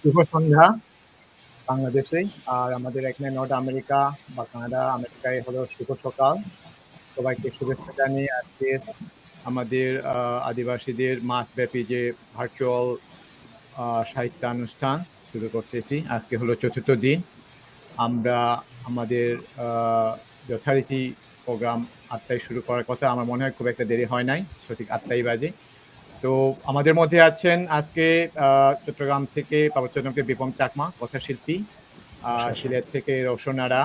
শুভ সন্ধ্যা বাংলাদেশে। আর আমাদের এখানে নর্থ আমেরিকা বা কানাডা, আমেরিকায় হলো শুভ সকাল। সবাইকে শুভেচ্ছা জানিয়ে আজকে আমাদের আদিবাসীদের মাসব্যাপী যে ভার্চুয়াল সাহিত্যানুষ্ঠান শুরু করতেছি। আজকে হলো ৪র্থ দিন। আমরা আমাদের আ যথারীতি প্রোগ্রাম ৮টায় শুরু করার কথা। আমার মনে হয় খুব একটা দেরি হয় নাই। সঠিক ৮টাই বাজে। তো আমাদের মধ্যে আছেন আজকে আ চট্টগ্রাম থেকে পার্বত্য বিপম চাকমা কথাশিল্পী, সিলেট থেকে রওশন আরা,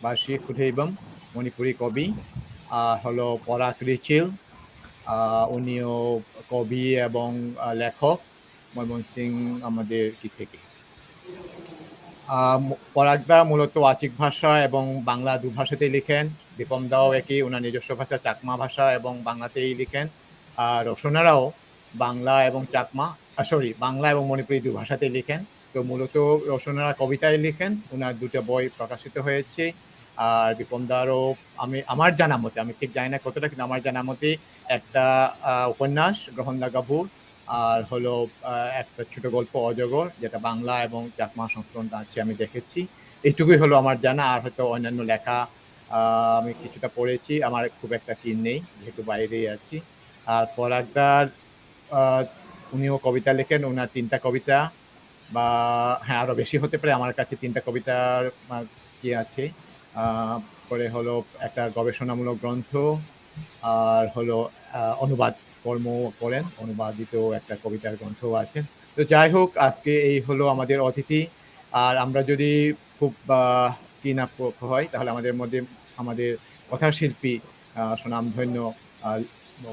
বার্ষিক খুঠেইবম মণিপুরী কবি, হলো পরাগ রিচিল, উনিও কবি এবং লেখক ময়মনসিংহ আমাদের থেকে। পরাগদা মূলত ওয়াচিক ভাষা এবং বাংলা দুভাষাতেই লিখেন। বিপম দাও একই ওনার নিজস্ব ভাষা চাকমা ভাষা এবং বাংলাতেই লিখেন। আর রওশনারাও বাংলা এবং চাকমা বাংলা এবং মণিপুরী দুভাষাতেই লিখেন। তো মূলত রওশনারা কবিতায় লিখেন। উনার ২ টা বই প্রকাশিত হয়েছে। আর বিপম দারও আমার জানা মতে, আমি ঠিক জানি না কতটা, কিন্তু আমার জানা মতে একটা উপন্যাস 'গ্রহণলাগা ভুর' আর হলো একটা ছোট গল্প 'অজগর' যেটা বাংলা এবং চাকমা সংস্করণটা আছে আমি দেখেছি। এইটুকুই হলো আমার জানা। আর হয়তো অন্যান্য লেখা আ আমি কিছুটা পড়েছি। আমার খুব একটা টিন নেই যেহেতু বাইরেই আছি। আর পরাগদার আ উনিও কবিতা লেখেন। উনার ৩ টা কবিতা বা হ্যাঁ, আরো বেশি হতে পারে। আমার কাছে ৩ টা কবিতার আছে। আ পরে হলো একটা গবেষণামূলক গ্রন্থ, আর হলো অনুবাদ কর্ম করেন। অনুবাদিত একটা কবিতার গ্রন্থও আছে। তো যাই হোক, আজকে এই হলো আমাদের অতিথি। আর আমরা যদি খুব কিনাপোক হয় তাহলে আমাদের মধ্যে আমাদের কথাশিল্পী স্বনামধন্য আ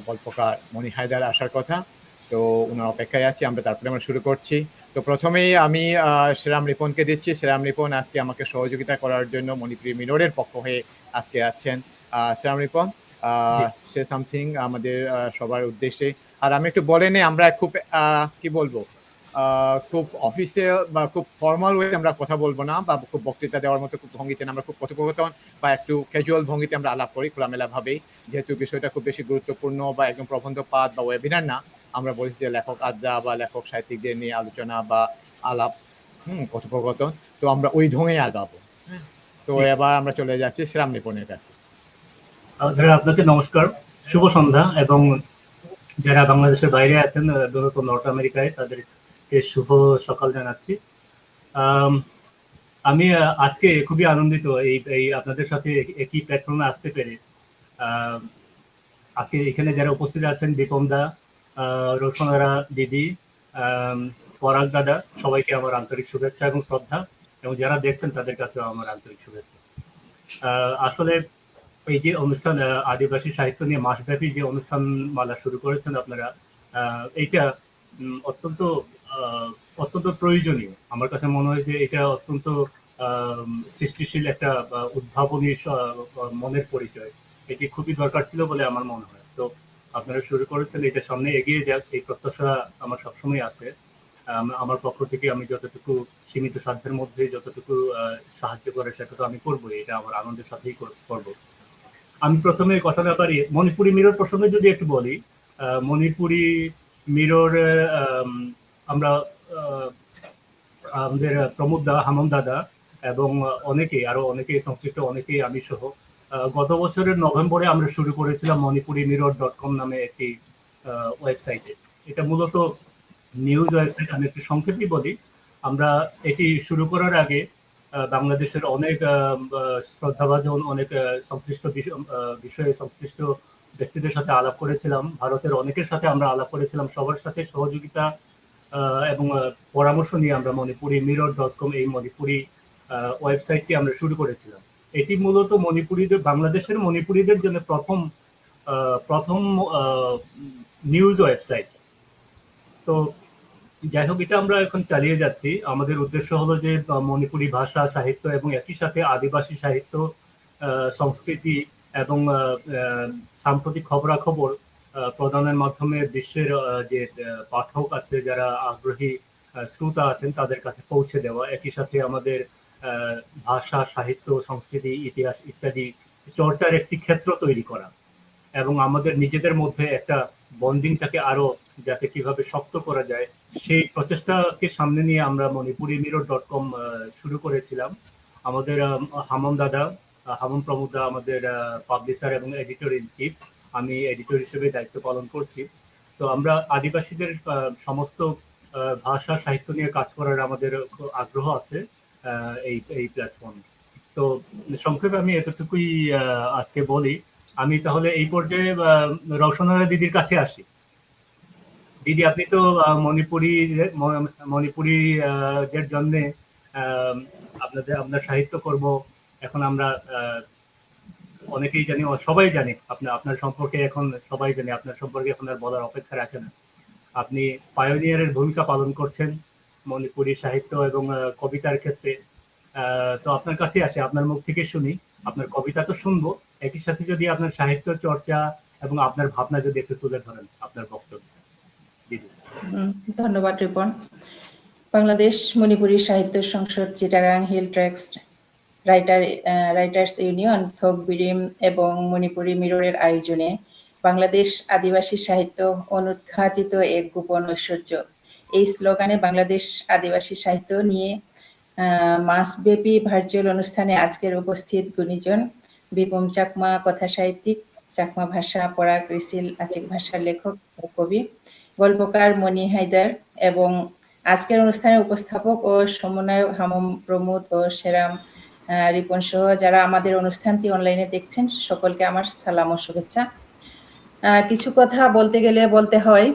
গল্পকার মনি হায়দার আসার কথা। তো উনার অপেক্ষায় আছি। আমরা শুরু করছি। তো ১ম এই আমি সেরাম রিপনকে দিচ্ছি। সেরাম রিপন আজকে আমাকে সহযোগিতা করার জন্য মণিপুরী মিররের পক্ষ হয়ে আজকে আসছেন। সেরাম রিপন, আ জি। সে সামথিং আমাদের সবার উদ্দেশ্যে। আর আমি একটু বলে নেই, আমরা খুব কি বলবো? খুব অফিসিয়াল বা খুব ফরমাল ওয়ে আমরা কথা বলব না, বা খুব বক্তৃতা দেওয়ার মতো খুব ভঙ্গিতে না। আমরা খুব কথোপকথন বা একটু ক্যাজুয়াল ভঙ্গিতে আমরা আলাপ করি খোলামেলাভাবেই। যেহেতু বিষয়টা খুব বেশি গুরুত্বপূর্ণ বা একদম প্রবন্ধ পাঠ বা ওয়েবিনার না। আমরা বলেছি যে লেখক আড্ডা বা লেখক সাহিত্যিকদের নিয়ে আলোচনা বা আলাপ, কথোপকথন। তো আমরা ওই ঢঙেই আগাবো। হ্যাঁ? তো জি। এবার আমরা চলে যাচ্ছি সেরাম রিপনের কাছে। আপনাকে নমস্কার, শুভ সন্ধ্যা, এবং যারা বাংলাদেশের বাইরে আছেন, মূলত নর্থ আমেরিকায়, তাদেরকে শুভ সকাল জানাচ্ছি। আমি আজকে খুবই আনন্দিত এই আপনাদের সাথে একই প্ল্যাটফর্মে আসতে পেরে। আজকে এখানে যারা উপস্থিত আছেন, বিপম দা, রোশনারা দিদি, পরাগ দাদা, সবাইকে আমার আন্তরিক শুভেচ্ছা এবং শ্রদ্ধা, এবং যারা দেখছেন তাদের কাছেও আমার আন্তরিক শুভেচ্ছা। আসলে এই যে অনুষ্ঠান, আদিবাসী সাহিত্য নিয়ে মাসব্যাপী যে অনুষ্ঠান মালা শুরু করেছেন আপনারা, এইটা অত্যন্ত অত্যন্ত প্রয়োজনীয়। আমার কাছে মনে হয় যে এটা অত্যন্ত সৃষ্টিশীল একটা উদ্ভাবনী মনের পরিচয়। এটি খুবই দরকার ছিল বলে আমার মনে হয়। তো আপনারা শুরু করেছেন, এটা সামনে এগিয়ে যাক, এই প্রত্যাশা আমার সবসময় আছে। আমার পক্ষ থেকে আমি যতটুকু সীমিত সাধ্যের মধ্যে যতটুকু সাহায্য করে সেটা তো আমি করবো, এটা আমার আনন্দের সাথেই করবো। আমি প্রথমে কথাটা বাড়িয়ে মণিপুরি মিরর প্রসঙ্গে যদি একটু বলি, মণিপুরি মিরর আমরা আমাদের প্রমোদ দা, হামন দাদা এবং আরো অনেকেই সংশ্লিষ্ট, অনেকেই আমি সহ, গত বছরের নভেম্বরে আমরা শুরু করেছিলাম মণিপুরি মিরর .com নামে একটি ওয়েবসাইটে। এটা মূলত নিউজ ওয়েবসাইট। আমি একটু সংক্ষেপে বলি, আমরা এটি শুরু করার আগে বাংলাদেশের অনেক শ্রদ্ধাভাজন, অনেক সংশ্লিষ্ট বিষয়ে সংশ্লিষ্ট ব্যক্তিদের সাথে আলাপ করেছিলাম। ভারতের অনেকের সাথে আমরা আলাপ করেছিলাম। সবার সাথে সহযোগিতা এবং পরামর্শ নিয়ে আমরা মণিপুরি মিরর .com এই মণিপুরি ওয়েবসাইটটি আমরা শুরু করেছিলাম। এটি মূলত বাংলাদেশের মণিপুরীদের জন্য প্রথম নিউজ ওয়েবসাইট। তো যাই হোক, এটা আমরা এখন চালিয়ে যাচ্ছি। আমাদের উদ্দেশ্য হলো যে মণিপুরি ভাষা, সাহিত্য এবং একই সাথে আদিবাসী সাহিত্য, সংস্কৃতি এবং সাম্প্রতিক খবরাখবর প্রদানের মাধ্যমে বিশ্বের যে পাঠক আছে, যারা আগ্রহী শ্রোতা আছেন, তাদের কাছে পৌঁছে দেওয়া। একই সাথে আমাদের ভাষা, সাহিত্য, সংস্কৃতি, ইতিহাস ইত্যাদি চর্চার একটি ক্ষেত্র তৈরি করা, এবং আমাদের নিজেদের মধ্যে একটা বন্ডিংটাকে আরো যাতে কিভাবে শক্ত করা যায় সেই প্রচেষ্টাকে সামনে নিয়ে আমরা মণিপুরি মিরর .com শুরু করেছিলাম। আমাদের হামম দাদা, হামম প্রমোদ দা আমাদের পাবলিশার এবং এডিটর ইন চিফ, আমি এডিটর হিসেবে দায়িত্ব পালন করছি। তো আমরা আদিবাসীদের সমস্ত ভাষা সাহিত্য নিয়ে কাজ করার আমাদের আগ্রহ আছে এই প্ল্যাটফর্মে। তো সংক্ষেপে আমি এতটুকুই আজকে বলি। আমি তাহলে এই পর্যায়ে রওশনারা দিদির কাছে আসি। দিদি, আপনি তো মণিপুরীদের জন্য আপনার সাহিত্য কর্ম এখন আমরা অনেকেই জানি, সবাই জানে আপনার সম্পর্কে, এখন সবাই জানে আপনার সম্পর্কে, এখন আর বলার অপেক্ষা রাখে না। আপনি পায়োনিয়ারের ভূমিকা পালন করছেন মণিপুরী সাহিত্য এবং কবিতার ক্ষেত্রে। তো আপনার কাছে আসে, আপনার মুখ থেকে শুনি। আপনার কবিতা তো শুনবো, একই সাথে যদি আপনার সাহিত্য চর্চা এবং আপনার ভাবনা যদি একটু তুলে ধরেন আপনার বক্তব্য। দিদি। ধন্যবাদ Ripon. Bangladesh Manipuri Sahitya Sangsad, Chittagong hill tracts writers union, folk বিরিম এবং মণিপুরি মিররের আয়োজনে বাংলাদেশ আদিবাসী সাহিত্য অনুদ্ঘাটিত এক গোপন ঐশ্বর্য, এই স্লোগানে বাংলাদেশ আদিবাসী সাহিত্য নিয়ে মাসব্যাপী ভার্চুয়াল অনুষ্ঠানে আজকের উপস্থিত গুণীজন বিপম চাকমা কথা সাহিত্যিক, চাকমা ভাষা পরাগ রিসিল আচিক ভাষার লেখক ও কবি, গল্পকার মনি হায়দার এবং আজকের অনুষ্ঠানের উপস্থাপক ও সমন্বয়ক হামম প্রমোদ ও সেরাম রিপন সহ যারা আমাদের অনুষ্ঠানটি অনলাইনে দেখছেন, সকলকে আমার সালাম ও শুভেচ্ছা। কিছু কথা বলতে গেলে বলতে হয়,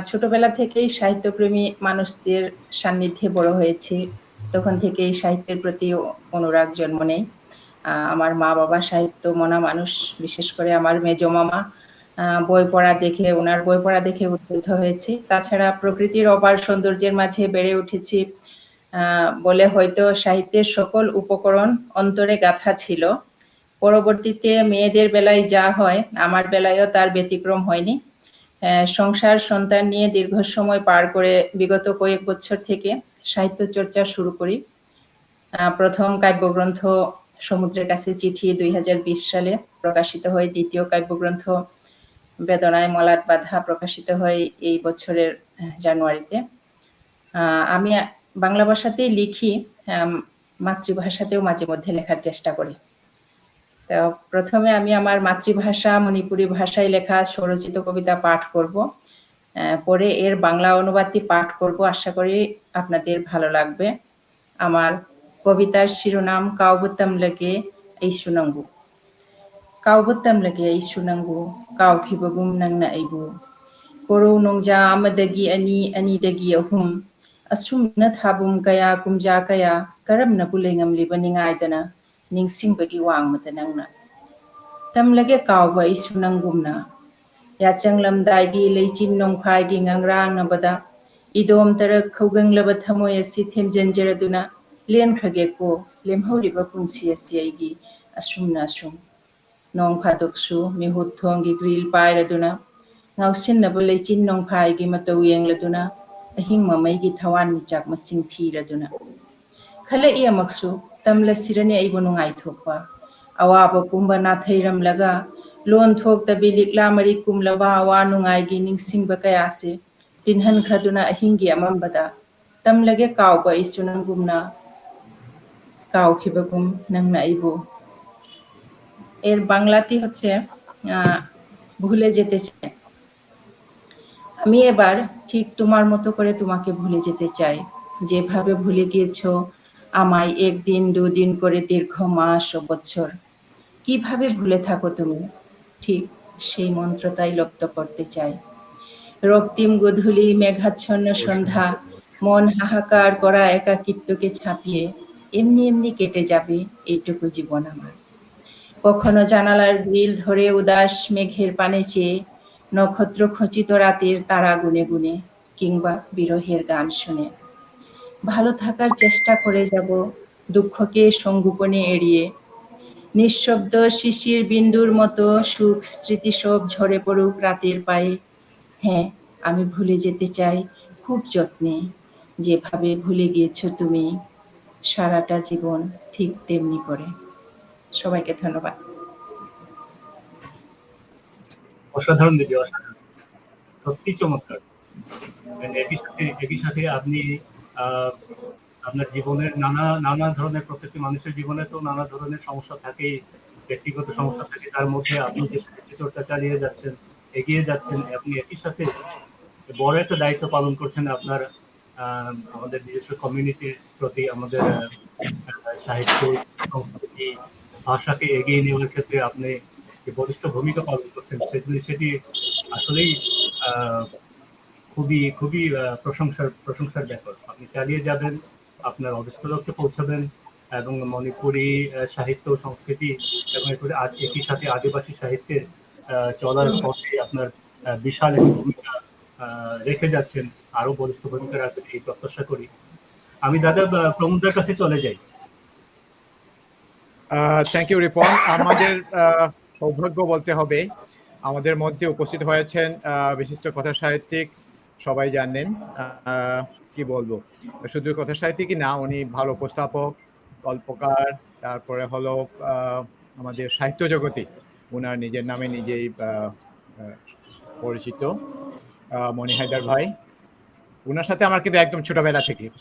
ছোটবেলা থেকেই সাহিত্যপ্রেমী মানুষদের সান্নিধ্যে বড় হয়েছি। তখন থেকেই সাহিত্যের প্রতি অনুরাগ জন্ম নেয়। আমার মা বাবা সাহিত্য মনা মানুষ, বিশেষ করে আমার মেজো মামা ওনার বই পড়া দেখে উদ্বুদ্ধ হয়েছি। তাছাড়া প্রকৃতির অপার সৌন্দর্যের মাঝে বেড়ে উঠেছি বলে হয়তো সাহিত্যের সকল উপকরণ অন্তরে গাঁথা ছিল। পরবর্তীতে মেয়েদের বেলায় যা হয়, আমার বেলায়ও তার ব্যতিক্রম হয়নি। সংসার সন্তান নিয়ে দীর্ঘ সময় পার করে বিগত কয়েক বছর থেকে সাহিত্য চর্চা শুরু করি। প্রথম কাব্যগ্রন্থ সমুদ্রের কাছে চিঠি 2020 সালে প্রকাশিত হয়। দ্বিতীয় কাব্যগ্রন্থ বেদনায় মলাট বাঁধা প্রকাশিত হয় এই বছরের জানুয়ারিতে। আমি বাংলা ভাষাতেই লিখি, মাতৃভাষাতেও মাঝে মধ্যে লেখার চেষ্টা করি। তো প্রথমে আমি আমার মাতৃভাষা মণিপুরি ভাষায় লেখা স্বরচিত কবিতা পাঠ করব, পরে এর বাংলা অনুবাদটি পাঠ করব। আশা করি আপনাদের ভালো লাগবে। আমার কবিতার শিরোনাম কাউবুত্তাম লেগে এই সুনাঙ্গু। কাউবুত্তাম লেগে এই সুনাঙ্গু, কাউখিবগুম নাংনা এইবু, Koro nongja amadagi ani-anidagi ahum, asumna thabum kaya kumja kaya, karamna pulengam liba ningaydana, ningsingbagi wangmata nangna. Tamlage kauba isunanggumna, yachanglamdaigi leichin nongphaygi ngangrang-nabada, idom tarak khawganglaba thamoy asi themjanjaraduna, lenkhage ko, lemhawriba punsi asi aigi, asumna asum. Nong phatuksu mihut thonggi grill pairaduna, ngausinnaba leichin nongphaygi matau yengladuna, ahing mamaygi thawan michak masing thiraduna. Khala iyamaksu tamla sirani aibu nungaithokpa, awaba pumba nathairamlaga, lon thoktabi liklamari kumlaba awa nungaigi ningsingba kayase, tinhankhraduna ahinggi amambada, tamlage kauba isunanggumna, কাউখিবগুম নাংনা আইবু। এর বাংলাটি হচ্ছে ভুলে যেতে চাই। আমি এবার ঠিক তোমার মতো করে তোমাকে ভুলে যেতে চাই, যেভাবে ভুলে গিয়েছো আমায় একদিন দুদিন করে দীর্ঘ মাস ও বছর। কিভাবে ভুলে থাকো তুমি, ঠিক সেই মন্ত্রটাই লপ্ত করতে চাই। রক্তিম গোধূলি মেঘাচ্ছন্ন সন্ধ্যা, মন হাহাকার করা একাকিত্বকে ছাপিয়ে এমনি এমনি কেটে যাবে এইটুকু জীবন আমার। কখনো জানালার গ্রিল ধরে উদাস মেঘের পানে চেয়ে, নক্ষত্র খচিত রাতের তারা গুনে গুনে, কিংবা বিরহের গান শুনে। ভালো থাকার চেষ্টা করে যাব দুঃখকে সঙ্গোপনে এড়িয়ে, নিঃশব্দ শিশির বিন্দুর মতো সুখ স্মৃতি সব ঝরে পড়ুক রাতের পায়ে। হ্যাঁ, আমি ভুলে যেতে চাই খুব যত্নে, যেভাবে ভুলে গিয়েছো তুমি সারাটা জীবন ঠিক তেমনি করে। সবাইকে ধন্যবাদ। অসাধারণ দিদি, অসাধারণ। সত্যি চমৎকার। একই সাথে আপনি আপনার জীবনের নানা ধরনের, প্রত্যেকটি মানুষের জীবনে তো নানা ধরনের সমস্যা থাকেই, ব্যক্তিগত সমস্যা থাকে, তার মধ্যে আপনি যে সাহিত্য চর্চা চালিয়ে যাচ্ছেন, এগিয়ে যাচ্ছেন, আপনি একই সাথে বড় একটা দায়িত্ব পালন করছেন আপনার আমাদের নিজস্ব কমিউনিটির প্রতি, আমাদের সাহিত্য, সংস্কৃতি, ভাষাকে এগিয়ে নেওয়ার ক্ষেত্রে আপনি যে বলিষ্ঠ ভূমিকা পালন করছেন, সেটি আসলেই খুবই খুবই প্রশংসার ব্যাপার। আপনি চালিয়ে যাবেন, আপনার অবস্থা লক্ষ্যে পৌঁছাবেন, এবং মণিপুরি সাহিত্য, সংস্কৃতি এবং একই সাথে আদিবাসী সাহিত্যের চলার পথে আপনার বিশাল একটি ভূমিকা রেখে যাচ্ছেন, আরো বলিষ্ঠ ভূমিকা রাখবেন এই প্রত্যাশা করি। আমি দাদা প্রমোদার কাছে চলে যাই। Thank you Ripon. আমাদের সৌভাগ্য বলতে হবে, আমাদের মধ্যে উপস্থিত হয়েছেন বিশিষ্ট কথা সাহিত্যিক, সবাই জানেন, কি বলবো, শুধু কথা সাহিত্যিকই না, উনি ভালো উপস্থাপক, গল্পকার, তারপরে হলো আমাদের সাহিত্য জগতে ওনার নিজের নামে নিজেই পরিচিত মনি হায়দার ভাই। ওনার সাথে আমার কিন্তু একদম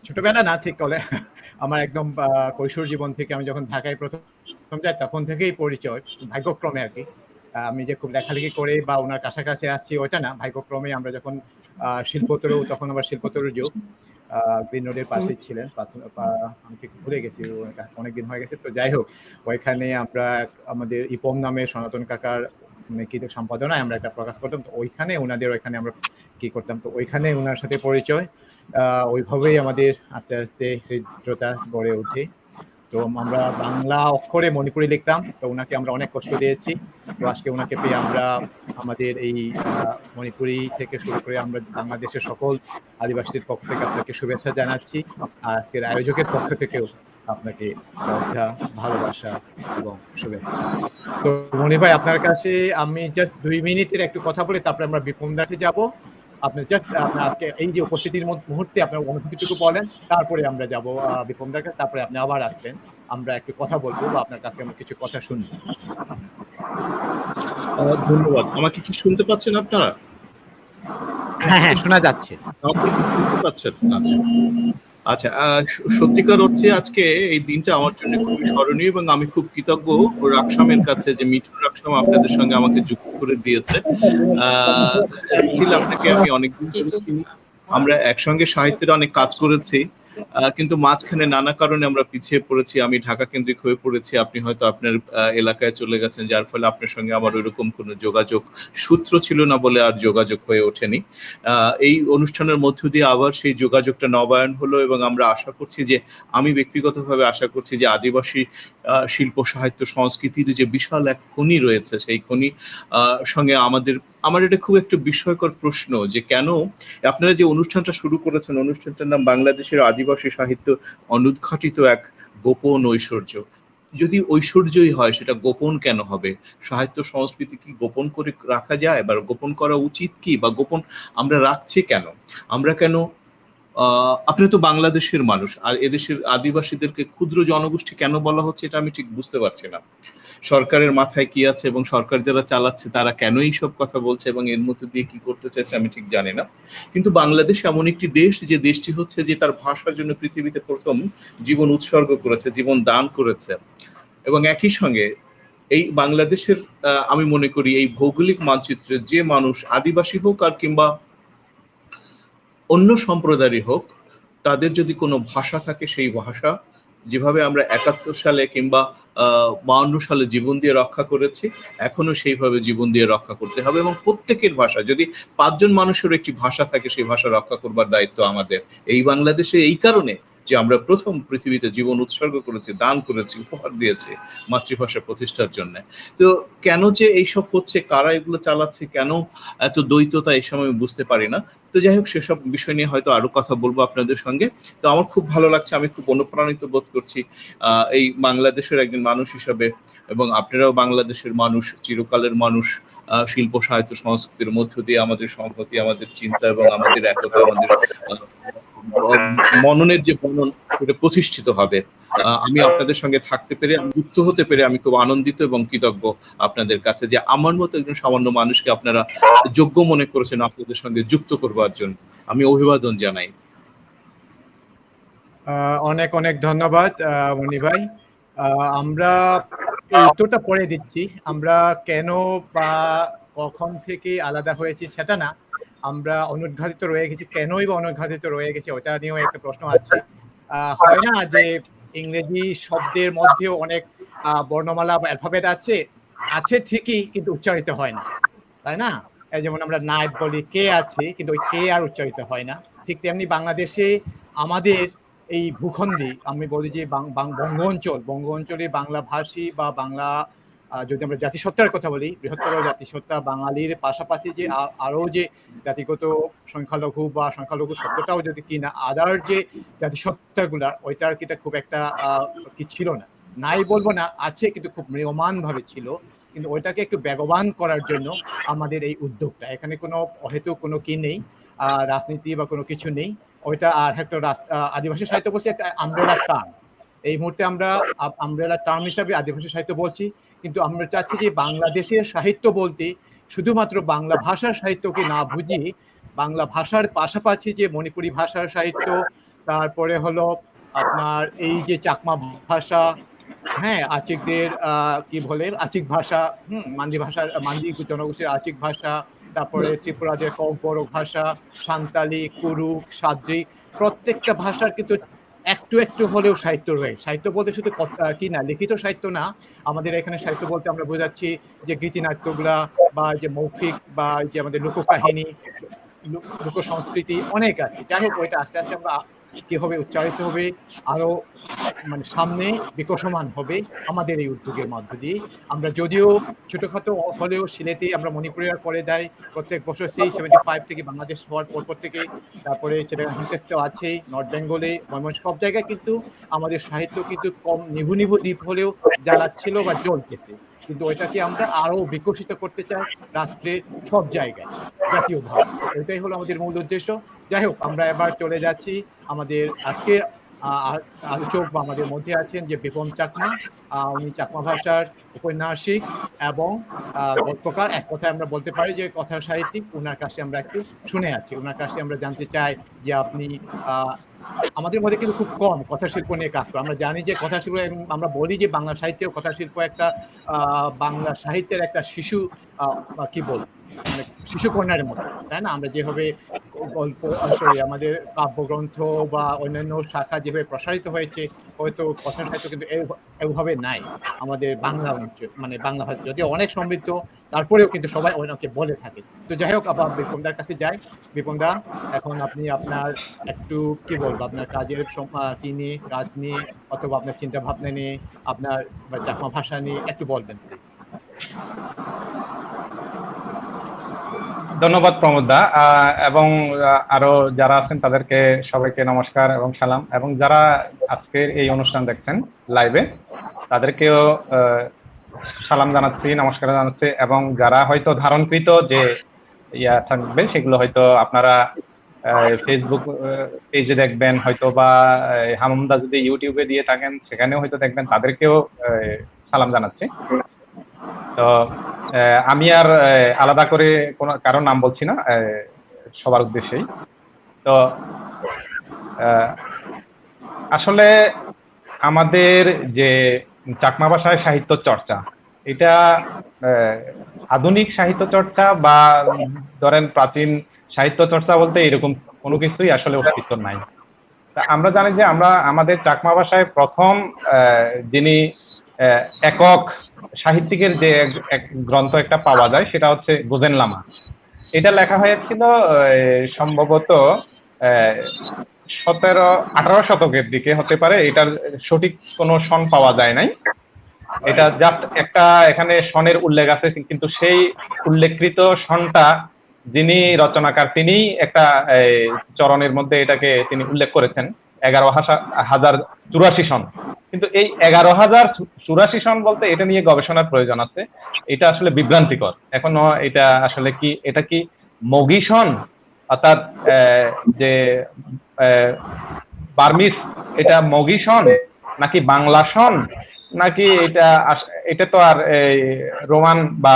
ছোটবেলা না ঠিক বলে আমার একদম কৈশোর জীবন থেকে, আমি যখন ঢাকায় প্রথম যাই তখন থেকেই পরিচয়, ভাগ্যক্রমে আর কি। আমি যে খুব লেখালেখি করে বা ওনার কাছাকাছি আসছি ওইটা না, ভাগ্যক্রমে আমরা যখন শিল্পতরু, তখন আবার শিল্পতরুর যুগ, গ্রিন রোডের পাশে ছিলেন, আমি ঠিক ভুলে গেছি, অনেকদিন হয়ে গেছে। তো যাই হোক, ওইখানে আমরা আমাদের ইপম নামে সনাতন কাকার কি সম্পাদনায় আমরা একটা প্রকাশ করতাম, তো ওইখানে ওইখানে আমরা কি করতাম, তো ওইখানে ওনার সাথে পরিচয়, ওইভাবেই আমাদের আস্তে আস্তে হৃদ্রতা গড়ে ওঠে। তো আমরা বাংলা অক্ষরে মণিপুরি লিখতাম, তো ওনাকে আমরা অনেক কষ্ট দিয়েছি। তো আজকে ওনাকে পেয়ে আমরা আমাদের এই মণিপুরি থেকে শুরু করে আমরা বাংলাদেশের সকল আদিবাসীদের পক্ষ থেকে আপনাকে শুভেচ্ছা জানাচ্ছি, আর আজকের আয়োজকের পক্ষ থেকেও আপনাকে শ্রদ্ধা, ভালোবাসা এবং শুভেচ্ছা। তো মনি ভাই, আপনার কাছে আমি জাস্ট 2 মিনিটের একটু কথা বলে তারপরে আমরা বিপন্দার কাছে যাব। আপনি জাস্ট আপনার আজকে এই যে উপস্থিতির মুহূর্তে আপনার অনুভূতিটুকু বলেন, তারপরে আমরা যাব বিপন্দার কাছে, তারপরে আপনি আবার আসবেন, আমরা একটু কথা বলবো বা আপনার কাছে আমরা কিছু কথা শুনবো। ধন্যবাদ। আমাকে কি শুনতে পাচ্ছেন আপনারা? হ্যাঁ, শোনা যাচ্ছে। আমাকে কি শুনতে পাচ্ছেন? আচ্ছা, সত্যিকার অর্থে আজকে এই দিনটা আমার জন্য খুবই স্মরণীয়, এবং আমি খুব কৃতজ্ঞ রাকসামের কাছে যে মিঠুন রাকসাম আপনাদের সঙ্গে আমাকে যুক্ত করে দিয়েছে। আপনাকে আমি অনেকদিন ধরে চিনি, আমরা একসঙ্গে সাহিত্যের অনেক কাজ করেছি, কিন্তু মাঝখানে নানা কারণে আমরা পিছিয়ে পড়েছি। আমি ঢাকা কেন্দ্রিক হয়ে পড়েছি, আপনি হয়তো আপনার এলাকায় চলে গেছেন, যার ফলে আপনার সঙ্গে আমার ওইরকম কোনো যোগাযোগ সূত্র ছিল না বলে আর যোগাযোগ হয়ে ওঠেনি। এই অনুষ্ঠানের মধ্য দিয়ে আবার সেই যোগাযোগটা নবায়ন হলো, এবং আমরা আশা করছি যে, আমি ব্যক্তিগতভাবে আশা করছি যে আদিবাসী শিল্প, সাহিত্য, সংস্কৃতির যে বিশাল এক খনি রয়েছে, সেই খনি সঙ্গে আমার এটা খুব একটা বিস্ময়কর প্রশ্ন যে কেন আপনারা যে অনুষ্ঠানটা শুরু করেছেন, অনুষ্ঠানটার নাম বাংলাদেশের আদিবাসী সাহিত্য অনুদ্ঘাটিত এক গোপন ঐশ্বর্য। যদি ঐশ্বর্যই হয়, সেটা গোপন কেন হবে? সাহিত্য সংস্কৃতি কি গোপন করে রাখা যায়, বা গোপন করা উচিত কি, বা গোপন আমরা রাখছি কেন? আমরা কেন আপনি তো বাংলাদেশের মানুষ, আর এদেশের আদিবাসীদেরকে ক্ষুদ্র জনগোষ্ঠী কেন বলা হচ্ছে, এটা আমি ঠিক বুঝতে পারছি না। সরকারের মাথায় কি আছে, এবং সরকার যারা চালাচ্ছে তারা কেন এই সব কথা বলছে, এবং এর মধ্যে দিয়ে কি করতে চাইছে আমি ঠিক জানি না। কিন্তু বাংলাদেশ এমন একটি দেশ, যে দেশটি হচ্ছে যে তার ভাষার জন্য পৃথিবীতে প্রথম জীবন উৎসর্গ করেছে, জীবন দান করেছে, এবং একই সঙ্গে এই বাংলাদেশের আমি মনে করি এই ভৌগোলিক মানচিত্রে যে মানুষ, আদিবাসী হোক আর কিংবা অন্য সম্প্রদায়েরই হোক, তাদের যদি কোনো ভাষা থাকে, সেই ভাষা যেভাবে আমরা 71 সালে কিংবা 52 সালে জীবন দিয়ে রক্ষা করেছি, এখনো সেইভাবে জীবন দিয়ে রক্ষা করতে হবে। এবং প্রত্যেকের ভাষা, যদি 5 জন মানুষের একটি ভাষা থাকে, সেই ভাষা রক্ষা করবার দায়িত্ব আমাদের। এই বাংলাদেশে এই কারণে যে আমরা প্রথম পৃথিবীতে জীবন উৎসর্গ করেছি, দান করেছি, উপহার দিয়েছি মাতৃভাষা প্রতিষ্ঠার জন্য। তো কেন যে এইসব হচ্ছে, কারা এগুলো চালাচ্ছে, কেন এত দ্বৈততা, এই সময় বুঝতে পারি না। তো যাই হোক, সেসব বিষয় নিয়ে হয়তো আরো কথা বলবো আপনাদের সঙ্গে। তো আমার খুব ভালো লাগছে, আমি খুব অনুপ্রাণিত বোধ করছি এই বাংলাদেশের একজন মানুষ হিসাবে, এবং আপনারাও বাংলাদেশের মানুষ, চিরকালের মানুষ। শিল্প, সাহিত্য, সংস্কৃতির মধ্য দিয়ে আমাদের সংহতি, আমাদের চিন্তা এবং আমাদের একতা, আমাদের মননের যে মনন সেটা প্রতিষ্ঠিত হবে। আমি আপনাদের সঙ্গে থাকতে পেরে, আমি যুক্ত হতে পেরে আমি খুব আনন্দিত এবং কৃতজ্ঞ আপনাদের কাছে যে আমার মতো একজন সামান্য মানুষকে আপনারা যোগ্য মনে করেছেন আপনাদের সঙ্গে যুক্ত করবার জন্য। আমি অভিবাদন জানাই। অনেক অনেক ধন্যবাদ মনি ভাই। আমরা এই উত্তরটা পরে দিচ্ছি। আমরা কেন বা কখন থেকে আলাদা হয়েছি সেটা না, আমরা অনুদ্ঘাটিত রয়ে গেছি। কেনই বা অনুদ্ঘাটিত রয়ে গেছি ওটা নিয়েও একটা প্রশ্ন আছে। হয় না যে ইংরেজি শব্দের মধ্যেও অনেক বর্ণমালা বা অ্যালফাবেট আছে, আছে ঠিকই কিন্তু উচ্চারিত হয় না, তাই না? এই যেমন আমরা নাইট বলি, কে আছে কিন্তু ওই কে আর উচ্চারিত হয় না। ঠিক তেমনি বাংলাদেশে আমাদের এই ভূখণ্ডে আমি বলি যে বঙ্গ অঞ্চলে বাংলা ভাষী বা বাংলা যদি আমরা জাতিসত্তার কথা বলি, বৃহত্তর জাতিসত্তা বাঙালির পাশাপাশি যে আরও যে জাতিগত সংখ্যালঘু বা সংখ্যালঘু শব্দটাও যদি কিনা আদার যে জাতিসত্তাগুলা, ওইটার কিটা খুব একটা কি ছিল না, নাই বলবো না, আছে কিন্তু খুব ম্রিয়মাণভাবে ছিল। কিন্তু ওইটাকে একটু বেগবান করার জন্য আমাদের এই উদ্যোগটা। এখানে কোনো অহেতুক কোনো কি নেই, রাজনীতি বা কোনো কিছু নেই। ওইটা আর একটা আদিবাসী সাহিত্য বলছি একটা আমব্রেলা টার্ম। এই মুহূর্তে আমরা আমব্রেলা টার্ম হিসাবে আদিবাসী সাহিত্য বলছি, কিন্তু আমরা চাচ্ছি যে বাংলাদেশের সাহিত্য বলতে শুধুমাত্র বাংলা ভাষার সাহিত্যকে না বুঝিয়ে বাংলা ভাষার পাশাপাশি যে মণিপুরি ভাষার সাহিত্য, তারপরে হলো আপনার এই যে চাকমা ভাষা, হ্যাঁ, আচিকদের কি বলে আচিক ভাষা, মান্দি ভাষার মান্দি জনগোষ্ঠীর আচিক ভাষা, তারপরে ত্রিপুরাদের ককবরক ভাষা, সাঁওতালি, কুরুক, সাদ্রি, প্রত্যেকটা ভাষার কিন্তু একটু একটু হলেও সাহিত্য রয়েছে। সাহিত্য বলতে শুধু কি না লিখিত সাহিত্য না, আমাদের এখানে সাহিত্য বলতে আমরা বোঝাচ্ছি যে গীতিনাট্যগুলা বা যে মৌখিক বা যে আমাদের লোককাহিনী, লোক সংস্কৃতি অনেক আছে। যাই হোক, ওইটা আস্তে আস্তে আমরা কি হবে উচ্চারিত হবে, আরো মানে সামনে বিকশমান হবে আমাদের এই উদ্যোগের মধ্য দিয়ে। আমরা যদিও ছোটখাটো হলেও সিলেটে আমরা মণিপুরের পরে যাই প্রত্যেক বছর, সেই 75 থেকে বাংলাদেশ হওয়ার পর থেকে, তারপরে চিটাগাং হিলসেক্সেও আছে, নর্থ বেঙ্গলে, ময়মনসিংহ, সব জায়গায় কিন্তু আমাদের সাহিত্য কিন্তু কম নিভু নিভু দ্বীপ হলেও জ্বালাচ্ছিল বা জ্বলতেছে। কিন্তু ওইটাকে আমরা আরো বিকশিত করতে চাই রাষ্ট্রের সব জায়গায়, জাতীয়ভাবে। এটাই হলো আমাদের মূল উদ্দেশ্য। যাই হোক, আমরা এবার চলে যাচ্ছি আমাদের আজকের আলোচক বা আমাদের মধ্যে আছেন যে বিপন চাকমা। উনি চাকমা ভাষার ঔপন্যাসিক এবং গল্পকার, এক কথায় আমরা বলতে পারি যে কথা সাহিত্যিক। ওনার কাছে আমরা একটু শুনে আছি, ওনার কাছে আমরা জানতে চাই যে আপনি আমাদের মধ্যে কিন্তু খুব কম কথা শিল্প নিয়ে কাজ করে। আমরা জানি যে কথা শিল্প, আমরা বলি যে বাংলা সাহিত্যের কথা শিল্প একটা বাংলা সাহিত্যের একটা শিশু কি বল মানে শিশু কন্যার মতো, তাই না? আমরা যেভাবে গল্প আমাদের কাব্যগ্রন্থ বা অন্যান্য শাখা যেভাবে প্রসারিত হয়েছে, হয়তো কথা সাহিত্য কিন্তু এইভাবে নাই আমাদের বাংলা অঞ্চল, মানে বাংলা ভাষা যদিও অনেক সমৃদ্ধ, তারপরেও কিন্তু সবাই ওনাকে বলে থাকে। তো যাই হোক, আবার বিপনদার কাছে যাই। বিপনদা, এখন আপনি আপনার একটু কি বলবো, আপনার কাজের কি নিয়ে, কাজ নিয়ে, অথবা আপনার চিন্তা ভাবনা নিয়ে, আপনার চাকমা ভাষা নিয়ে একটু বলবেন প্লিজ। ধন্যবাদ প্রমোদ দা, এবং আরো যারা আছেন তাদেরকে সবাইকে নমস্কার এবং সালাম, এবং যারা আজকের এই অনুষ্ঠান দেখছেন লাইভে তাদেরকেও সালাম জানাচ্ছি, নমস্কার জানাচ্ছি। এবং যারা হয়তো ধারণকৃত যে ইয়া থাকবে সেগুলো হয়তো আপনারা ফেসবুক পেজে দেখবেন, হয়তো বা হামুমদা যদি ইউটিউবে দিয়ে থাকেন সেখানেও হয়তো দেখবেন, তাদেরকেও সালাম জানাচ্ছি। তো আমি আর আলাদা করে কোনো কারো নাম বলছি না, সবার উদ্দেশ্যেই। তো আসলে আমাদের যে চাকমা ভাষায় সাহিত্য চর্চা, এটা আধুনিক সাহিত্য চর্চা বা ধরেন প্রাচীন সাহিত্য চর্চা বলতে এরকম কোনো কিছুই আসলে অস্তিত্ব নাই। তা আমরা জানি যে আমরা আমাদের চাকমা ভাষায় প্রথম যিনি একক সাহিত্যিকের যে এক গ্রন্থ একটা পাওয়া যায় সেটা হচ্ছে গোজেন লামা। এটা লেখা হয়েছিল সম্ভবত 17-18 শতকের দিকে হতে পারে, এটার সঠিক কোনো সন পাওয়া যায় নাই। এটা জাস্ট একটা এখানে সনের উল্লেখ আছে, কিন্তু সেই উল্লেখকৃত সনটা যিনি রচনাকার তিনি একটা চরণের মধ্যে এটাকে তিনি উল্লেখ করেছেন 11,084 সন। কিন্তু এই 11,084 সন বলতে এটা নিয়ে গবেষণার প্রয়োজন আছে, এটা আসলে বিভ্রান্তিকর। এখনো এটা আসলে কি, এটা কি মগী সন অর্থাৎ যে বার্মিস এটা মগি সন নাকি বাংলা সন নাকি এটা তো আর রোমান বা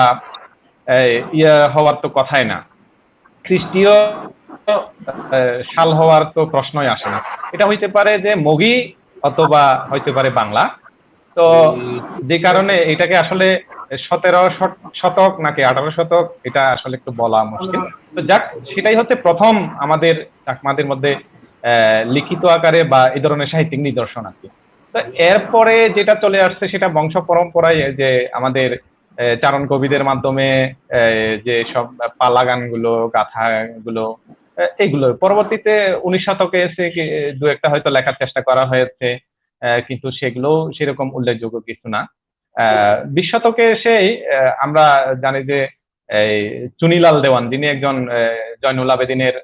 ইয়া হওয়ার তো কথাই না, খ্রিস্টীয় সাল হওয়ার তো প্রশ্নই আসে না। এটা হইতে পারে যে মগি অথবা হইতে পারে বাংলা। তো যে কারণে এটাকে আসলে 17 শতক নাকি 18 শতক এটা আসলে একটু বলা মুশকিল। তো যাক, সেটাই হচ্ছে প্রথম আমাদের চাকমাদের মধ্যে লিখিত আকারে বা এই ধরনের সাহিত্যিক নিদর্শন আর কি। তো এরপরে যেটা চলে আসছে সেটা বংশ পরম্পরায়, যে আমাদের চারণ কবিদের মাধ্যমে যে সব পালা গানগুলো, গাথাগুলো, এগুলো পরবর্তীতে 19 শতকে এসে দু একটা হয়তো লেখার চেষ্টা করা হয়েছে, কিন্তু সেগুলো সেরকম উল্লেখযোগ্য কিছু না। 20 শতকে এসেই আমরা জানি যে এই চুনিলাল দেওয়ান, যিনি একজন জয়নুল আবেদিনের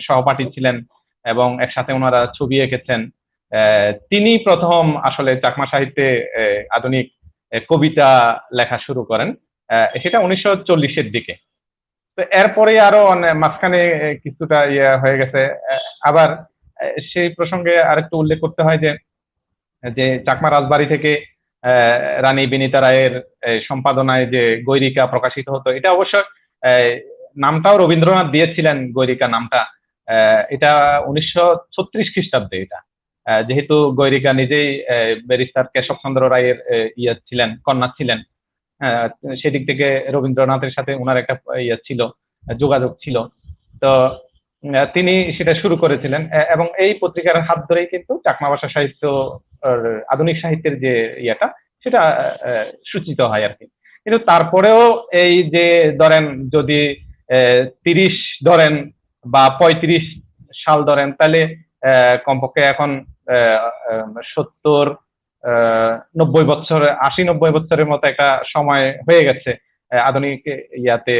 সহপাঠী ছিলেন এবং একসাথে ওনারা ছবি এঁকেছেন, তিনি প্রথম আসলে চাকমা সাহিত্যে আধুনিক কবিতা লেখা শুরু করেন, সেটা 1940-এর দিকে। তো এরপরে আরো মাঝখানে কিছুটা ইয়ে হয়ে গেছে। আবার সেই প্রসঙ্গে আরেকটু উল্লেখ করতে হয় যে চাকমা রাজবাড়ি থেকে রানী বিনীতা রায়ের সম্পাদনায় যে গৈরিকা প্রকাশিত হতো, এটা অবশ্য নামটাও রবীন্দ্রনাথ দিয়েছিলেন, গৈরিকা নামটা। এটা 1936 খ্রিস্টাব্দে এটা, যেহেতু গৈরিকা নিজেই ব্যারিস্টার কেশবচন্দ্র রায়ের ইয়ে ছিলেন, কন্যা ছিলেন, সেদিক থেকে রবীন্দ্রনাথের সাথে ওনার একটা ইয়ে ছিল, যোগাযোগ ছিল। তো তিনি সেটা শুরু করেছিলেন এবং এই পত্রিকার হাত ধরেই কিন্তু চাকমা ভাষা সাহিত্য, আধুনিক সাহিত্যের যে ইয়েটা সেটা সূচিত হয় আর কি। কিন্তু তারপরেও এই যে ধরেন যদি 30 ধরেন বা 35 সাল ধরেন, তাহলে কমপক্ষে এখন 70-90 বছর, 80-90 বছরের মতো একটা সময় হয়ে গেছে আধুনিক ইয়াতে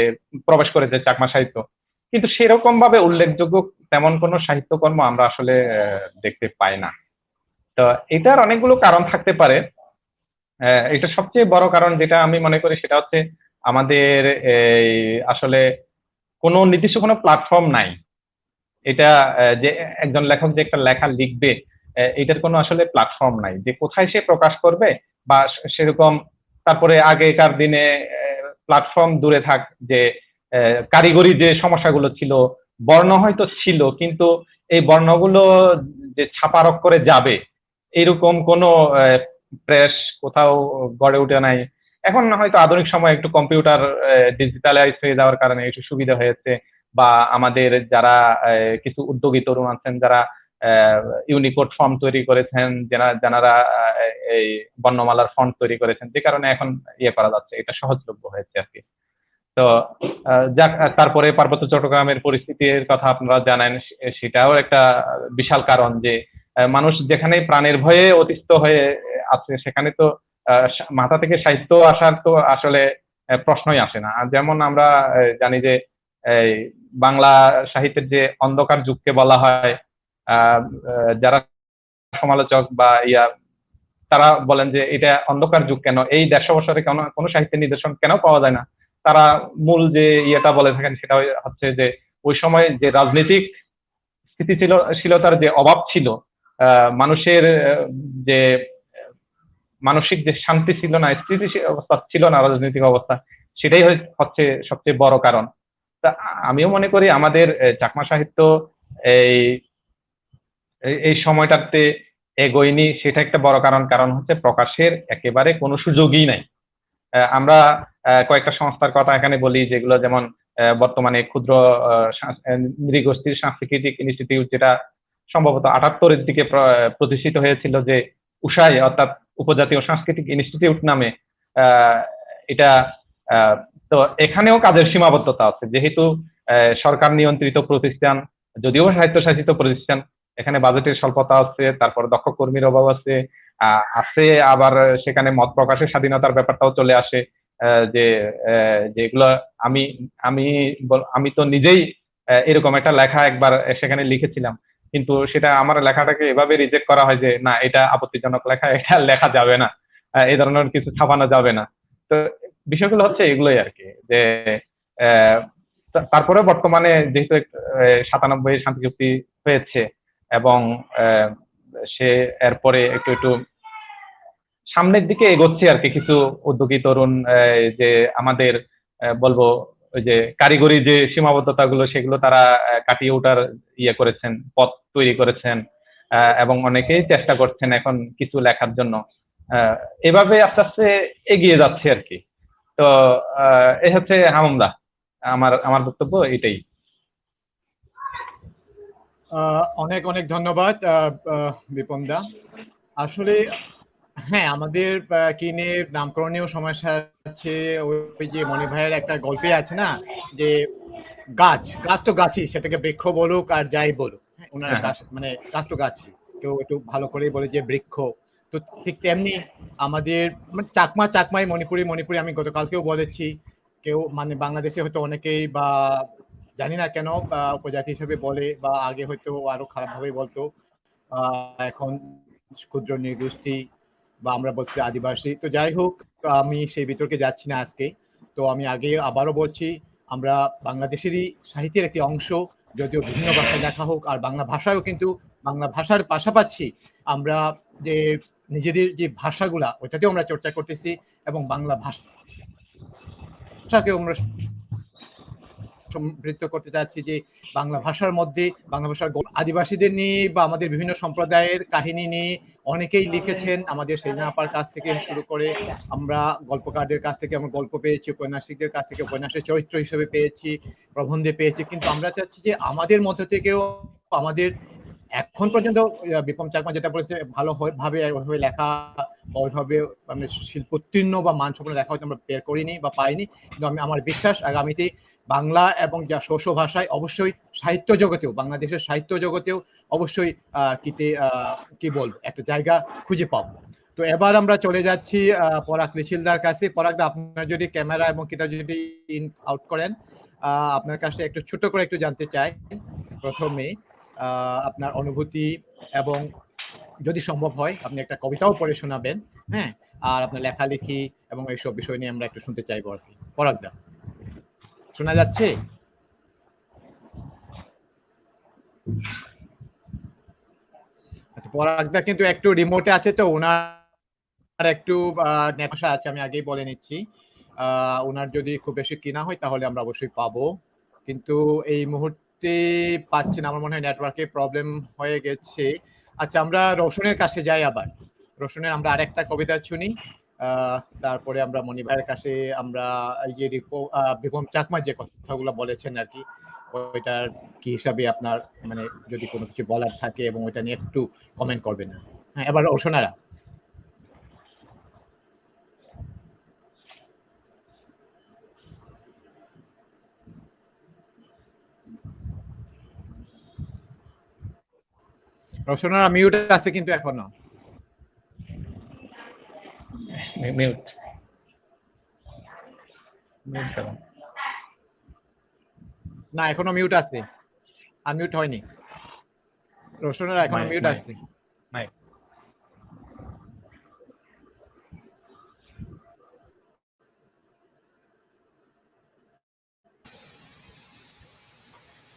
প্রবেশ করেছে চাকমা সাহিত্য। কিন্তু সেরকম ভাবে উল্লেখযোগ্য তেমন কোনো সাহিত্যকর্ম আমরা আসলে দেখতে পাই না। তো এটার অনেকগুলো কারণ থাকতে পারে। এটা সবচেয়ে বড় কারণ যেটা আমি মনে করি সেটা হচ্ছে আমাদের এই আসলে কোনো নির্দিষ্ট কোনো প্ল্যাটফর্ম নাই। এটা যে একজন লেখক যে একটা লেখা লিখবে, এটার কোনো আসলে প্ল্যাটফর্ম নাই যে কোথায় সে প্রকাশ করবে বা সেরকম। তারপরে আগেকার দিনে প্ল্যাটফর্ম দূরে থাক, যে কারিগরি যে সমস্যাগুলো ছিল, বর্ণ হয়তো ছিল কিন্তু এই বর্ণগুলো যে ছাপার অক্ষরে যাবে এরকম কোনো প্রেস কোথাও গড়ে উঠে নাই। এখন হয়তো আধুনিক সময় একটু কম্পিউটার ডিজিটালাইজ হয়ে যাওয়ার কারণে একটু সুবিধা হয়েছে, বা আমাদের যারা কিছু উদ্যোগী তরুণ আছেন যারা ইউনিকোড ফর্ম তৈরি করেছেন, যারা এই বর্ণমালার ফন্ট তৈরি করেছেন, যে কারণে এখন ইয়ে করা যাচ্ছে, এটা সহজলভ্য হয়েছে আর কি। তো যাক, তারপরে পার্বত্য চট্টগ্রামের পরিস্থিতির কথা আপনারা জানেন, সেটাও একটা বিশাল কারণ যে মানুষ যেখানে প্রাণের ভয়ে অতিষ্ঠ হয়ে আছে সেখানে তো মাথা থেকে সাহিত্য আসার তো আসলে প্রশ্নই আসে না। যেমন আমরা জানি যে এই বাংলা সাহিত্যের যে অন্ধকার যুগকে বলা হয়, যারা সমালোচক বা তারা বলেন যে এটা অন্ধকার যুগ কেন, এই 150 বছরে কোনো সাহিত্যের নিদর্শন কেন পাওয়া যায় না। তারা মূল যে ইয়েটা বলে থাকেন সেটা হচ্ছে যে ওই সময় যে রাজনৈতিক স্থিতিশীলতার যে অভাব ছিল, মানুষের যে মানসিক যে শান্তি ছিল না, স্থিতিশীল অবস্থা ছিল না, রাজনৈতিক অবস্থা, সেটাই হচ্ছে সবচেয়ে বড় কারণ। তা আমিও মনে করি আমাদের চাকমা সাহিত্য এই এই সময়টাতে এগোয়নি, সেটা একটা বড় কারণ হচ্ছে প্রকাশের একেবারে কোনো সুযোগই নাই। আমরা কয়েকটা সংস্থার কথা এখানে বলি, যেগুলো যেমন বর্তমানে ক্ষুদ্র নৃগোষ্ঠীর সাংস্কৃতিক ইনস্টিটিউট, যেটা সম্ভবত 78-এর দিকে প্রতিষ্ঠিত হয়েছিল, যে উষাই অর্থাৎ উপজাতীয় সাংস্কৃতিক ইনস্টিটিউট নামে। এটা তো এখানেও কাজের সীমাবদ্ধতা আছে, যেহেতু সরকার নিয়ন্ত্রিত প্রতিষ্ঠান, যদিও স্বায়ত্তশাসিত প্রতিষ্ঠান, এখানে বাজেটের স্বল্পতা আছে, তারপর দক্ষ কর্মীর অভাব আছে, আবার সেখানে মত প্রকাশের স্বাধীনতার ব্যাপারটাও চলে আসে। যে যেগুলো আমি আমি আমি তো নিজেই এরকম একটা লেখা একবার সেখানে লিখেছিলাম, কিন্তু সেটা আমার লেখাটাকে এভাবে রিজেক্ট করা হয় যে না, এটা আপত্তিজনক লেখা, এটা লেখা যাবে না, এই ধরনের কিছু ছাপানো যাবে না। তো বিষয়গুলো হচ্ছে এগুলোই আর কি, যে তারপরে বর্তমানে যেহেতু 97 শান্তি চুক্তি হয়েছে এবং সে এরপরে একটু একটু সামনের দিকে এগোচ্ছে আর কি। কিছু উদ্যোগী তরুণ যে আমাদের বলবো ওই যে কারিগরি যে সীমাবদ্ধতাগুলো সেগুলো তারা কাটিয়ে ওঠার ইয়ে করেছেন, পথ তৈরি করেছেন, এবং অনেকেই চেষ্টা করছেন এখন কিছু লেখার জন্য। এভাবে আস্তে আস্তে এগিয়ে যাচ্ছে আর কি। তো এই হচ্ছে হামুমদা, আমার বক্তব্য এটাই। অনেক অনেক ধন্যবাদ বিপন দা। আসলে হ্যাঁ, আমাদের কি নিয়ে নামকরণীয় সমস্যা আছে। ওই যে মনি ভাইয়ের একটা গল্পে আছে না, যে গাছ তো গাছই, সেটাকে বৃক্ষ বলুক আর যাই বলুক, ওনারা গাছ মানে গাছ তো গাছই। কেউ একটু ভালো করে বলে যে বৃক্ষ। তো ঠিক তেমনি আমাদের মানে চাকমাই মণিপুরি আমি গতকালকেও বলেছি। কেউ মানে বাংলাদেশে হয়তো অনেকেই বা জানি না কেন উপজাতি হিসেবে বলে, বা আগে হয়তো আরো খারাপ ভাবে বলতো, এখন ক্ষুদ্র নৃগোষ্ঠী বা আমরা বলছি আদিবাসী। তো যাই হোক, আমি সেই বিতর্কে যাচ্ছি না আজকে। তো আমি আগে আবারও বলছি, আমরা বাংলাদেশেরই সাহিত্যের একটি অংশ, যদিও বিভিন্ন ভাষায় লেখা হোক। আর বাংলা ভাষায়ও কিন্তু বাংলা ভাষার পাশাপাশি আমরা যে নিজেদের যে ভাষাগুলা ওইটাতেও আমরা চর্চা করতেছি, এবং বাংলা ভাষাকেও আমরা সমৃদ্ধ করতে চাচ্ছি। যে বাংলা ভাষার মধ্যে বাংলা ভাষার আদিবাসীদের নিয়ে বা আমাদের বিভিন্ন সম্প্রদায়ের কাহিনী নিয়ে অনেকেই লিখেছেন। আমাদের সেলিনা আপার কাছ থেকে শুরু করে আমরা গল্পকারদের কাছ থেকে আমরা গল্প পেয়েছি, উপন্যাসিকদের কাছ থেকে উপন্যাসের চরিত্র হিসেবে পেয়েছি, প্রবন্ধে পেয়েছি। কিন্তু আমরা চাচ্ছি যে আমাদের মধ্য থেকেও আমাদের এখন পর্যন্ত বিপম চাকমা যেটা বলেছে ভালো ভাবে লেখা বা ওইভাবে মানে শিল্পোত্তীর্ণ বা মানসম্পন্ন লেখা হয়তো আমরা বের করিনি বা পাইনি। কিন্তু আমার বিশ্বাস আগামীতে বাংলা এবং যা স্ব ভাষায় অবশ্যই সাহিত্য জগতেও, বাংলাদেশের সাহিত্য জগতেও অবশ্যই কি বলবো একটা জায়গা খুঁজে পাবো। তো এবার আমরা চলে যাচ্ছি পরাগ লিচিলদার কাছে। পরাগদা, আপনার যদি ক্যামেরা এবং কিটা যদি ইন আউট করেন, আপনার কাছে একটু ছোট করে একটু জানতে চাই প্রথমে আপনার অনুভূতি, এবং যদি সম্ভব হয় আপনি একটা কবিতাও পড়ে শোনাবেন। হ্যাঁ, আর আপনার লেখালেখি এবং এইসব বিষয় নিয়ে আমরা একটু শুনতে চাইবো আর কি। পরাগদা, শোনা যাচ্ছে? আচ্ছা, পরাগদা কিন্তু একটু রিমোটে আছে, তো ওনার একটু নেশা আছে, আমি আগেই বলে নিচ্ছি। ওনার যদি খুব বেশি কিনা হয় তাহলে আমরা অবশ্যই পাবো, কিন্তু এই মুহূর্তে পাচ্ছি না। আমার মনে হয় নেটওয়ার্কে প্রবলেম হয়ে গেছে। আচ্ছা, আমরা রোশনের কাছে যাই আবার। রোশনের আমরা আরেকটা কবিতা শুনি, তারপরে আমরা মনি ভাইয়ের কাছে আমরা ইয়ে বিপম চাকমা যে কথাগুলো বলেছেন আর কি, ওইটার কি হিসাবে আপনার মানে যদি কোনো কিছু বলার থাকে এবং ওইটা নিয়ে একটু কমেন্ট করবেন। হ্যাঁ, এবার রোশনারা। রোশনারা মিউট আছে কিন্তু এখনো। মিউট না, এখনো মিউট আছে, আনমিউট হয়নি। রোশনারা এখনো মিউট আছে।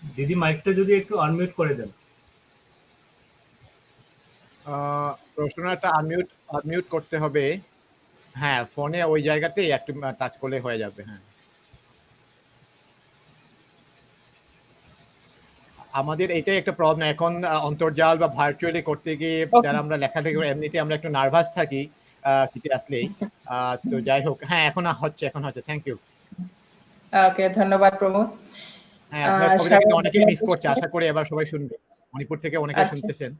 দিদি মাইকটা যদি একটু আনমিউট করে দেন। রোশনাটা আনমিউট করতে হবে। হ্যাঁ, ফোনে ওই জায়গাতেই একটু টাচ করলে হয়ে যাবে। হ্যাঁ, আমাদের এটাই একটা প্রবলেম এখন, অন্তর্জাল বা ভার্চুয়ালি করতে গিয়ে যারা আমরা লেখালেখি করি এমনিতে আমরা একটু নার্ভাস থাকি কিতে আসলেই। তো যাই হোক, হ্যাঁ এখন হচ্ছে। Thank you. ওকে, ধন্যবাদ প্রমোদ। হ্যাঁ, আপনার কবিতা কিন্তু অনেকেই মিস করছে, আশা করি এবার সবাই শুনবে। মণিপুর থেকে অনেকে শুনতেছেন।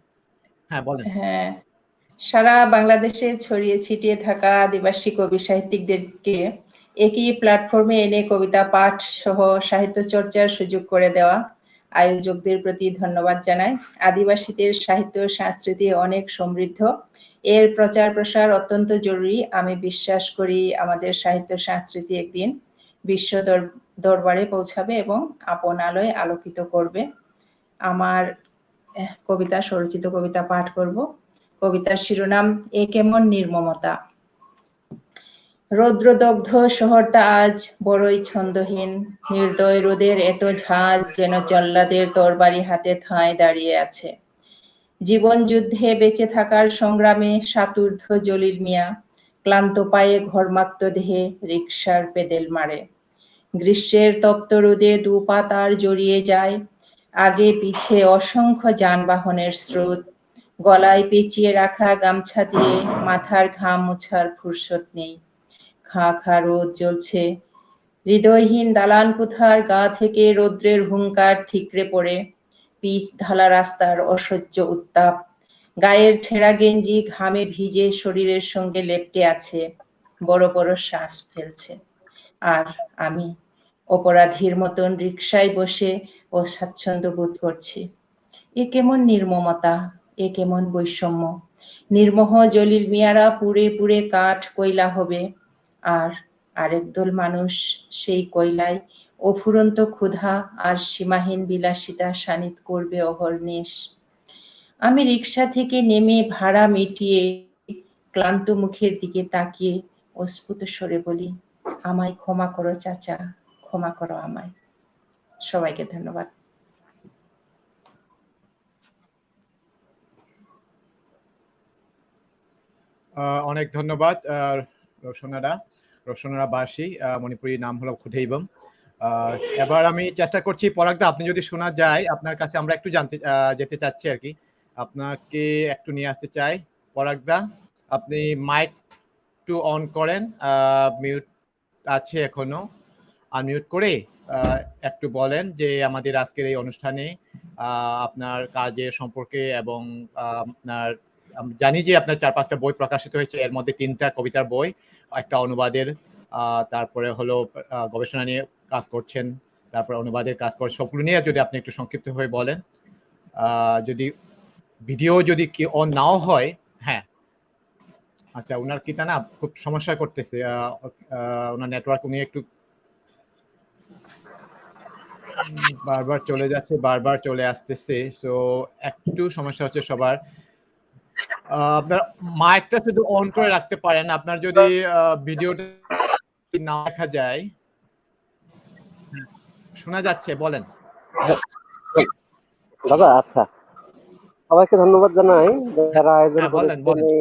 হ্যাঁ, বলেন। হ্যাঁ, সারা বাংলাদেশে ছড়িয়ে ছিটিয়ে থাকা আদিবাসী কবি সাহিত্যিকদেরকে একই প্ল্যাটফর্মে এনে কবিতা পাঠ সহ সাহিত্য চর্চার সুযোগ করে দেওয়া আয়োজকদের প্রতি ধন্যবাদ জানাই। আদিবাসীদের সাহিত্য সংস্কৃতি অনেক সমৃদ্ধ, এর প্রচার প্রসার অত্যন্ত জরুরি। আমি বিশ্বাস করি আমাদের সাহিত্য সংস্কৃতি একদিন বিশ্ব দরবারে পৌঁছাবে এবং আপন আলোয় আলোকিত করবে। আমার কবিতা, স্বরচিত কবিতা পাঠ করব। কবিতার শিরোনাম এ কেমন নির্মমতা। রৌদ্রদগ্ধ শহরটা আজ বড়ই ছন্দহীন, নির্দয় রোদের এত ঝাঁজ যেন জল্লাদের তরবারি হাতে ঠাঁই দাঁড়িয়ে আছে। জীবন যুদ্ধে বেঁচে থাকার সংগ্রামে শাতুর্ধ জলিল মিয়া ক্লান্ত পায়ে ঘর্মাক্ত দেহে রিকশার পেডেল মারে। গ্রীষ্মের তপ্ত রোদে দু পা তার জড়িয়ে যায়, আগে পিছে অসংখ্য যানবাহনের স্রোত, গলায় পেঁচিয়ে রাখা গামছা দিয়ে মাথার ঘাম মোছার ফুরসত নেই। খা খা রোদ জ্বলছে, হৃদয়হীন দালান কোঠার গা থেকে রৌদ্রের হুঙ্কার ঠিকরে পড়ে, পিচ ঢালা রাস্তার অসহ্য উত্তাপ, গায়ের ছেঁড়া গেঞ্জি ঘামে ভিজে শরীরের সঙ্গে লেপ্টে আছে, বড় বড় শ্বাস ফেলছে। আর আমি অপরাধীর মতন রিকশায় বসে অস্বাচ্ছন্দ্য বোধ করছি। এ কেমন নির্মমতা, এ কেমন বৈষম্য! নির্মোহ জলিল মিয়ারা পুড়ে পুড়ে কাঠ কয়লা হবে, আর আরেক দল মানুষ সেই কয়লায় অফুরন্ত ক্ষুধা আর সীমাহীন বিলাসিতা শানিত করবে অহর্নিশ। আমি রিকশা থেকে নেমে ভাড়া মিটিয়ে ক্লান্ত মুখের দিকে তাকিয়ে অস্ফুট স্বরে বলি, আমায় ক্ষমা করো চাচা, ক্ষমা করো আমায়। সবাইকে ধন্যবাদ। অনেক ধন্যবাদ রোশনারা বাসী। মণিপুরী নাম হলো খুঠেইবম। এবার আমি চেষ্টা করছি পরাগদা, আপনি যদি শোনা যায় আপনার কাছে আমরা একটু যেতে চাচ্ছি আর কি, আপনাকে একটু নিয়ে আসতে চাই। পরাগদা, আপনি মাইক টু অন করেন, মিউট আছে এখনো, আনমিউট করে একটু বলেন যে আমাদের আজকের এই অনুষ্ঠানে আপনার কাজের সম্পর্কে এবং আপনার জানি যে আপনার 4-5টা বই প্রকাশিত হয়েছে, এর মধ্যে 3টা কবিতার বই, একটা অনুবাদের, তারপরে হলো গবেষণা নিয়ে কাজ করছেন, তারপরে অনুবাদের কাজ করছেন, সবগুলো নিয়ে যদি আপনি একটু সংক্ষিপ্ত হয়ে বলেন। যদি ভিডিও যদি কি অন নাও হয়, হ্যাঁ আচ্ছা, ওনার কিটা না খুব সমস্যা করতেছে, ওনার নেটওয়ার্ক নিয়ে একটু বারবার চলে যাচ্ছে, বারবার চলে আসতেছে, সো একটু সমস্যা হচ্ছে সবার। আপনার মাইকটা শুধু অন করে রাখতে পারেন, আপনার যদি ভিডিওটা না দেখা যায়। শোনা যাচ্ছে, বলেন দাদা। আচ্ছা, সবাইকে ধন্যবাদ জানাই যারা আয়োজন হ্যাঁ বলেন করেছেন বলেন। এই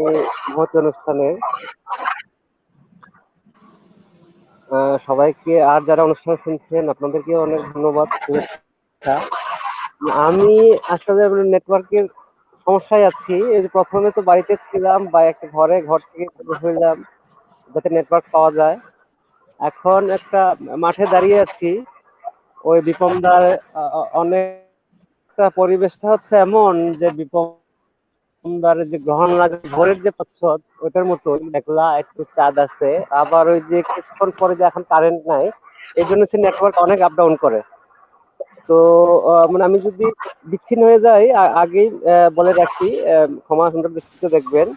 মহৎ অনুষ্ঠানে। সবাইকে আর যারা অনুষ্ঠান শুনছেন আপনাদেরকে অনেক ধন্যবাদ, শুভেচ্ছা। আমি আসলে নেটওয়ার্কের সমস্যায় আছি। এই যে প্রথমে তো বাড়িতে ছিলাম বা একটা ঘর থেকে বের হইলাম যাতে নেটওয়ার্ক পাওয়া যায়। এখন একটা মাঠে দাঁড়িয়ে আছি, ওই বিপমদার অনেকটা পরিবেশটা হচ্ছে এমন যে বিপমদার যে গ্রহণ লাগে ভোরের যে প্রচ্ছদ ওইটার মতোই মেঘলা, একটু চাঁদ আছে, আবার ওই যে কিছুক্ষণ পরে যে এখন কারেন্ট নাই, এই জন্য সে নেটওয়ার্ক অনেক আপ ডাউন করে। তো মানে আমি যদি বিচ্ছিন্ন হয়ে যাই আগেই বলে রাখি, ক্ষমা সুন্দর দৃষ্টিতে দেখবেন।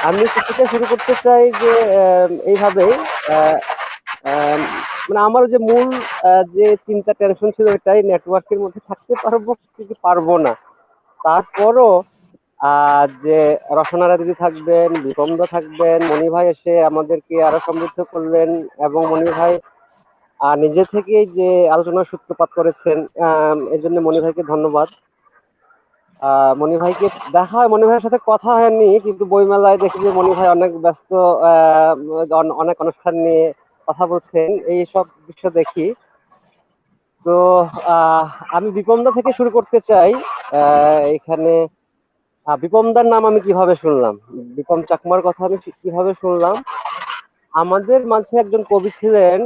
আমি কিছুটা শুরু করতে চাই যে এইভাবেই মানে আমার যে মূল যে চিন্তা টেনশন ছিল এটাই, নেটওয়ার্কের মধ্যে থাকতে পারবো কি পারবো না। তারপরও যে রসনারা দিদি থাকবেন, বিকমদা থাকবেন, মণি ভাই এসে আমাদেরকে আরো সমৃদ্ধ করলেন, এবং মণি ভাই নিজে থেকেই যে আলোচনার সূত্রপাত করেছেন, এই জন্য মণি ভাইকে ধন্যবাদ। মণি ভাইকে দেখা হয়, মণি ভাইয়ের সাথে কথা হয়নি, কিন্তু বইমেলায় দেখি যে মণি ভাই অনেক ব্যস্ত, অনেক অনুষ্ঠান নিয়ে কথা বলছেন, এই সব দৃশ্য দেখি। তো আমি বিপমদা থেকে শুরু করতে চাই। এখানে বিপমদার নাম আমি কিভাবে শুনলাম, বিপম চাকমার কথা আমি কিভাবে শুনলাম। আমাদের মাঝে একজন কবি ছিলেন,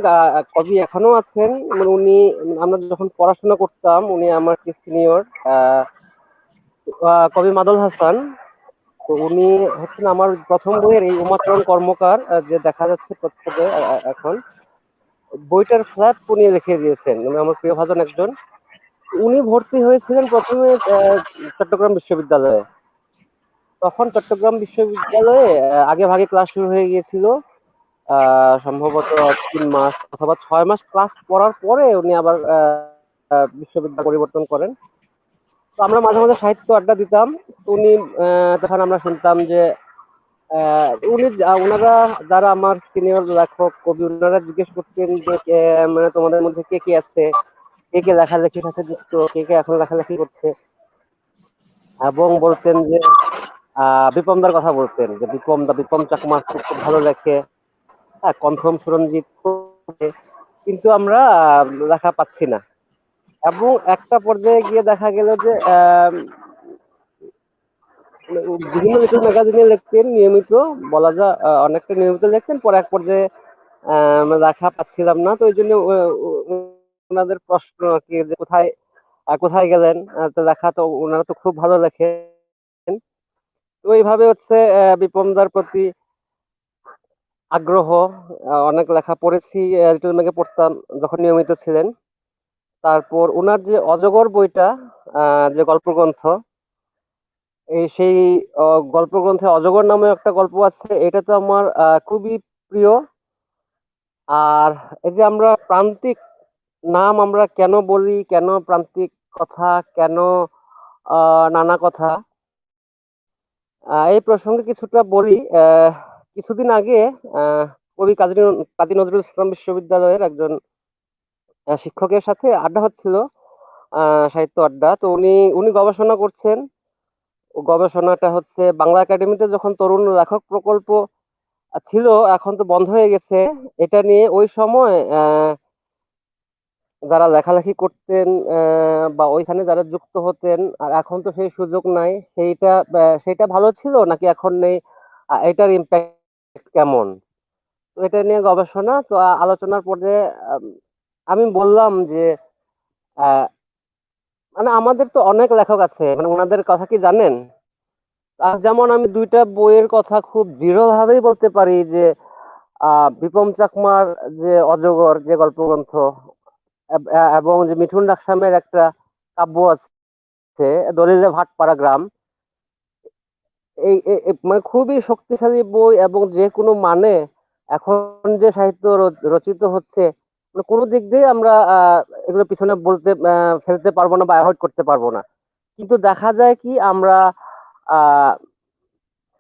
কবি এখনো আছেন, মানে উনি, আমরা যখন পড়াশোনা করতাম উনি আমার সিনিয়র, কবি মাদল হাসান। তো উনি হচ্ছেন আমার প্রথম বইয়ের এই উমাচরণ কর্মকার, যে দেখা যাচ্ছে প্রচ্ছদে এখন, বইটার ফ্ল্যাট উনি রেখে দিয়েছেন। উনি আমার প্রিয়ভাজন একজন। উনি ভর্তি হয়েছিলেন প্রথমে চট্টগ্রাম বিশ্ববিদ্যালয়ে। তখন চট্টগ্রাম বিশ্ববিদ্যালয়ে আগে ভাগে ক্লাস শুরু হয়ে গিয়েছিল, সম্ভবত 3 মাস অথবা 6 মাস ক্লাস করার পরে উনি আবার বিশ্ববিদ্যালয় পরিবর্তন করেন। তো আমরা মাঝে মাঝে সাহিত্য আড্ডা দিতাম। উনি তখন আমরা শুনতাম যে ওনারা যারা আমার সিনিয়র লেখক কবি, ওনারা জিজ্ঞেস করতেন যে মানে তোমাদের মধ্যে কে কে আছে, কে কে লেখালেখির সাথে যুক্ত, কে কে এখন লেখালেখি করছে, এবং বলতেন যে বিপমদার কথা বলতেন যে বিপম চাকমা খুব ভালো লেখে, হ্যাঁ কণ্ঠম সুরঞ্জিত, কিন্তু আমরা লেখা পাচ্ছি না। এবং একটা পর্যায়ে গিয়ে দেখা গেল যে বিভিন্ন লিটল ম্যাগাজিনে লিখতেন নিয়মিত, বলা যায় অনেকটা নিয়মিত লিখতেন, পরে এক পর্যায়ে লেখা পাচ্ছিলাম না। তো ওই জন্য ওনাদের প্রশ্ন আর কি যে কোথায় কোথায় গেলেন, তো লেখা তো ওনারা তো খুব ভালো লেখেন। তো এইভাবে হচ্ছে বিপমদার প্রতি আগ্রহ, অনেক লেখা পড়েছি, লিটল ম্যাগে পড়তাম যখন নিয়মিত ছিলেন। তারপর ওনার যে অজগর বইটা, যে গল্পগ্রন্থ, সেই গল্পগ্রন্থে অজগর নামে একটা গল্প আছে, এটা তো আমার খুবই প্রিয়। আর এই যে আমরা প্রান্তিক নাম আমরা কেন বলি, কেন প্রান্তিক কথা, কেন নানা কথা, এই প্রসঙ্গে কিছুটা বলি। কিছুদিন আগে কবি কাজী নজরুল ইসলাম বিশ্ববিদ্যালয়ের একজন শিক্ষকের সাথে আড্ডা হচ্ছিল, সাহিত্য আড্ডা। তো উনি উনি গবেষণা করছেন। গবেষণাটা হচ্ছে বাংলা একাডেমিতে যখন তরুণ লেখক প্রকল্প ছিল, এখন তো বন্ধ হয়ে গেছে, এটা নিয়ে ওই সময় যারা লেখালেখি করতেন বা ওইখানে যারা যুক্ত হতেন, আর এখন তো সেই সুযোগ নাই, সেইটা ভালো ছিল নাকি এখন নেই, এটার ইম্প্যাক্ট কেমন, তো এটা নিয়ে গবেষণা। তো আলোচনার পর্যায়ে আমি বললাম যে আহ, মানে আমাদের তো অনেক লেখক আছে, মানে ওনাদের কথা কি জানেন? আর যেমন আমি দুইটা বইয়ের কথা খুব দৃঢ়ভাবেই বলতে পারি যে বিপম চাকমার যে অজগর যে গল্পগ্রন্থ, এবং যে মিঠুন রাকসামের একটা কাব্য আছে দলিলে ভাটপাড়া গ্রাম, মানে খুবই শক্তিশালী বই, এবং যে কোনো মানে এখন যে সাহিত্য রচিত হচ্ছে, মানে কোনো দিক দিয়ে আমরা এগুলো পিছনে ফেলতে পারবো না বা অ্যাভয়েড করতে পারবো না। কিন্তু দেখা যায় কি আমরা আহ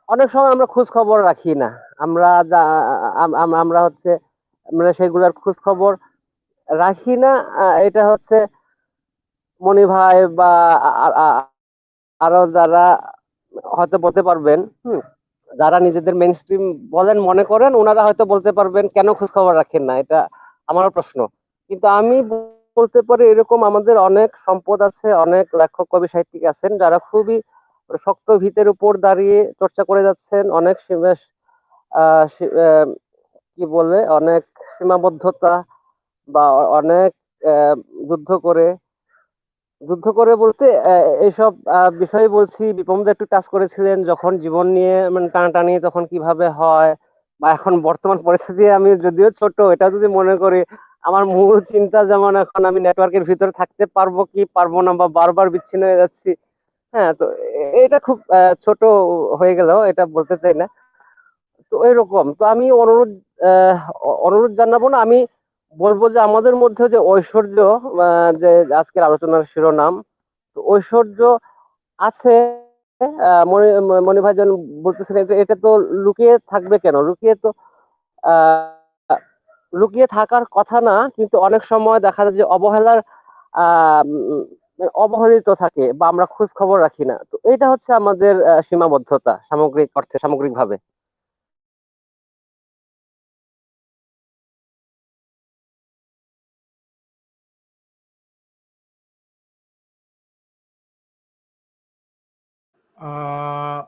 অনেক সময় আমরা খোঁজ খবর রাখি না, আমরা আমরা হচ্ছে মানে সেগুলোর খোঁজ খবর রাখি না। এটা হচ্ছে মনি ভাই বা আরো যারা হয়তো বলতে পারবেন, যারা নিজেদের মেইন স্ট্রিম বলেন মনে করেন, ওনারা হয়তো বলতে পারবেন কেন খোঁজ খবর রাখেন না, এটা আমারও প্রশ্ন। কিন্তু আমি বলতে পারি এরকম আমাদের অনেক সম্পদ আছে, অনেক লেখক কবি সাহিত্যিক আছেন যারা খুবই শক্ত ভিতের উপর দাঁড়িয়ে চর্চা করে যাচ্ছেন, অনেক কি বলে অনেক সীমাবদ্ধতা বা অনেক আহ, যুদ্ধ করে যুদ্ধ করে বলতে এইসব বিষয় বলছি। বিপমদা একটু টাচ করেছিলেন যখন জীবন নিয়ে মানে টানাটানি তখন কিভাবে হয়, বা এখন বর্তমান পরিস্থিতি আমি যদিও ছোট, এটা যদি মনে করি আমার মূল চিন্তা যেমন এখন আমি নেটওয়ার্কের ভিতরে থাকতে পারবো কি পারবো না, বা বারবার বিচ্ছিন্ন হয়ে যাচ্ছি। হ্যাঁ, তো এটা খুব ছোট হয়ে গেল, এটা বলতে চাই না। তো এরকম তো আমি অনুরোধ জানাবো না, আমি বলবো যে আমাদের মধ্যে যে ঐশ্বর্য, যে আজকের আলোচনার শিরোনাম, তো ঐশ্বর্য আছে। মনি ভাইজন বলতেছেন এটা তো লুকিয়ে থাকবে কেন, আহ লুকিয়ে থাকার কথা না, কিন্তু অনেক সময় দেখা যায় যে অবহেলিত থাকে বা আমরা খোঁজ খবর রাখি না। তো এটা হচ্ছে আমাদের সীমাবদ্ধতা সামগ্রিক অর্থে, সামগ্রিকভাবে। আহ,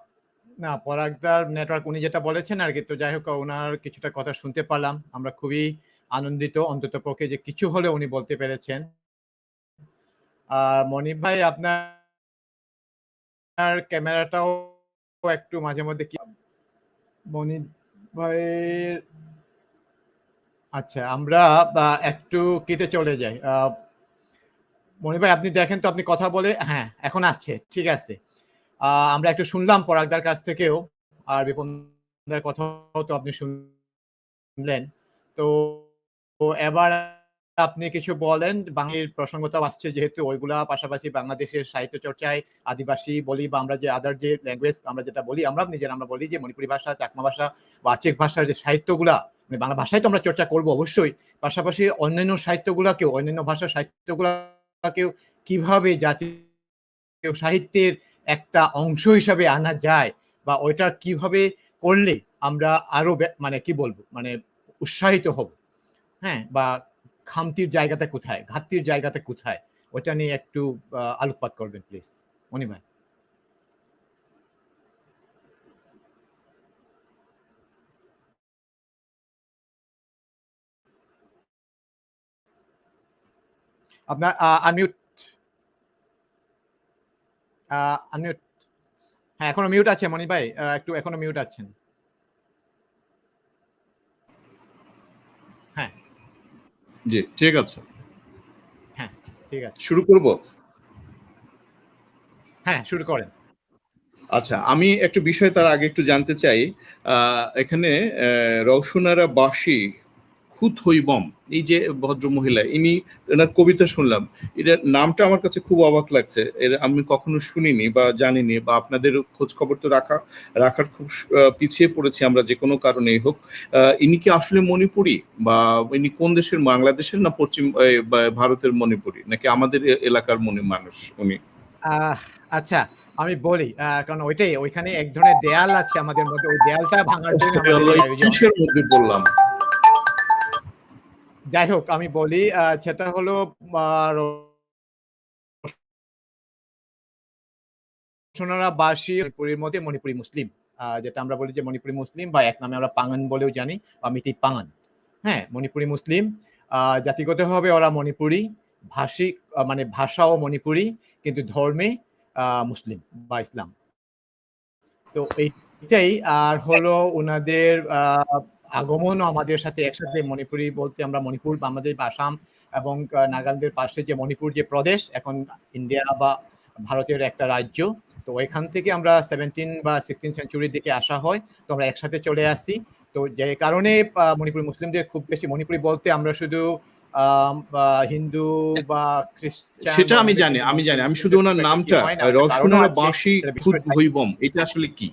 না, পরাগদার নেটওয়ার্ক উনি যেটা বলেছেন আর কি, তো যাই হোক ওনার কিছুটা কথা শুনতে পারলাম, আমরা খুবই আনন্দিত অন্তত পক্ষে যে কিছু হলে উনি বলতে পেরেছেন। মনিব ভাই, আপনার ক্যামেরাটাও একটু মাঝে মধ্যে কি মনিব ভাই, আচ্ছা আমরা একটু কেটে চলে যাই। মনিব ভাই আপনি দেখেন তো, আপনি কথা বলে, হ্যাঁ এখন আসছে, ঠিক আছে। আমরা একটু শুনলাম পরাগদার কাছ থেকেও, আর বিপনদার কথাও তো আপনি শুনলেন। তো এবার আপনি কিছু বলেন, বাঙালির প্রসঙ্গটাও আসছে যেহেতু ওইগুলা পাশাপাশি বাংলাদেশের সাহিত্য চর্চায় আদিবাসী বলি বা আমরা যে আদার যে ল্যাঙ্গুয়েজ আমরা যেটা বলি আমরা বলি যে মণিপুরি ভাষা, চাকমা ভাষা বা আচেক ভাষার যে সাহিত্যগুলা মানে বাংলা ভাষায় তো আমরা চর্চা করব অবশ্যই, পাশাপাশি অন্যান্য সাহিত্যগুলাকেও অন্যান্য ভাষার সাহিত্যগুলাকেও কিভাবে জাতীয় সাহিত্যের একটা অংশ হিসাবে আনা যায় বা ওইটার কিভাবে করলে আমরা আরো মানে কি বলবো মানে উৎসাহিত হব, হ্যাঁ, বা খামতির জায়গাটা কোথায়, ঘাটতির জায়গাটা কোথায়, ওটা নিয়ে একটু আলোকপাত করবেন প্লিজ মনি ভাই। আপনার আনমিউট আনমিউট, হ্যাঁ এখনো মিউট আছে মনি ভাই, একটু এখনো মিউট আছেন। হ্যাঁ জি ঠিক আছে, হ্যাঁ ঠিক আছে, শুরু করব। হ্যাঁ শুরু করেন। আচ্ছা, আমি একটা বিষয় তার আগে একটু জানতে চাই। এখানে রওশনারা বাসী খুত হইবম, এই যে ভদ্র মহিলা, ইনি এনার কবিতা শুনলাম, এটার নামটা আমার কাছে খুব অবাক লাগছে। এর আমি কখনো শুনিনি বা জানিনি, বা আপনাদের খোঁজ খবর তো রাখার খুব পিছিয়ে পড়েছি আমরা যে কোনো কারণেই হোক। ইনি কি আসলে মণিপুরী, বা ইনি কোন দেশের, বাংলাদেশের না পশ্চিম ভারতের মণিপুরী, নাকি আমাদের এলাকার মানুষ উনি? আচ্ছা আমি বলি, কারণ ওইটাই ওইখানে এক ধরনের দেয়াল আছে আমাদের মধ্যে, ওই দেয়ালটা ভাঙার জন্য আমাদের এই আয়োজন। কিসের মধ্যে বললাম? যাই হোক আমি বলি, সেটা হলো রওশনারা বাসী মণিপুরের মধ্যে মণিপুরি মুসলিম, যেটা আমরা বলি যে মণিপুরি মুসলিম বা এক নামে আমরা পাঙ্গান বলেও জানি বা মিতি পাঙ্গান। হ্যাঁ, মণিপুরি মুসলিম, জাতিগতভাবে ওরা মণিপুরি, ভাষিক মানে ভাষাও মণিপুরি, কিন্তু ধর্মে মুসলিম বা ইসলাম। তো এইটাই আর হলো ওনাদের আগমন আমাদের সাথে একসাথে, মণিপুরি বলতে আমরা মণিপুর, আমাদের আসাম এবং নাগাল্যান্ডের পাশে যে মণিপুর যে প্রদেশ, এখন ইন্ডিয়া বা ভারতের একটা রাজ্য, তো ওইখান থেকে আমরা 17 বা 16 সেঞ্চুরির দিকে আসা হয়, তো আমরা একসাথে চলে আসি। তো যে কারণে মণিপুরি মুসলিমদের খুব বেশি মণিপুরি বলতে আমরা শুধু হিন্দু বা খ্রিস্টান, সেটা আমি জানি, আমি শুধু ওনার নামটা রওশনারা বাসী খুত হইবম, এটা আসলে কি?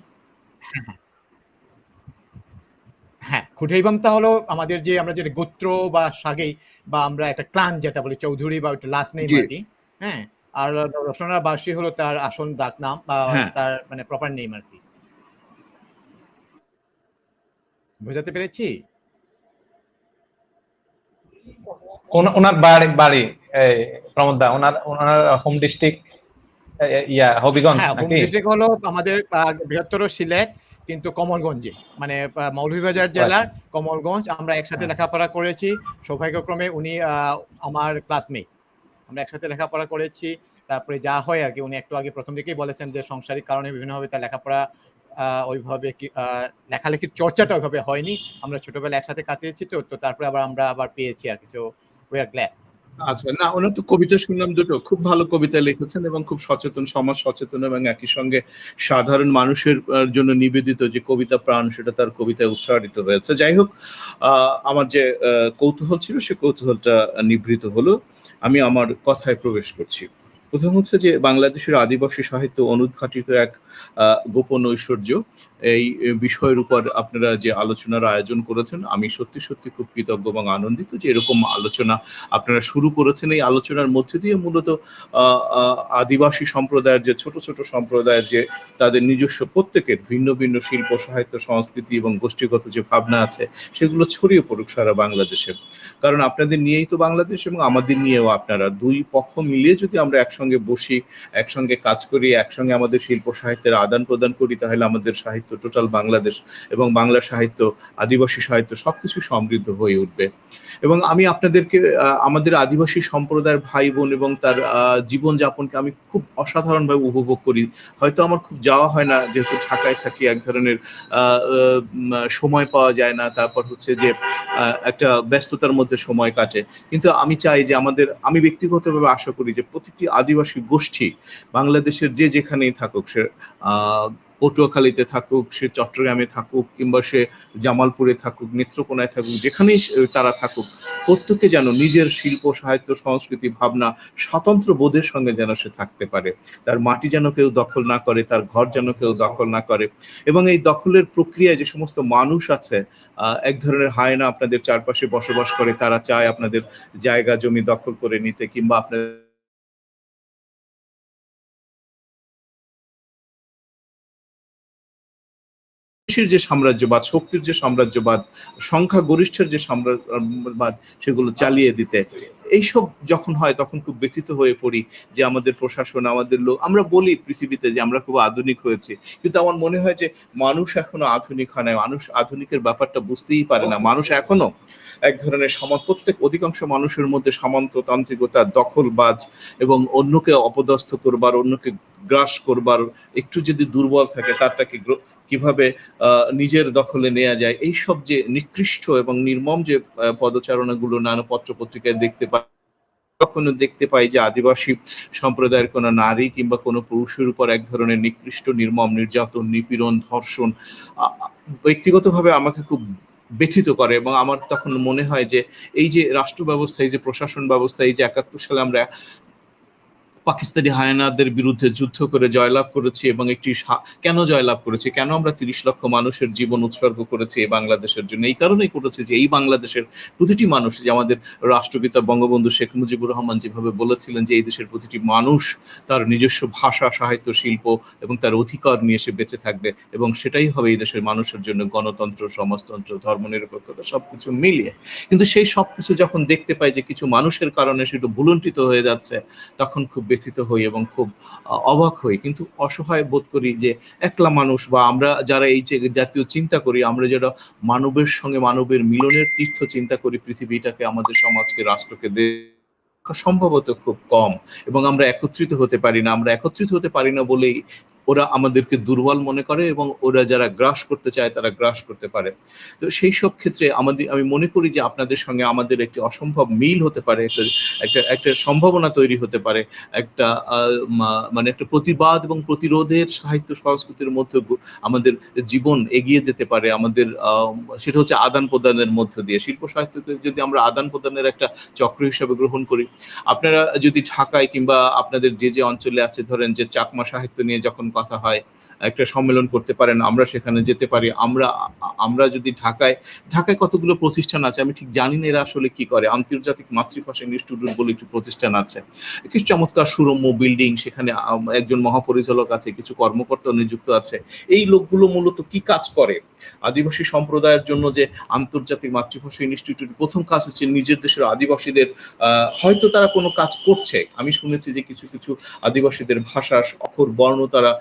হ্যাঁ, খুঁটাইবামটা হলো আমাদের যে আমরা যেটা গোত্র বা সাগেই বা আমরা একটা ক্লান যেটা বলি চৌধুরী বা ওটা লাস্ট নেম আর কি। হ্যাঁ, আর রওশনারা বাসী হলো তার আসল ডাক নাম বা তার মানে প্রপার নেম আর কি। বুঝাতে পেরেছি? ওনার বাড়ি প্রমোদদা, ওনার হোম ডিস্ট্রিক্ট হবিগঞ্জ হ্যাঁ, হোম নাকি? ডিস্ট্রিক্ট হলো আমাদের বৃহত্তর সিলেট, কিন্তু কমলগঞ্জে, মানে মৌলভীবাজার জেলার কমলগঞ্জ। আমরা একসাথে লেখাপড়া করেছি, সৌভাগ্যক্রমে উনি আমার ক্লাসমেট, আমরা একসাথে লেখাপড়া করেছি। তারপরে যা হয় আর কি, উনি একটু আগে প্রথম দিকেই বলেছেন যে সাংসারিক কারণে বিভিন্নভাবে তার লেখাপড়া ওইভাবে লেখালেখির চর্চাটা ওইভাবে হয়নি। আমরা ছোটবেলা একসাথে কাটিয়েছি, তো তারপরে আমরা আবার পেয়েছি আর কি। So we are glad. আচ্ছা, না ওনার তো কবিতা শুনলাম দুটো, খুব ভালো কবিতা লিখেছেন এবং খুব সচেতন, সমাজ সচেতন, এবং একই সঙ্গে সাধারণ মানুষের জন্য নিবেদিত যে কবিতা প্রাণ, সেটা তার কবিতায় উৎসারিত হয়েছে। যাই হোক, আমার যে কৌতূহল ছিল সে কৌতূহলটা নিবৃত হলো। আমি আমার কথায় প্রবেশ করছি। প্রথম হচ্ছে যে বাংলাদেশের আদিবাসী সাহিত্য অনুদ্ঘাটিত এক গোপন ঐশ্বর্য, এই বিষয়ের উপর আপনারা যে আলোচনার আয়োজন করেছেন, আমি সত্যি সত্যি খুব কৃতজ্ঞ এবং আনন্দিত যে এরকম আলোচনা আপনারা শুরু করেছেন। এই আলোচনার মধ্যে দিয়ে মূলত আদিবাসী সম্প্রদায়ের যে ছোট ছোট সম্প্রদায়ের যে তাদের নিজস্ব প্রত্যেকের ভিন্ন ভিন্ন শিল্প, সাহিত্য, সংস্কৃতি এবং গোষ্ঠীগত যে ভাবনা আছে, সেগুলো ছড়িয়ে পড়ুক সারা বাংলাদেশে। কারণ আপনাদের নিয়েই তো বাংলাদেশ, এবং আমাদের নিয়েও আপনারা, দুই পক্ষ মিলিয়ে যদি আমরা একসঙ্গে বসি, একসঙ্গে কাজ করি, একসঙ্গে আমাদের শিল্প সাহিত্যের আদান প্রদান করি, তাহলে আমাদের সাহিত্য, টোটাল বাংলাদেশ এবং বাংলা সাহিত্য, আদিবাসী সাহিত্য সবকিছু সমৃদ্ধ হয়ে উঠবে। এবং আমি আপনাদেরকে, আমাদের আদিবাসী সম্প্রদায়ের ভাই বোন এবং তার জীবনযাপনকে আমি খুব অসাধারণভাবে উপভোগ করি। হয়তো আমার খুব যাওয়া হয় না, যেহেতু ঢাকায় থাকি, এক ধরনের সময় পাওয়া যায় না, তারপর হচ্ছে যে একটা ব্যস্ততার মধ্যে সময় কাটে। কিন্তু আমি চাই যে আমি ব্যক্তিগতভাবে আশা করি যে প্রতিটি আদিবাসী গোষ্ঠী বাংলাদেশের যে যেখানেই থাকুক, সে পটুয়াখালীতে থাকুক, সে চট্টগ্রামে থাকুক, কিংবা সে জামালপুরে থাকুক, নেত্রকোনায় থাকুক, যেখানেই তারা থাকুক, প্রত্যেকে যেন নিজের শিল্প, সাহিত্য, সংস্কৃতি, ভাবনা, স্বতন্ত্র বোধের সঙ্গে যেন সে থাকতে পারে। তার মাটি যেন কেউ দখল না করে, তার ঘর যেন কেউ দখল না করে। এবং এই দখলের প্রক্রিয়ায় যে সমস্ত মানুষ আছে, এক ধরনের হায়না আপনাদের চারপাশে বসবাস করে, তারা চায় আপনাদের জায়গা জমি দখল করে নিতে, কিংবা আপনাদের যে সাম্রাজ্যবাদ, শক্তির যে সাম্রাজ্যবাদ, সংখ্যা গরিষ্ঠের যে সাম্রাজ্যবাদ, সেগুলো চালিয়ে দিতে। এইসব যখন হয় তখন খুব ব্যথিত হয়ে পড়ি যে আমাদের প্রশাসন, আমাদের লোক, আমরা বলি পৃথিবীতে যে আমরা খুব আধুনিক হয়েছি, কিন্তু আমার মনে হয় যে মানুষ এখনো আধুনিক হয় না। মানুষ আধুনিকের ব্যাপারটা বুঝতেই পারে না। মানুষ এখনো এক ধরনের প্রত্যেক অধিকাংশ মানুষের মধ্যে সামন্ততান্ত্রিকতা, দখলবাজ এবং অন্যকে অপদস্থ করবার, অন্যকে গ্রাস করবার, একটু যদি দুর্বল থাকে তারটাকে কিভাবে নিজের দখলে নেওয়া যায়, এইসব যে নিকৃষ্ট এবং নির্মম যে পদচারণাগুলো নানা পত্র পত্রিকায় দেখতে পাই, কখনো দেখতে পাই যে আদিবাসী সম্প্রদায়ের কোনো নারী কিংবা কোনো পুরুষের উপর এক ধরনের নিকৃষ্ট নির্মম নির্যাতন, নিপীড়ন, ধর্ষণ ব্যক্তিগতভাবে আমাকে খুব ব্যথিত করে। এবং আমার তখন মনে হয় যে এই যে রাষ্ট্র ব্যবস্থা, এই যে প্রশাসন ব্যবস্থা, এই যে ৭১ সালে আমরা পাকিস্তানি হায়নাদের বিরুদ্ধে যুদ্ধ করে জয়লাভ করেছি, এবং কেন জয়লাভ করেছি, কেন আমরা ৩০ লক্ষ মানুষের জীবন উৎসর্গ করেছি এই বাংলাদেশের জন্য, এই কারণেই করেছি যে এই বাংলাদেশের প্রতিটি মানুষ, যে আমাদের রাষ্ট্রপিতা বঙ্গবন্ধু শেখ মুজিবুর রহমান যেভাবে বলেছিলেন যে এই দেশের প্রতিটি মানুষ তার নিজস্ব ভাষা, সাহিত্য, শিল্প এবং তার অধিকার নিয়ে সে বেঁচে থাকবে, এবং সেটাই হবে এই দেশের মানুষের জন্য গণতন্ত্র, সমাজতন্ত্র, ধর্মনিরপেক্ষতা সবকিছু মিলিয়ে। কিন্তু সেই সবকিছু যখন দেখতে পাই যে কিছু মানুষের কারণে সেটা ভুলুণ্ঠিত হয়ে যাচ্ছে, তখন খুব ব্যথিত হই এবং খুব অবাক হই। কিন্তু অসহায় বোধ করি যে একলা মানুষ, বা আমরা যারা এই যে জাতীয় চিন্তা করি, আমরা যারা মানবের সঙ্গে মানবের মিলনের তীর্থ চিন্তা করি, পৃথিবীটাকে, আমাদের সমাজকে, রাষ্ট্রকে, সম্ভবত খুব কম, এবং আমরা একত্রিত হতে পারি না। আমরা একত্রিত হতে পারি না বলেই ওরা আমাদেরকে দুর্বল মনে করে, এবং ওরা যারা গ্রাস করতে চায় তারা গ্রাস করতে পারে। তো সেই সব ক্ষেত্রে আমি মনে করি যে আপনাদের সঙ্গে আমাদের একটি অসম্ভব মিল হতে পারে, একটা সম্ভাবনা তৈরি হতে পারে, একটা মানে একটা প্রতিবাদ এবং প্রতিরোধের সাহিত্য সংস্কৃতির মধ্যে আমাদের জীবন এগিয়ে যেতে পারে। আমাদের সেটা হচ্ছে আদান প্রদানের মধ্য দিয়ে। শিল্প সাহিত্যকে যদি আমরা আদান প্রদানের একটা চক্র হিসেবে গ্রহণ করি, আপনারা যদি ঢাকায় কিংবা আপনাদের যে অঞ্চলে আছে, ধরেন যে চাকমা সাহিত্য নিয়ে যখন কথা হয়, একটা সম্মেলন করতে পারেন, আমরা সেখানে যেতে পারি। আমরা যদি ঢাকায় কতগুলো প্রতিষ্ঠান আছে, আমি ঠিক জানি না এরা আসলে কি করে। আন্তর্জাতিক মাতৃভাষা ইনস্টিটিউট বলে একটি প্রতিষ্ঠান আছে, কিছু চমৎকার সুরম্য বিল্ডিং, সেখানে একজন মহাপরিচালক আছে, কিছু কর্মকর্তা নিযুক্ত আছে। এই লোকগুলো মূলত কি কাজ করে? আদিবাসী সম্প্রদায়ের জন্য যে আন্তর্জাতিক মাতৃভাষা ইনস্টিটিউট প্রথম কাজ হচ্ছে নিজের দেশের আদিবাসীদের, হয়তো তারা কোনো কাজ করছে, আমি শুনেছি যে কিছু কিছু আদিবাসীদের ভাষা, অক্ষর, বর্ণ তারা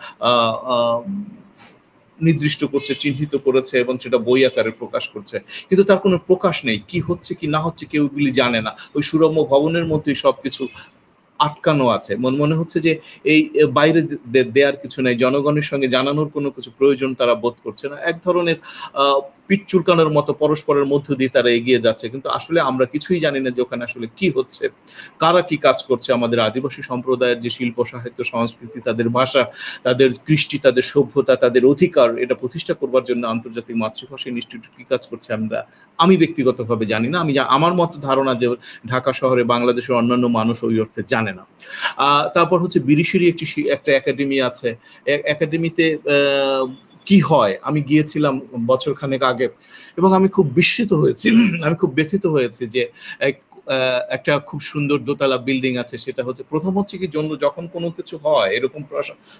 নির্দিষ্ট করছে, চিহ্নিত করেছে, এবং সেটা বই আকারে প্রকাশ করছে, কিন্তু তার কোনো প্রকাশ নেই। কি হচ্ছে কি না হচ্ছে কেউ এগুলি জানে না। ওই সুরম্য ভবনের মধ্যেই সবকিছু আটকানো আছে। মনে হচ্ছে যে এই বাইরে দেওয়ার কিছু নাই, জনগণের সঙ্গে জানানোর কোনো কিছু প্রয়োজন তারা বোধ করছে না। এক ধরনের পিঠ চুলকানোর মতো পরস্পরের মধ্য দিয়ে তারা এগিয়ে যাচ্ছে, কিন্তু আসলে আমরা কিছুই জানি না যে ওখানে আসলে কি হচ্ছে, কারা কি কাজ করছে। আমাদের আদিবাসী সম্প্রদায়ের যে শিল্প, সাহিত্য, সংস্কৃতি, তাদের ভাষা, তাদের কৃষ্টি, তাদের সভ্যতা, তাদের অধিকার, এটা প্রতিষ্ঠা করবার জন্য আন্তর্জাতিক মাতৃভাষা ইনস্টিটিউট কি কাজ করছে আমি ব্যক্তিগতভাবে জানি না। আমার মতো ধারণা যে ঢাকা শহরে বাংলাদেশের অন্যান্য মানুষ ওই অর্থে জানে না। তারপর হচ্ছে বিরিশিরি একটা একাডেমি আছে। একাডেমিতে কি হয়, আমি গিয়েছিলাম বছরখানেক আগে, এবং আমি খুব বিস্মিত হয়েছি, আমি খুব ব্যথিত হয়েছি যে একটা খুব সুন্দর দোতলা বিল্ডিং আছে, সেটা হচ্ছে প্রথম হচ্ছে কি জন্য যখন কোনো কিছু হয় এরকম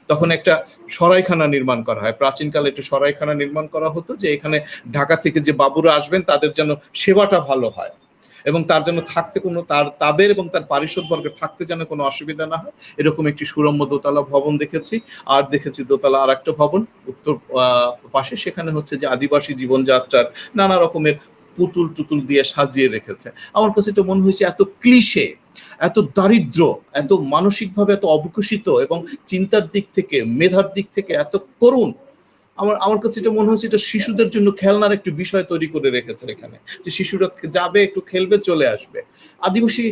তখন একটা সরাইখানা নির্মাণ করা হয়। প্রাচীনকালে একটা সরাইখানা নির্মাণ করা হতো, যে এখানে ঢাকা থেকে যে বাবুরা আসবেন তাদের যেন সেবাটা ভালো হয়, এবং তার জন্য থাকতে তাদের এবং তার পারিষদ বর্গের থাকতে যেন কোনো অসুবিধা না হয়, এরকম একটি সুরম্য দোতলা ভবন দেখেছি। আর দেখেছি দোতলা আর একটা ভবন উত্তর পাশে, সেখানে হচ্ছে যে আদিবাসী জীবনযাত্রার নানা রকমের পুতুল দিয়ে সাজিয়ে রেখেছে। আমার কাছে এটা মনে হয়েছে এত ক্লিশে, এত দারিদ্র, এত মানসিকভাবে এত অবকুশিত, এবং চিন্তার দিক থেকে, মেধার দিক থেকে এত করুণ, আমার আমার কাছে এটা মনে হচ্ছে এটা শিশুদের জন্য খেলনার একটি বিষয় তৈরি করে রেখেছে এখানে, যে শিশুরা যাবে একটু খেলবে চলে আসবে। আদিবাসী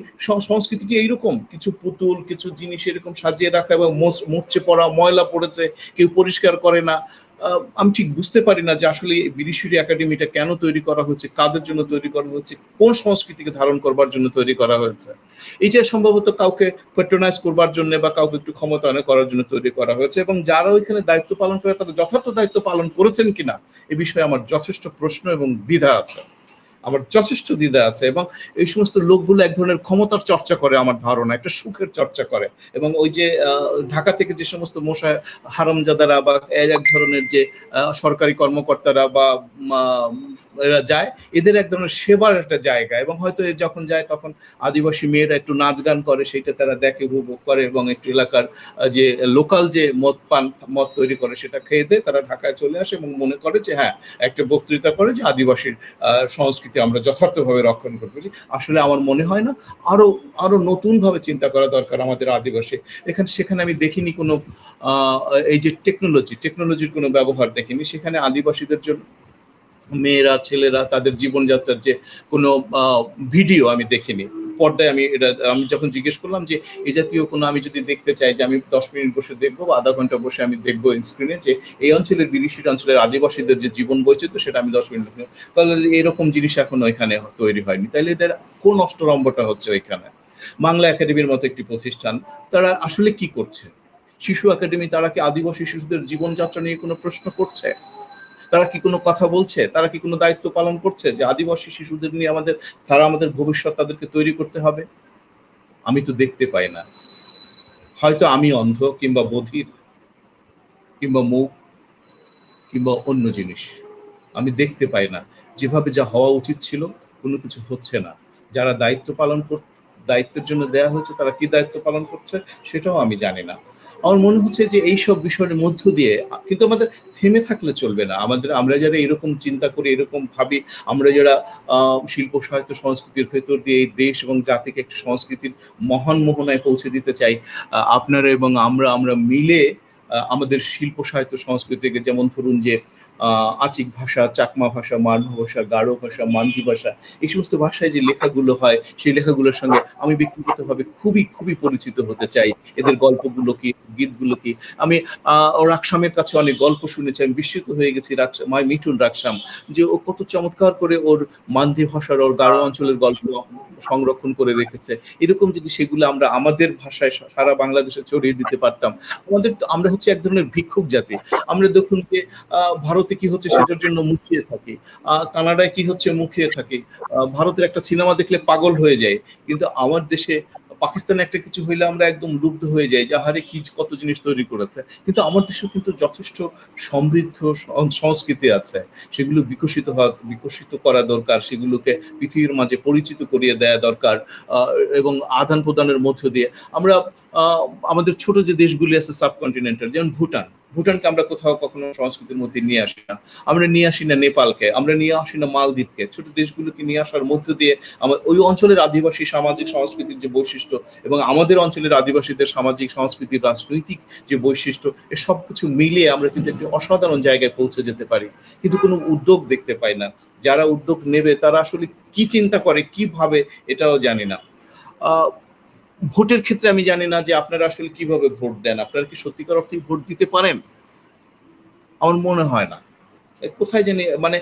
সংস্কৃতি কি এইরকম কিছু পুতুল কিছু জিনিস এরকম সাজিয়ে রাখা এবং মরচে পড়া ময়লা পড়েছে কেউ পরিষ্কার করে না। আমি ঠিক বুঝতে পারি না যে আসলে বিরিশুরি একাডেমিটা কেন তৈরি করা হয়েছে, কাদের জন্য তৈরি করা হয়েছে, কোন সংস্কৃতিকে ধারণ করবার জন্য তৈরি করা হয়েছে। এটা সম্ভবত কাউকে প্যাট্রোনাইজ করবার জন্য বা কাউকে একটু ক্ষমতায়ন করার জন্য তৈরি করা হয়েছে, এবং যারা ওইখানে দায়িত্ব পালন করে তারা যথার্থ দায়িত্ব পালন করেছেন কিনা এ বিষয়ে আমার যথেষ্ট প্রশ্ন এবং দ্বিধা আছে, আমার যথেষ্ট দ্বিধা আছে। এবং এই সমস্ত লোকগুলো এক ধরনের ক্ষমতার চর্চা করে, আমার ধারণা একটা সুখের চর্চা করে। এবং ওই যে ঢাকা থেকে যে সমস্ত মশা হারামজাদারা বা এক ধরনের যে সরকারি কর্মকর্তারা বা এরা যায়, এদের এক ধরনের সেবার একটা জায়গা, এবং হয়তো যখন যায় তখন আদিবাসী মেয়েরা একটু নাচ গান করে, সেইটা তারা দেখে উপভোগ করে, এবং একটু এলাকার যে লোকাল যে মদ তৈরি করে সেটা খেয়ে দেয়, তারা ঢাকায় চলে আসে এবং মনে করে যে হ্যাঁ একটা বক্তৃতা করে যে আদিবাসীর সংস্কৃতি আমরা যথার্থভাবে রক্ষণ করবো। আসলে আমার মনে হয় না, আরো নতুন ভাবে চিন্তা করা দরকার আমাদের আদিবাসী। সেখানে আমি দেখিনি কোনো এই যে টেকনোলজির কোনো ব্যবহার দেখিনি সেখানে। আদিবাসীদের জন্য মেয়েরা ছেলেরা তাদের জীবনযাত্রার যে কোনো ভিডিও আমি দেখিনি পর্দায়। আমি যখন জিজ্ঞেস করলাম যে এই জাতীয় কোনো আমি যদি দেখতে চাই, যে আমি 10 মিনিট বসে দেখবো বা আধা ঘন্টা বসে আমি দেখবো স্ক্রিনে যে এই অঞ্চলের বিরিশির অঞ্চলের আদিবাসীদের যে জীবন বৈচিত্র্য, সেটা আমি 10 মিনিট, তাহলে এরকম জিনিস এখনো এখানে তৈরি হয়নি। তাইলে এটার কোন অষ্টরম্বটা হচ্ছে ওইখানে? বাংলা একাডেমির মতো একটি প্রতিষ্ঠান, তারা আসলে কি করছে? শিশু একাডেমি, তারা কি আদিবাসী শিশুদের জীবনযাত্রা নিয়ে কোনো প্রশ্ন করছে? তারা কি কোনো কথা বলছে? তারা কি কোনো দায়িত্ব পালন করছে যে আদিবাসী শিশুদের নিয়ে তারা আমাদের ভবিষ্যৎ তাদেরকে তৈরি করতে হবে? আমি তো দেখতে পাই না। হয়তো আমি অন্ধ কিংবা বধির কিংবা মুখ কিংবা অন্য জিনিস, আমি দেখতে পাই না। যেভাবে যা হওয়া উচিত ছিল কোনো কিছু হচ্ছে না। যারা দায়িত্বের জন্য দেয়া হয়েছে তারা কি দায়িত্ব পালন করছে সেটাও আমি জানি না। আমার মনে হচ্ছে যে এইসব বিষয়ের মধ্য দিয়ে কিন্তু আমাদের থেমে থাকলে চলবে না। আমরা যারা এরকম চিন্তা করি, এরকম ভাবি, আমরা যারা শিল্প সাহিত্য সংস্কৃতির ভেতর দিয়ে এই দেশ এবং জাতিকে একটি সংস্কৃতির মহান মোহনায় পৌঁছে দিতে চাই, আপনারা এবং আমরা মিলে আমাদের শিল্প সাহিত্য সংস্কৃতিকে, যেমন ধরুন যে আচিক ভাষা, চাকমা ভাষা, মারমা ভাষা, গারো ভাষা, মান্দি ভাষা, এই সমস্ত ভাষায় যে লেখাগুলো হয় সেই লেখাগুলোর সঙ্গে আমি ব্যক্তিগতভাবে খুবই খুবই পরিচিত হতে চাই। এদের গল্পগুলো কি, গীতগুলো কি। আমি রাকসামের কাছে অনেক গল্প শুনেছি, আমি বিস্মিত হয়ে গেছি। মিঠুন রাকসাম যে ও কত চমৎকার করে ওর মান্দি ভাষার, ওর গারো অঞ্চলের গল্প সংরক্ষণ করে রেখেছে। এরকম যদি সেগুলো আমরা আমাদের ভাষায় সারা বাংলাদেশে ছড়িয়ে দিতে পারতাম। আমরা হচ্ছে এক ধরনের ভিক্ষুক জাতি। আমরা দেখুন যে ভারতে কি হচ্ছে সেটার জন্য মুখিয়ে থাকি, কানাডায় কি হচ্ছে মুখিয়ে থাকি, ভারতের একটা সিনেমা দেখলে পাগল হয়ে যায়, কিন্তু আমার দেশে পাকিস্তানে একটা কিছু হইলে আমরা একদম লুব্ধ হয়ে যাই যে আহারে কি কত জিনিস তৈরি করেছে। কিন্তু আমার দেশেও কিন্তু যথেষ্ট সমৃদ্ধ সংস্কৃতি আছে, সেগুলো বিকশিত করা দরকার, সেগুলোকে পৃথিবীর মাঝে পরিচিত করিয়ে দেয়া দরকার। এবং আদান প্রদানের মধ্য দিয়ে আমরা আমাদের ছোট যে দেশগুলি আছে সাবকন্টিনেন্টাল, যেমন ভুটানকে আমরা কোথাও কখনো সংস্কৃতির মধ্যে নিয়ে আসি না। আমরা নিয়ে আসি না নেপালকে, আমরা নিয়ে আসি না মালদ্বীপকে। ছোট দেশগুলোকে নিয়ে আসার মধ্য দিয়ে ওই অঞ্চলের আদিবাসী সামাজিক সংস্কৃতির যে বৈশিষ্ট্য এবং আমাদের অঞ্চলের আদিবাসীদের সামাজিক সংস্কৃতির রাজনৈতিক যে বৈশিষ্ট্য, এ সব কিছু মিলিয়ে আমরা কিন্তু একটি অসাধারণ জায়গায় পৌঁছে যেতে পারি। কিন্তু কোনো উদ্যোগ দেখতে পাই না। যারা উদ্যোগ নেবে তারা আসলে কি চিন্তা করে, কি ভাবে, এটাও জানি না। ভোটের ক্ষেত্রে আমি জানি না যে আপনারা আসলে কিভাবে ভোট দেন। আপনারা কি সত্যিকার অর্থেই ভোট দিতে পারেন? আমার মনে হয় না। কোথায় জানি মানে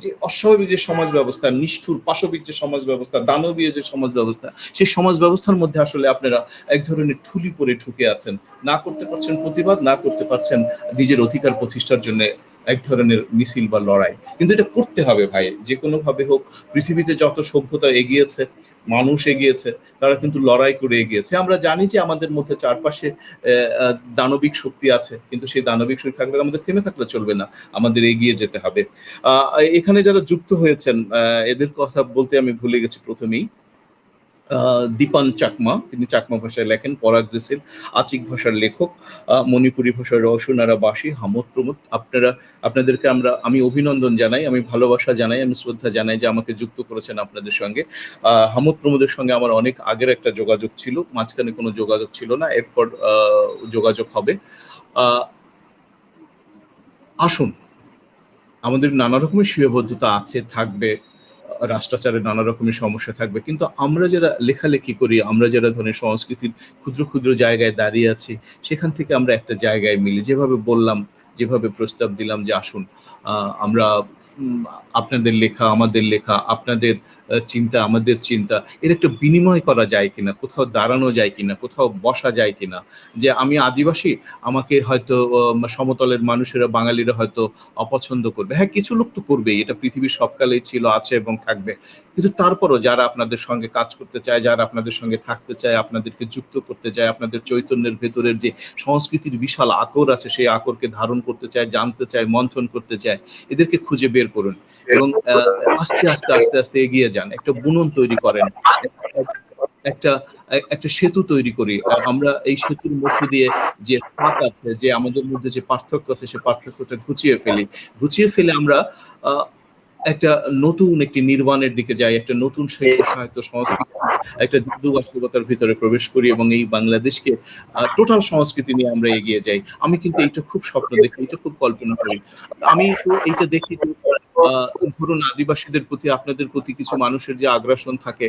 যে অস্বাভাবিক যে সমাজ ব্যবস্থা, নিষ্ঠুর পাশবিক যে সমাজ ব্যবস্থা, দানবীয় যে সমাজ ব্যবস্থা, সেই সমাজ ব্যবস্থার মধ্যে আসলে আপনারা এক ধরনের ঠুলি পরে ঢুকে আছেন। না করতে পারছেন প্রতিবাদ, না করতে পারছেন নিজের অধিকার প্রতিষ্ঠার জন্য এক ধরনের মিছিল বা লড়াই। কিন্তু এটা করতে হবে ভাই, যে কোনো ভাবে হোক। পৃথিবীতে যত সভ্যতা এগিয়েছে, মানুষ এগিয়েছে, তারা কিন্তু লড়াই করে এগিয়েছে। আমরা জানি যে আমাদের মধ্যে চারপাশে দানবিক শক্তি আছে, কিন্তু সেই দানবিক শক্তি থাকলে আমাদের থেমে থাকলে চলবে না, আমাদের এগিয়ে যেতে হবে। এখানে যারা যুক্ত হয়েছেন এদের কথা বলতে আমি ভুলে গেছি প্রথমেই। দীপান চাকমা, তিনি চাকমা ভাষায় লেখেন, পরাগ দেশিল আচিক ভাষার লেখক, মণিপুরী ভাষার রওশনারা বাসী, হামদ প্রমোদ। আপনাদেরকে আমি অভিনন্দন জানাই, আমি ভালোবাসা জানাই, আমি শ্রদ্ধা জানাই যে আমাকে যুক্ত করেছেন আপনাদের সঙ্গে। হামদ প্রমোদের সঙ্গে আমার অনেক আগের একটা যোগাযোগ ছিল, মাঝখানে কোনো যোগাযোগ ছিল না, এরপর যোগাযোগ হবে। আসুন, আমাদের নানা রকমের সীমাবদ্ধতা আছে, থাকবে, রাষ্ট্রাচারের নানা রকমের সমস্যা থাকবে, কিন্তু আমরা যারা লেখালেখি করি, আমরা যারা ধরনের সংস্কৃতির ক্ষুদ্র ক্ষুদ্র জায়গায় দাঁড়িয়ে আছি, সেখান থেকে আমরা একটা জায়গায় মিলি। যেভাবে বললাম, যেভাবে প্রস্তাব দিলাম যে আসুন আমরা আপনাদের লেখা, আমাদের লেখা, আপনাদের চিন্তা, আমাদের চিন্তা, এর একটা বিনিময় করা যায় কিনা, কোথাও দাঁড়ানো যায় কিনা, কোথাও বসা যায় কিনা। যে আমি আদিবাসী, আমাকে হয়তো সমতলের মানুষেরা, বাঙালিরা হয়তো অপছন্দ করবে। হ্যাঁ, কিছু লোক তো করবেই, এটা পৃথিবীর সবকালেই ছিল, আছে এবং থাকবে। কিন্তু তারপরও যারা আপনাদের সঙ্গে কাজ করতে চায়, যারা আপনাদের সঙ্গে থাকতে চায়, আপনাদেরকে যুক্ত করতে চায়, আপনাদের চৈতন্যের ভেতরের যে সংস্কৃতির বিশাল আকর আছে, সেই আকরকে ধারণ করতে চায়, জানতে চায়, মন্থন করতে চায়, এদেরকে খুঁজে বের করুন এবং আস্তে আস্তে আস্তে আস্তে এগিয়ে যান। একটা বুনন তৈরি করেন, একটা একটা সেতু তৈরি করি। আমরা এই সেতুর মধ্য দিয়ে যে ফাঁক আছে, যে আমাদের মধ্যে যে পার্থক্য আছে, সে পার্থক্যটা ঘুচিয়ে ফেলে আমরা একটা নতুন একটি নির্মাণের দিকে যাই, একটা নতুন শিল্প সাহিত্য সংস্কৃতি, একটা যুদ্ধ বাস্তবতার ভিতরে প্রবেশ করি এবং এই বাংলাদেশকে টোটাল সংস্কৃতি নিয়ে আমরা এগিয়ে যাই। আমি কিন্তু এইটা খুব স্বপ্ন দেখি, এটা খুব কল্পনা করি। আমি তো এইটা দেখি যে ধরুন আদিবাসীদের প্রতি, আপনাদের প্রতি কিছু মানুষের যে আগ্রাসন থাকে,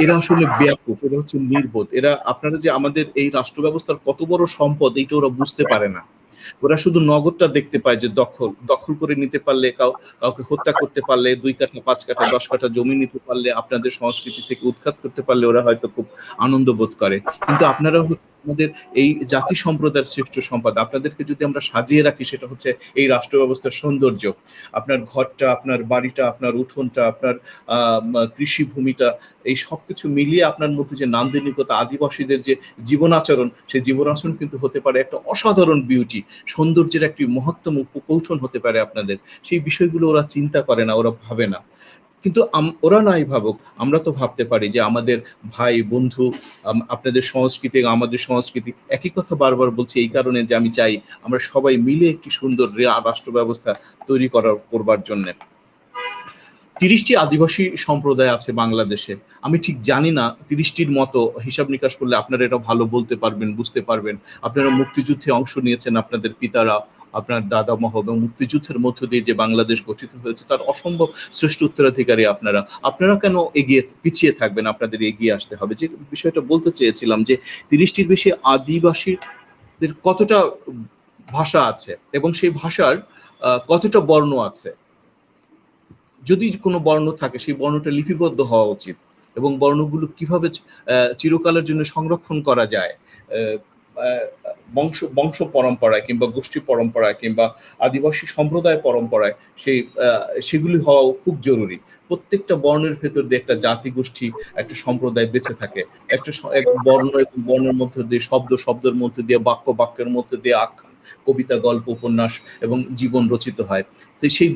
এরা আসলে বেয়াকুফ, এরা হচ্ছে নির্বোধ। এরা, আপনারা যে আমাদের এই রাষ্ট্র ব্যবস্থার কত বড় সম্পদ, এইটা ওরা বুঝতে পারে না। ওরা শুধু নগদটা দেখতে পায়, যে দখল করে নিতে পারলে, কাউকে হত্যা করতে পারলে, 2 কাঠা 5 কাঠা 10 কাঠা জমি নিতে পারলে, আপনাদের সংস্কৃতি থেকে উৎখাত করতে পারলে ওরা হয়তো খুব আনন্দ বোধ করে। কিন্তু আপনারা আমাদের এই জাতি সম্প্রদায়ের শ্রেষ্ঠ সম্পদ। আপনাদেরকে যদি আমরা সাজিয়ে রাখি, সেটা হচ্ছে এই রাষ্ট্র ব্যবস্থার সৌন্দর্য। আপনার ঘরটা, আপনার বাড়িটা, আপনার উঠোনটা, আপনার কৃষি ভূমিটা, এই সবকিছু মিলিয়ে আপনার মধ্যে যে নান্দনিকতা, আদিবাসীদের যে জীবনাচরণ, সেই জীবনাচরণ কিন্তু হতে পারে একটা অসাধারণ বিউটি, সৌন্দর্যের একটি মহত্তম উপকৌশল হতে পারে আপনাদের। সেই বিষয়গুলো ওরা চিন্তা করে না, ওরা ভাবে না। কিন্তু ওরা নাই ভাবুক, আমরা তো ভাবতে পারি যে আমাদের ভাই বন্ধু, আপনাদের সংস্কৃতি, আমাদের সংস্কৃতি, একই কথা বারবার বলছি এই কারণে যে আমি চাই আমরা সবাই মিলে একটি সুন্দর রাষ্ট্র ব্যবস্থা তৈরি করবার জন্য। 30টি আদিবাসী সম্প্রদায় আছে বাংলাদেশে। আমি ঠিক জানি না 30টির মতো, হিসাব নিকাশ করলে আপনারা এটা ভালো বলতে পারবেন, বুঝতে পারবেন। আপনারা মুক্তিযুদ্ধে অংশ নিয়েছেন, আপনাদের পিতারা, আপনার দাদা মহ, এবং মুক্তিযুদ্ধের মধ্য দিয়ে যে বাংলাদেশ গঠিত হয়েছে, তার অসম্ভব শ্রেষ্ঠ উত্তরাধিকারী আপনারা কেন পিছিয়ে থাকবেন? আপনাদের এগিয়ে আসতে হবে। যে বিষয়টা বলতে চেয়েছিলাম, যে 30টির বেশি আদিবাসীদের কতটা ভাষা আছে এবং সেই ভাষার কতটা বর্ণ আছে। যদি কোনো বর্ণ থাকে, সেই বর্ণটা লিপিবদ্ধ হওয়া উচিত এবং বর্ণগুলো কিভাবে চিরকালের জন্য সংরক্ষণ করা যায়, বংশ পরম্পরায় কিংবা গোষ্ঠী পরম্পরায় কিংবা আদিবাসী সম্প্রদায় পরম্পরায়, সেগুলি হওয়াও খুব জরুরি। প্রত্যেকটা বর্ণের ভেতর দিয়ে একটা জাতি গোষ্ঠী, একটা সম্প্রদায় বেঁচে থাকে। এক বর্ণ এবং বর্ণের মধ্যে দিয়ে শব্দের মধ্যে দিয়ে, বাক্যের মধ্যে দিয়ে আখ্যান, কবিতা, গল্প, উপন্যাস এবং জীবন রচিত হয়। তো সেই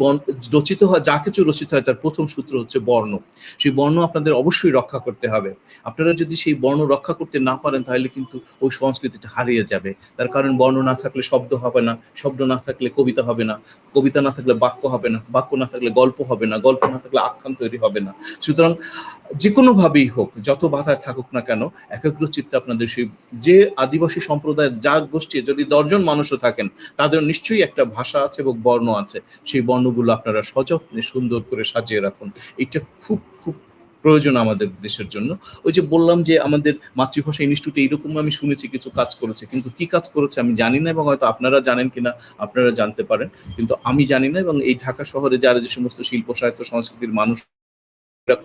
রচিত হয়, যা কিছু রচিত হয়, তার প্রথম সূত্র হচ্ছে বর্ণ। সেই বর্ণ আপনাদের অবশ্যই রক্ষা করতে হবে। আপনারা যদি সেই বর্ণ রক্ষা করতে না পারেন, তাহলে কিন্তু ওই সংস্কৃতিটা হারিয়ে যাবে। তার কারণ, বর্ণ না থাকলে শব্দ হবে না, শব্দ না থাকলে কবিতা হবে না, কবিতা না থাকলে বাক্য হবে না, বাক্য না থাকলে গল্প হবে না, গল্প না থাকলে আখ্যান তৈরি হবে না। সুতরাং যে কোনো ভাবেই হোক, যত বাধায় থাকুক না কেন, একাগ্র চিত্তে আপনাদের সেই যে আদিবাসী সম্প্রদায়ের যা গোষ্ঠী, যদি 10 জন মানুষও থাকেন, তাদের নিশ্চয়ই একটা ভাষা আছে এবং বর্ণ আছে। সেই বর্ণগুলো আপনারা সযত্নে সুন্দর করে সাজিয়ে রাখুন। এটা খুব খুব প্রয়োজন আমাদের দেশের জন্য। ওই যে বললাম যে আমাদের মাতৃভাষা ইনস্টিটিউটে এইরকম আমি শুনেছি কিছু কাজ করেছে, কিন্তু কি কাজ করেছে আমি জানি না, এবং হয়তো আপনারা জানেন কিনা আপনারা জানতে পারেন, কিন্তু আমি জানি না। এবং এই ঢাকা শহরে যারা যে সমস্ত শিল্প সাহিত্য সংস্কৃতির মানুষ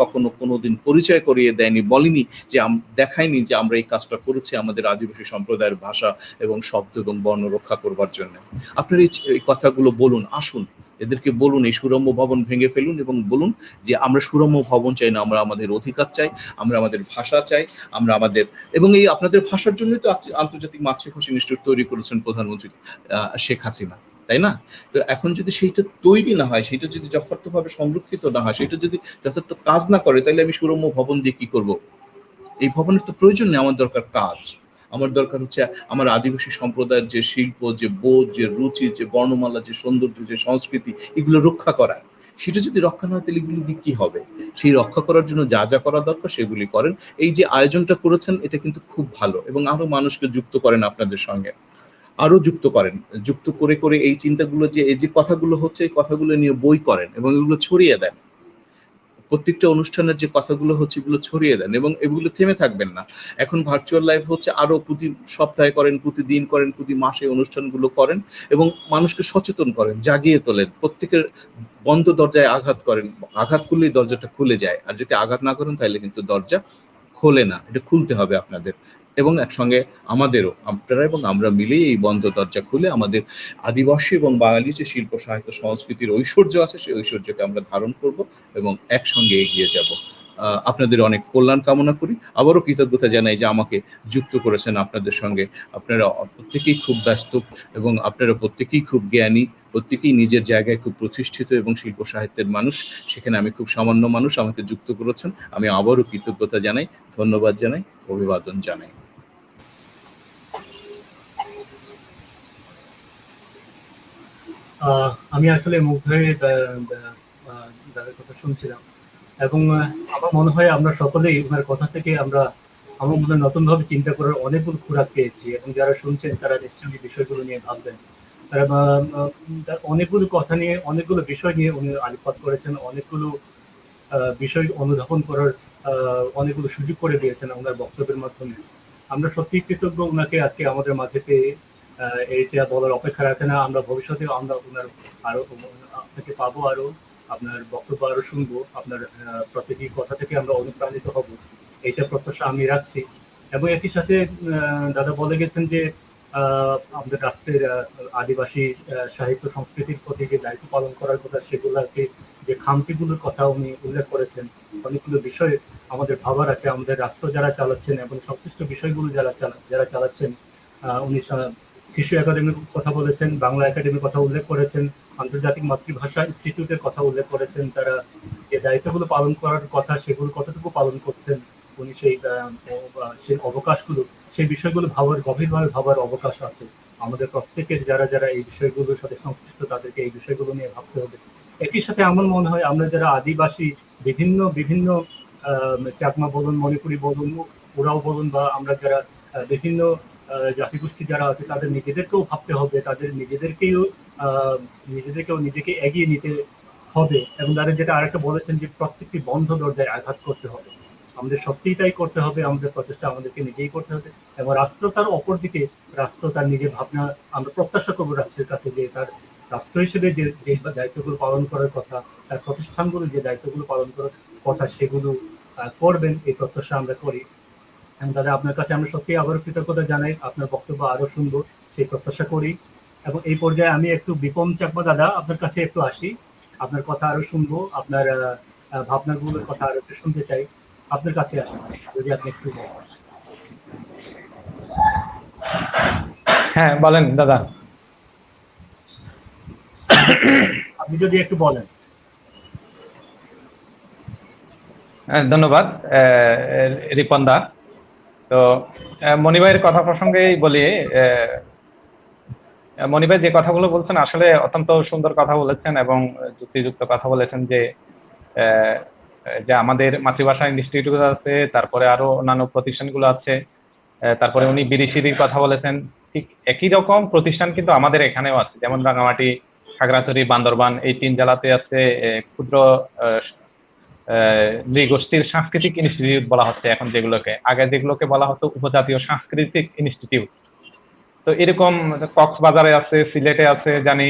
কখনো কোনোদিন পরিচয় করিয়ে দেয়নি, বলেনি যে, দেখায়নি যে আমরা এই কাজটা করেছি আমাদের আদিবাসী সম্প্রদায়ের ভাষা এবং শব্দ এবং বর্ণ রক্ষা করবার জন্য। আপনারা এই কথাগুলো বলুন, আসুন এদেরকে বলুন, এই সুরম্য ভবন ভেঙে ফেলুন এবং বলুন যে আমরা সুরম্য ভবন চাই না, আমরা আমাদের অধিকার চাই, আমরা আমাদের ভাষা চাই, আমরা আমাদের, এবং এই আপনাদের ভাষার জন্যই তো আন্তর্জাতিক মাতৃভাষা ইনস্টিটিউট তৈরি করেছেন প্রধানমন্ত্রী শেখ হাসিনা, তাই না? তো এখন যদি সেইটা তৈরি না হয়, সেটা যদি যথার্থভাবে সংরক্ষিত না হয়, সেটা যদি যথার্থ কাজ না করে, তাহলে আমি সুরম্য ভবন দিয়ে কি করব? এই ভবনের তো প্রয়োজন নেই, আমার দরকার কাজ। আমার দরকার হচ্ছে আমার আদিবাসী সম্প্রদায়ের যে শিল্প, যে বোধ, যে রুচি, যে বর্ণমালা, যে সৌন্দর্য, যে সংস্কৃতি, এগুলো রক্ষা করা। সেটা যদি রক্ষা না হয়, তাহলে এগুলি দিয়ে কি হবে? সেই রক্ষা করার জন্য যা যা করা দরকার সেগুলি করেন। এই যে আয়োজনটা করেছেন, এটা কিন্তু খুব ভালো এবং আরো মানুষকে যুক্ত করেন আপনাদের সঙ্গে। আরো যুক্ত করেন, যুক্ত করে করে এই চিন্তাগুলো যে এই যে কথাগুলো হচ্ছে এই কথাগুলো নিয়ে বই করেন এবং এগুলো ছড়িয়ে দেন। প্রত্যেকটা অনুষ্ঠানের যে কথাগুলো হচ্ছে এগুলো ছড়িয়ে দেন এবং এগুলো থেমে থাকবেন না। এখন ভার্চুয়াল লাইভ হচ্ছে, আরো প্রতি সপ্তাহে করেন, প্রতিদিন করেন, প্রতি মাসে অনুষ্ঠানগুলো করেন এবং মানুষকে সচেতন করেন, জাগিয়ে তোলেন। প্রত্যেকের বন্ধ দরজায় আঘাত করেন, আঘাত করলেই দরজাটা খুলে যায়, আর যদি আঘাত না করেন তাহলে কিন্তু দরজা খোলে না। এটা খুলতে হবে আপনাদের এবং একসঙ্গে আমাদেরও, আপনারা এবং আমরা মিলেই এই বন্ধ দরজা খুলে আমাদের আদিবাসী এবং বাঙালি যে শিল্প সাহিত্য সংস্কৃতির ঐশ্বর্য আছে সেই ঐশ্বর্যকে আমরা ধারণ করব এবং একসঙ্গে এগিয়ে যাব। আপনাদের অনেক কল্যাণ কামনা করি। আবারও কৃতজ্ঞতা জানাই যে আমাকে যুক্ত করেছেন আপনাদের সঙ্গে। আপনারা প্রত্যেকেই খুব ব্যস্ত এবং আপনারা প্রত্যেকেই খুব জ্ঞানী, প্রত্যেকেই নিজের জায়গায় খুব প্রতিষ্ঠিত এবং শিল্প সাহিত্যের মানুষ। সেখানে আমি খুব সামান্য মানুষ, আমাকে যুক্ত করেছেন। আমি আবারও কৃতজ্ঞতা জানাই, ধন্যবাদ জানাই, অভিবাদন জানাই। আমি আসলে মুগ্ধ হয়ে দাদার কথা শুনছিলাম এবং আমার মনে হয় আমরা সকলেই ওনার কথা থেকে আমার মনে হয় নতুন ভাবে চিন্তা করার অনেকগুলো খোরাক পেয়েছি এবং যারা শুনছেন তারা নিশ্চয়ই বিষয়গুলো নিয়ে ভাববেন। তারা অনেকগুলো কথা নিয়ে, অনেকগুলো বিষয় নিয়ে উনি আলোকপাত করেছেন, অনেকগুলো বিষয় অনুধাবন করার অনেকগুলো সুযোগ করে দিয়েছেন ওনার বক্তব্যের মাধ্যমে। আমরা সত্যি কৃতজ্ঞ ওনাকে আজকে আমাদের মাঝে পেয়ে। এইটা বলার অপেক্ষা রাখে না, আমরা ভবিষ্যতে আমরা ওনার আরো আপনাকে পাবো, আরো আপনার বক্তব্য আরো শুনবো, আপনার প্রতিটি কথা থেকে আমরা অনুপ্রাণিত হব, এইটা প্রত্যাশা আমি রাখছি। এবং একই সাথে দাদা বলে গেছেন যে আমাদের রাষ্ট্রের আদিবাসী সাহিত্য সংস্কৃতির প্রতি যে দায়িত্ব পালন করার কথা, সেগুলোকে যে খামতিগুলোর কথা উনি উল্লেখ করেছেন। অনেকগুলো বিষয় আমাদের ভাবার আছে, আমাদের রাষ্ট্র যারা চালাচ্ছেন এবং সংশ্লিষ্ট বিষয়গুলো যারা চালাচ্ছেন। উনি শিশু একাডেমির কথা বলেছেন, বাংলা একাডেমির কথা উল্লেখ করেছেন, আন্তর্জাতিক মাতৃভাষা ইনস্টিটিউটের কথা উল্লেখ করেছেন। তারা যে দায়িত্বগুলো পালন করার কথা সেগুলো কতটুকু পালন করছেন, উনি সেই অবকাশগুলো, সেই বিষয়গুলো গভীরভাবে ভাবার অবকাশ আছে। আমাদের প্রত্যেকের যারা যারা এই বিষয়গুলোর সাথে সংশ্লিষ্ট তাদেরকে এই বিষয়গুলো নিয়ে ভাবতে হবে। একই সাথে আমার মনে হয় আমরা যারা আদিবাসী, বিভিন্ন বিভিন্ন চাকমা বলুন, মণিপুরী বলুন, ওরাও বলুন, বা আমরা যারা বিভিন্ন জাতিগোষ্ঠী যারা আছে তাদের নিজেদেরকেও ভাবতে হবে, তাদের নিজেদেরকেও নিজেকে এগিয়ে নিতে হবে। এবং তারা যেটা আরেকটা বলেছেন যে প্রত্যেকটি বন্ধ দরজায় আঘাত করতে হবে, আমাদের সত্যিই তাই করতে হবে। আমাদের প্রচেষ্টা আমাদেরকে নিজেই করতে হবে এবং রাষ্ট্র তার অপর দিকে, রাষ্ট্র তার নিজের ভাবনা, আমরা প্রত্যাশা করবো রাষ্ট্রের কাছে যে তার রাষ্ট্র হিসেবে যে দায়িত্বগুলো পালন করার কথা, তার প্রতিষ্ঠানগুলো যে দায়িত্বগুলো পালন করার কথা সেগুলো করবেন, এই প্রত্যাশা আমরা করি। এবং দাদা আপনার কাছে আমরা সত্যি আবারও কৃতজ্ঞতা জানাই, আপনার বক্তব্য আরো শুনবো সেই প্রত্যাশা করি। এবং এই পর্যায়ে আমি একটু বিপম চাকমা দাদা আপনার কাছে একটু আসি, আপনার কথা আরো শুনবো, আপনার ভাবনাগুলোর কথা আরো একটু শুনতে চাই। আপনার কাছে আসি, যদি আপনি একটু হ্যাঁ বলেন দাদা। আপনি যদি একটু বলেন। ধন্যবাদ রিপন দা। তো মনি ভাইয়ের কথা প্রসঙ্গেই বলি, মনি ভাই যে কথাগুলো বলছেন আসলে অত্যন্ত সুন্দর কথা বলেছেন এবং যুক্তিযুক্ত কথা বলেছেন যে যে আমাদের মাতৃভাষা ইনস্টিটিউট আছে, তারপরে আরো অন্যান্য প্রতিষ্ঠানগুলো আছে, তারপরে উনি বিরিশিরির কথা বলেছেন। ঠিক একই রকম প্রতিষ্ঠান কিন্তু আমাদের এখানেও আছে, যেমন রাঙামাটি, খাগড়াছড়ি, বান্দরবান, এই 3 জেলাতে আছে ক্ষুদ্র নৃগোষ্ঠীর সাংস্কৃতিক ইনস্টিটিউট বলা হচ্ছে এখন, যেগুলোকে বলা হতো উপজাতীয় সাংস্কৃতিক ইনস্টিটিউট। তো এরকম কক্সবাজারে আছে, সিলেটে আছে জানি,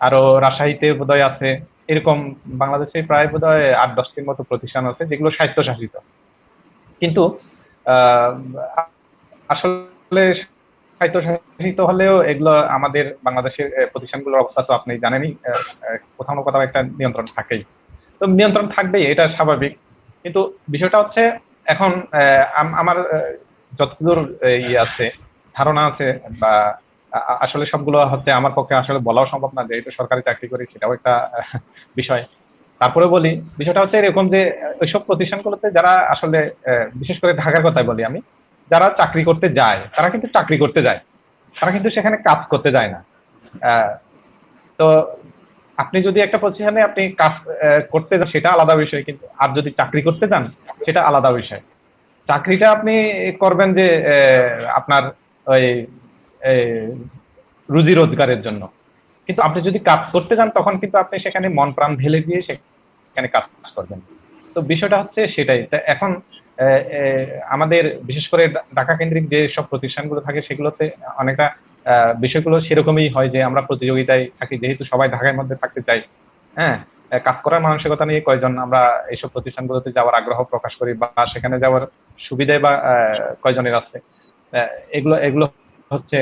আরো রাজশাহীতে বোধহয় আছে। এরকম বাংলাদেশে প্রায় বোধহয় 8-10টির মতো প্রতিষ্ঠান আছে যেগুলো স্বায়ত্তশাসিত। কিন্তু আসলে স্বায়ত্তশাসিত হলেও এগুলো আমাদের বাংলাদেশের প্রতিষ্ঠানগুলোর অবস্থা তো আপনি জানেনই, কোথাও না কোথাও একটা নিয়ন্ত্রণ থাকেই। তো নিয়ন্ত্রণ থাকবেই, এটা স্বাভাবিক। কিন্তু বিষয়টা হচ্ছে এখন আমার যতদূর আছে ধারণা আছে, বা আসলে সবগুলো হচ্ছে আমার পক্ষে আসলে বলাও সম্ভব না, যেহেতু সরকারি চাকরি করি, সেটাও একটা বিষয়। তারপরে বলি, বিষয়টা হচ্ছে এরকম যে ওইসব প্রতিষ্ঠানগুলোতে যারা আসলে বিশেষ করে ঢাকার কথাই বলি আমি, যারা চাকরি করতে যায় তারা কিন্তু চাকরি করতে যায়, তারা কিন্তু সেখানে কাজ করতে যায় না। তো আপনি যদি একটা প্রতিষ্ঠানে আপনি কাজ করতে যান সেটা আলাদা বিষয়, কিন্তু আর যদি চাকরি করতে যান সেটা আলাদা বিষয়। চাকরিটা আপনি করবেন যে আপনার ওই রুজি রোজগারের জন্য। কিন্তু আপনি যদি কাজ করতে যান তখন কিন্তু আপনি সেখানে মন প্রাণ ঢেলে দিয়ে সেখানে কাজ করবেন। তো বিষয়টা হচ্ছে সেটাই। তা এখন আমাদের বিশেষ করে ঢাকা কেন্দ্রিক যে সব প্রতিষ্ঠানগুলো থাকে সেগুলোতে অনেকটা বিষয়গুলো সেরকমই হয় যে আমরা প্রতিযোগিতায় থাকি, যেহেতু সবাই ঢাকার মধ্যে থাকতে চাই। হ্যাঁ, কাজ করার মানসিকতা নিয়ে কয়জন আমরা এইসব প্রতিষ্ঠানগুলোতে যাওয়ার আগ্রহ প্রকাশ করি বা সেখানে যাওয়ার সুবিধায় বা কয়জনের আছে, এগুলো এগুলো হচ্ছে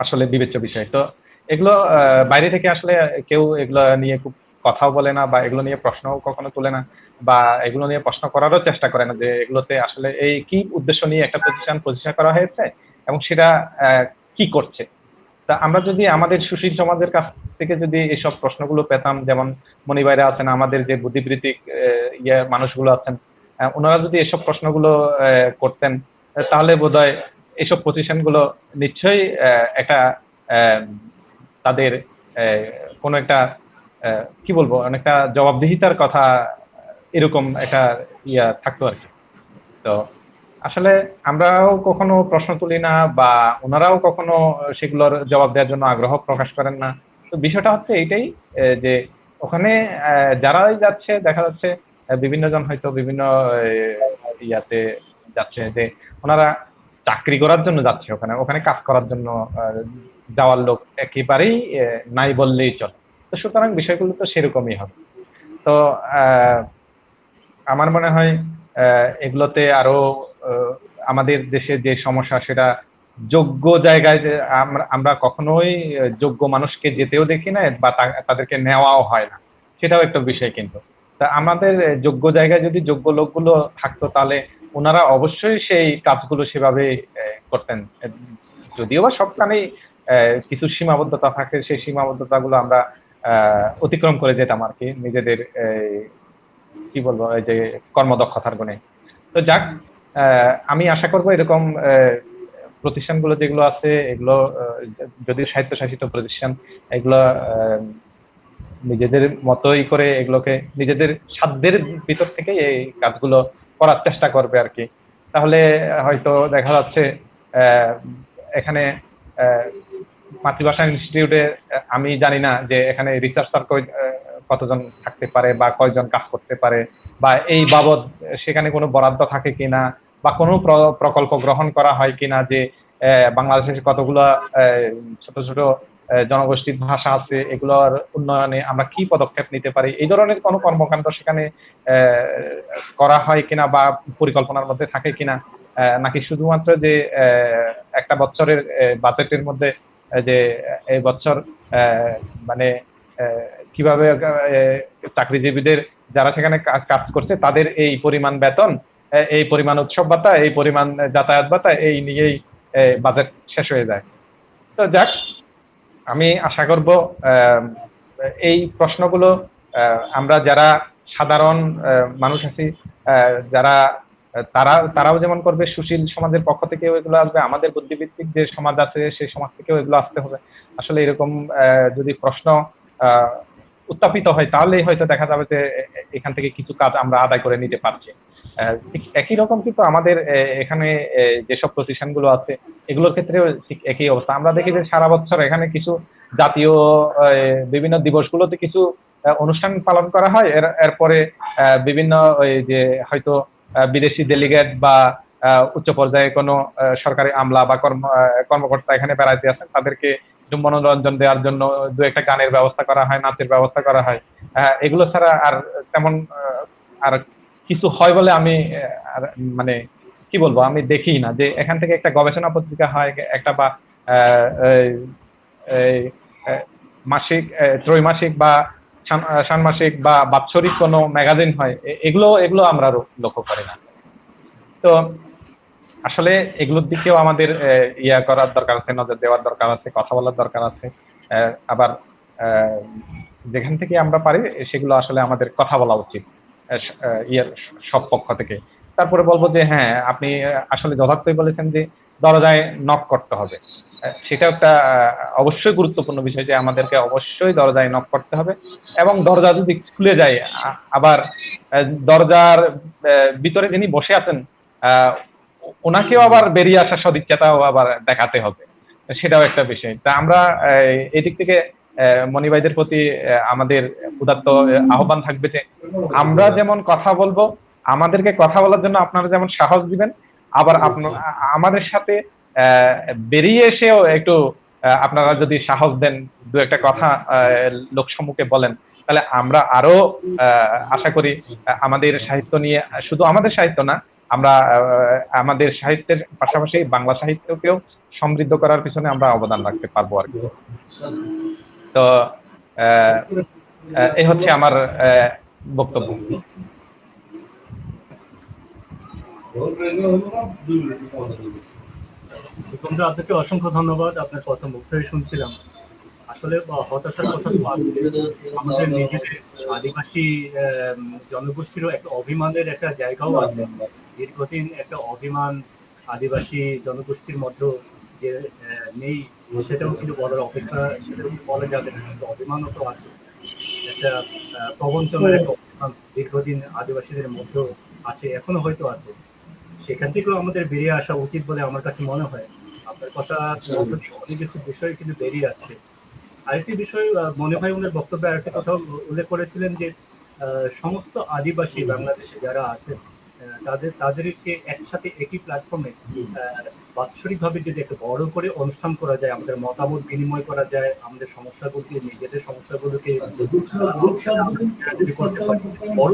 আসলে বিবেচ্য বিষয়। তো এগুলো বাইরে থেকে আসলে কেউ এগুলো নিয়ে খুব কথাও বলে না বা এগুলো নিয়ে প্রশ্নও কখনো তোলে না বা এগুলো নিয়ে প্রশ্ন করারও চেষ্টা করে না যে এগুলোতে আসলে এই কি উদ্দেশ্য নিয়ে একটা প্রতিষ্ঠান প্রতিষ্ঠা করা হয়েছে এবং সেটা কি করছে। তা আমরা যদি আমাদের সুশীল সমাজের কাছ থেকে যদি এসব প্রশ্নগুলো পেতাম, যেমন মনি ভাইরা আছেন, আমাদের যে বুদ্ধিবৃত্তিক মানুষগুলো আছেন, ওনারা যদি এসব প্রশ্নগুলো করতেন, তাহলে বোধহয় এসব প্রতিষ্ঠানগুলো নিশ্চয়ই একটা তাদের কোনো একটা কি বলবো, অনেকটা জবাবদিহিতার কথা এরকম একটা থাকতো আর কি। তো আসলে আমরাও কখনো প্রশ্ন তুলি না বা ওনারাও কখনো সেগুলোর জবাব দেওয়ার জন্য আগ্রহ প্রকাশ করেন না। তো বিষয়টা হচ্ছে এইটাই, যে ওখানে যারাই যাচ্ছে দেখা যাচ্ছে বিভিন্ন জন হয়তো বিভিন্ন ইয়াতে যাচ্ছে যে ওনারা চাকরি করার জন্য যাচ্ছে, ওখানে ওখানে কাজ করার জন্য যাওয়ার লোক একেবারেই নাই বললেই চলে। তো সুতরাং বিষয়গুলো তো সেরকমই হবে। তো আমার মনে হয় এগুলোতে আরো আমাদের দেশে যে সমস্যা, সেটা যোগ্য জায়গায় আমরা কখনোই যোগ্য মানুষকে যেতেও দেখি না বা তাদেরকে নেওয়াও হয় না, সেটাও একটা বিষয়। কিন্তু তা আমাদের যোগ্য জায়গায় যদি যোগ্য লোকগুলো থাকতো তাহলে ওনারা অবশ্যই সেই কাজগুলো সেভাবে করতেন। যদিও বা সবখানেই কিছু সীমাবদ্ধতা থাকে, সেই সীমাবদ্ধতাগুলো আমরা অতিক্রম করে যেতাম আর কি, নিজেদের কি বলবো এই যে কর্মদক্ষতার গুণে। তো যাক, আমি আশা করবো এরকম প্রতিষ্ঠানগুলো যেগুলো আছে এগুলো যদিও স্বায়ত্তশাসিত প্রতিষ্ঠান, এগুলো নিজেদের মতোই করে এগুলোকে নিজেদের সাধ্যের ভিতর থেকে এই কাজগুলো করার চেষ্টা করবে আর কি। তাহলে হয়তো দেখা যাচ্ছে এখানে মাতৃভাষা ইনস্টিটিউটে আমি জানি না যে এখানে রিসার্চার কতজন থাকতে পারে বা কয়জন কাজ করতে পারে বা এই বাবদ সেখানে কোনো বরাদ্দ থাকে কিনা বা কোনো প্রকল্প গ্রহণ করা হয় কিনা যে বাংলাদেশের কতগুলো ছোট ছোট জনগোষ্ঠীর ভাষা আছে, এগুলোর উন্নয়নে আমরা কি পদক্ষেপ নিতে পারি, এই ধরনের কোনো কর্মকাণ্ড সেখানে করা হয় কিনা বা পরিকল্পনার মধ্যে থাকে কিনা, নাকি শুধুমাত্র যে একটা বছরের বাজেটের মধ্যে যে এই বছর মানে কিভাবে চাকরিজীবীদের যারা সেখানে কাজ করছে তাদের এই পরিমাণ বেতন, এই পরিমাণ উৎসব ভাতা, এই পরিমাণ যাতায়াত ভাতা, এই নিয়েই বাজেট শেষ হয়ে যায়। তো যাক, আমি আশা করব এই প্রশ্নগুলো আমরা যারা সাধারণ মানুষ আছি, যারা তারাও যেমন করবে, সুশীল সমাজের পক্ষ থেকেও এগুলো আসবে, আমাদের বুদ্ধিভিত্তিক যে সমাজ আছে সেই সমাজ থেকেও এগুলো আসতে হবে। আসলে এরকম যদি প্রশ্ন উত্থাপিত হয় তাহলেই হয়তো দেখা যাবে যে এখান থেকে কিছু কাজ আমরা আদায় করে নিতে পারছি। একই রকম কিন্তু আমাদের এখানে যেসব প্রতিষ্ঠানগুলো আছে এগুলোর ক্ষেত্রেও ঠিক একই অবস্থা। আমরা দেখি যে সারা বছর এখানে কিছু জাতীয় বিভিন্ন দিবসগুলোতে কিছু অনুষ্ঠান পালন করা হয়, এরপরে বিভিন্ন ওই যে হয়তো বিদেশি ডেলিগেট বা উচ্চ পর্যায়ে কোনো সরকারি আমলা বা কর্মকর্তা এখানে বেড়াইতে আসেন, তাদেরকে একটু মনোরঞ্জন দেওয়ার জন্য দু একটা গানের ব্যবস্থা করা হয়, নাচের ব্যবস্থা করা হয়। এগুলো ছাড়া আর তেমন আর কিছু হয় বলে আমি মানে কি বলবো, আমি দেখি না যে এখান থেকে একটা গবেষণা পত্রিকা হয় একটা বা মাসিক, ত্রৈমাসিক বা ষান্মাসিক বা বাৎসরিক কোনো ম্যাগাজিন হয়, এগুলো আমরা লক্ষ্য করি না। তো আসলে এগুলোর দিকেও আমাদের করার দরকার আছে, নজর দেওয়ার দরকার আছে, কথা বলার দরকার আছে। আবার যেখান থেকে আমরা পারি সেগুলো আসলে আমাদের কথা বলা উচিত সব পক্ষ থেকে। তারপরে বলবো যে হ্যাঁ, আপনি আসলে যথার্থই বলেছেন যে দরজায় নক করতে হবে। সেটা একটা অবশ্যই গুরুত্বপূর্ণ বিষয় যে আমাদেরকে অবশ্যই দরজায় নক করতে হবে, এবং দরজা যদি খুলে যায় আবার দরজার ভিতরে যিনি বসে আছেন ওনাকেও আবার বেরিয়ে আসার সদিচ্ছাটাও আবার দেখাতে হবে। সেটাও একটা বিষয়। তা আমরা এদিক থেকে মনি ভাইদের প্রতি আমাদের উদাত্ত আহ্বান থাকবে যে আমরা যেমন কথা বলবো, আমাদেরকে কথা বলার জন্য আপনারা যেমন সাহস দিবেন, আবার আমাদের সাথে বেরিয়ে এসেও একটু আপনারা যদি সাহস দেন, দু একটা কথা লোক সম্মুখে বলেন, তাহলে আমরা আরো আশা করি আমাদের সাহিত্য নিয়ে, শুধু আমাদের সাহিত্য না, আমরা আমাদের সাহিত্যের পাশাপাশি বাংলা সাহিত্যকেও সমৃদ্ধ করার পিছনে আমরা অবদান রাখতে পারবো আর কি। তো এই হচ্ছে আমার বক্তব্য। আপনাকে অসংখ্য ধন্যবাদ। আপনার কথা মুগ্ধ হয়ে শুনছিলাম। আসলে হতাশার কথা তো আছে। আমাদের নিজেদের আদিবাসী জনগোষ্ঠীরও একটা অভিমানের একটা জায়গাও আছে। দীর্ঘদিন একটা অভিমান আদিবাসী জনগোষ্ঠীর মধ্যে যে নেই, সেটাও কিন্তু বলার অপেক্ষা, সেটাও বলা যাবে না, কিন্তু অভিমানও তো আছে। একটা প্রবঞ্চনার একটা অভিমান দীর্ঘদিন আদিবাসীদের মধ্যেও আছে, এখনো হয়তো আছে। সেখান থেকেও আমাদের বেরিয়ে আসা উচিত বলে আমার কাছে মনে হয়। আপনার কথা অনেক কিছু বিষয় কিন্তু বেরিয়ে আসছে। আরেকটি বিষয়, মনে হয় ওনার বক্তব্যে আরেকটি কথা উল্লেখ করেছিলেন যে সমস্ত আদিবাসী বাংলাদেশে যারা আছেন তাদেরকে একসাথে একই প্ল্যাটফর্মে বাৎসরিকভাবে যদি একটা বড় করে অনুষ্ঠান করা যায়, আমাদের মতামত বিনিময় করা যায়, আমাদের সমস্যাগুলোকে, নিজেদের সমস্যাগুলোকে যদি করতে পারি, বড়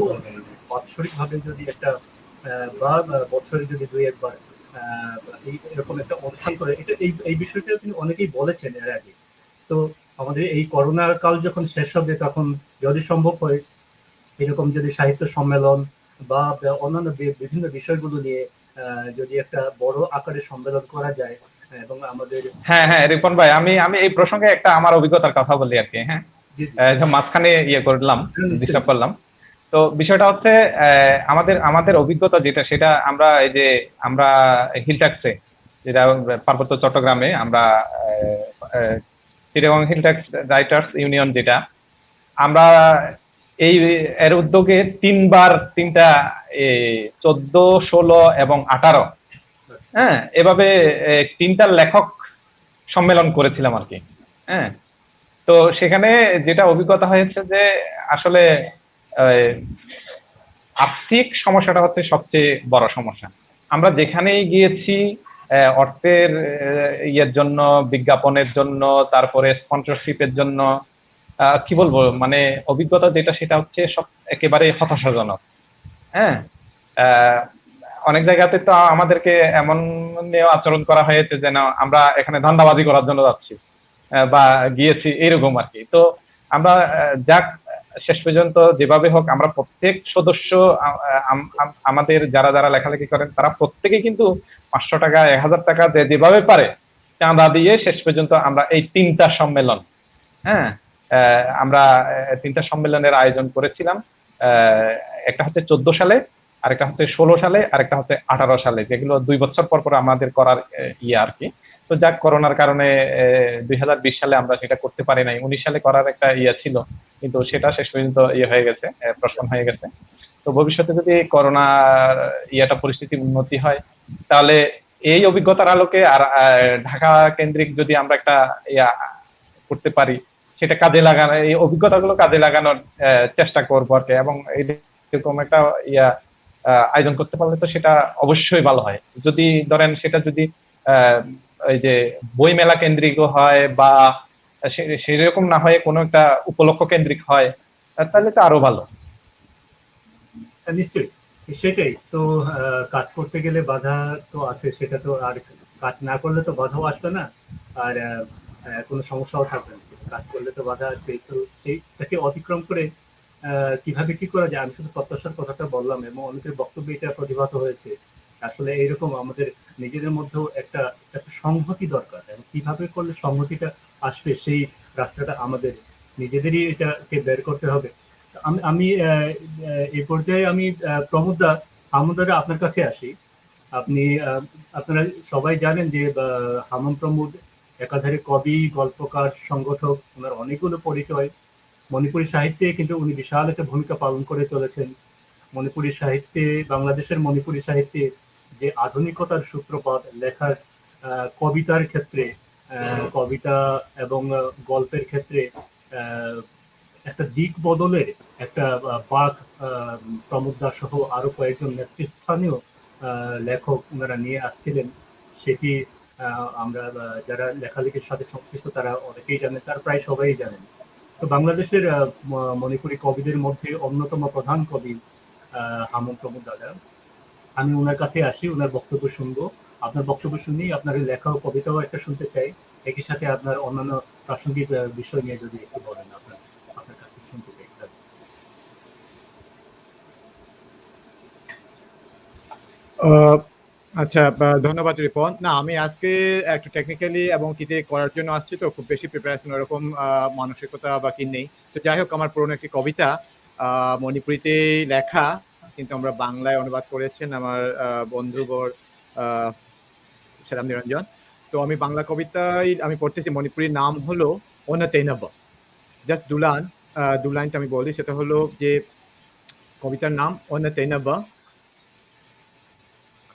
বাৎসরিকভাবে যদি একটা বা বছরে যদি 2-1 বার এরকম একটা অনুষ্ঠান করে, এটা এই বিষয়টা তিনি অনেকেই বলেছেন এর আগে। তো আমাদের এই করোনা কাল যখন শেষ হবে, তখন যদি সম্ভব হয় এরকম যদি সাহিত্য সম্মেলন বা অন্যান্য বিভিন্ন বিষয়গুলো নিয়ে যদি একটা বড় আকারে সম্মেলন করা যায়, এবং আমাদের হ্যাঁ রিপন ভাই, আমি এই প্রসঙ্গে একটা আমার অভিজ্ঞতার কথা বলি আর কি। হ্যাঁ, মাঝখানে করলাম, ডিস্টার্ব করলাম। তো বিষয়টা হচ্ছে আমাদের অভিজ্ঞতা যেটা, সেটা আমরা এই যে আমরা হিলট্যাক্সে, যেটা পার্বত্য চট্টগ্রামে আমরা চিটাগং হিলট্যাক্স রাইটার্স ইউনিয়ন, যেটা আমরা এর উদ্যোগে 3টা 14, 16 এবং 18 হ্যাঁ এভাবে 3টা লেখক সম্মেলন করেছিলাম আর কি। হ্যাঁ, তো সেখানে যেটা অভিজ্ঞতা হয়েছে যে আসলে আর্থিক সমস্যাটা হচ্ছে সবচেয়ে বড় সমস্যা। আমরা যেখানেই গিয়েছি অর্থের ইয়ের জন্য, বিজ্ঞাপনের জন্য, তারপরে স্পন্সরশিপের জন্য, কি বলবো, মানে অভিজ্ঞতা যেটা সেটা হচ্ছে সব একেবারে হতাশাজনক। হ্যাঁ, অনেক জায়গাতে তো আমাদেরকে এমন আচরণ করা হয়েছে যেন আমরা এখানে ধান্দাবাজি করার জন্য যাচ্ছি বা গিয়েছি, এরকম আর কি। তো আমরা যাক, শেষ পর্যন্ত যেভাবে হোক আমরা প্রত্যেক সদস্য, আমাদের যারা যারা লেখালেখি করেন তারা প্রত্যেকেই কিন্তু 500 টাকা, 1000 টাকা যেভাবে পারে চাঁদা দিয়ে শেষ পর্যন্ত আমরা এই 3টা সম্মেলন, হ্যাঁ আমরা 3টা সম্মেলনের আয়োজন করেছিলাম। একটা হচ্ছে 14 সালে, আরেকটা হচ্ছে 16 সালে, আরেকটা হচ্ছে 18 সালে, যেগুলো 2 বছর পর পর আমাদের করার আর কি। তো যাক, করোনার কারণে 2020 সালে আমরা সেটা করতে পারি নাই। 19 সালে করার একটা ছিল, কিন্তু সেটা শেষ পর্যন্ত হয়ে গেছে, প্রশ্ন হয়ে গেছে। তো ভবিষ্যতে যদি করোনা পরিস্থিতির উন্নতি হয়, তাহলে এই অভিজ্ঞতার আলোকে আর ঢাকা কেন্দ্রিক যদি আমরা একটা করতে পারি, সেটা কাজে লাগানো, এই অভিজ্ঞতাগুলো কাজে লাগানোর চেষ্টা করবো আর কি। এবং এরকম একটা আয়োজন করতে পারলে তো সেটা অবশ্যই ভালো হয়। যদি ধরেন সেটা যদি এই যে বই মেলা কেন্দ্রিক হয় বা সেরকম না হয় কোনো একটা উপলক্ষ কেন্দ্রিক হয়, তাহলে তো আরো ভালো। নিশ্চয়ই, সেটাই তো। কাজ করতে গেলে বাধা তো আছে, সেটা তো, আর কাজ না করলে তো বাধাও আসবে না, আর কোনো সমস্যাও থাকবে না। কাজ করলে তো বাধা আসবে। তো সেইটাকে অতিক্রম করে কিভাবে কি করা যায়, আমি শুধু প্রত্যাশার কথাটা বললাম, এবং অনেকের বক্তব্যে এটা প্রতিভাত হয়েছে। আসলে এইরকম আমাদের নিজেদের মধ্যেও একটা সংহতি দরকার, এবং কিভাবে করলে সংহতিটা আসবে সেই রাস্তাটা আমাদের নিজেদেরই এটাকে বের করতে হবে। আমি এই পর্যায়ে আমি হামুদা আপনার কাছে আসি। আপনারা সবাই জানেন যে হামুন প্রমোদ একাধারে কবি, গল্পকার, সংগঠক, ওনার অনেকগুলো পরিচয়। মণিপুরী সাহিত্যে কিন্তু উনি বিশাল একটা ভূমিকা পালন করে চলেছেন। মণিপুরী সাহিত্যে, বাংলাদেশের মণিপুরী সাহিত্যে যে আধুনিকতার সূত্রপাত, লেখার কবিতার ক্ষেত্রে কবিতা এবং গল্পের ক্ষেত্রে একটা দিক বদলের একটা বাঁক প্রমোদ দাস সহ আরো কয়েকজন নেতৃস্থানীয় লেখক ওনারা নিয়ে আসছিলেন, সেটি আমরা যারা লেখালেখির সাথে সংশ্লিষ্ট তারা অনেকেই জানেন, তারা প্রায় সবাই জানেন। তো বাংলাদেশের মণিপুরী কবিদের মধ্যে অন্যতম প্রধান কবি হামুন প্রমোদ দাদা। আমি ওনার কাছে আসি, ওনার বক্তব্য শুনবো। আপনার বক্তব্য শুনেই আপনার লেখা ও কবিতাও একটা শুনতে চাই, একই সাথে আপনার অন্যান্য প্রাসঙ্গিক বিষয় নিয়ে যদি একটু বলেন, আপনার কাছে শুনতে চাই। আচ্ছা, ধন্যবাদ রিপন। না, আমি আজকে একটু টেকনিক্যালি এবং কিতে করার জন্য আসছি, তো খুব বেশি প্রিপারেশন ওরকম মানসিকতা বা কি নেই। তো যাই হোক, আমার পুরনো একটি কবিতা মণিপুরিতে লেখা, কিন্তু আমরা বাংলায় অনুবাদ করেছেন আমার বন্ধুবর শ্যাম নিরঞ্জন। তো আমি বাংলা কবিতায় আমি পড়তেছি, মণিপুরীর নাম হলো অনাতেনব। জাস্ট দু লাইনটা আমি বলি, সেটা হলো যে কবিতার নাম অনাতেনব।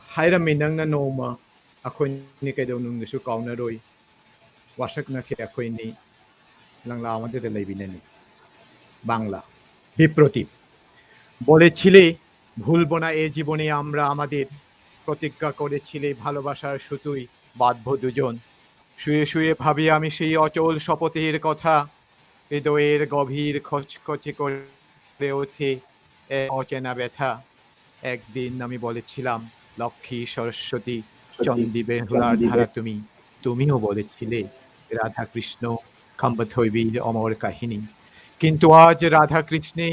হাইরামিনাংনা নোমা আখনি কেদৌনুংসু কাউনারই ওয়াসাকনাখে আখনি লাংলা আমাদের লাইবিনানি। বাংলা বিপ্রতীপ। বলেছিলে ভুলব না এ জীবনে আমরা আমাদের, প্রতিজ্ঞা করেছিলে ভালোবাসার সুতুই বাঁধব দুজন। শুয়ে শুয়ে ভাবি আমি সেই অচল শপথের কথা, হৃদয়ের গভীর খচখচে করে ওঠে অচেনা ব্যথা। একদিন আমি বলেছিলাম লক্ষ্মী সরস্বতী চন্ডী বেহুলার ধারা তুমি, তুমিও বলেছিলে রাধা কৃষ্ণ খাম্বথৈবীর অমর কাহিনী। কিন্তু আজ রাধা কৃষ্ণে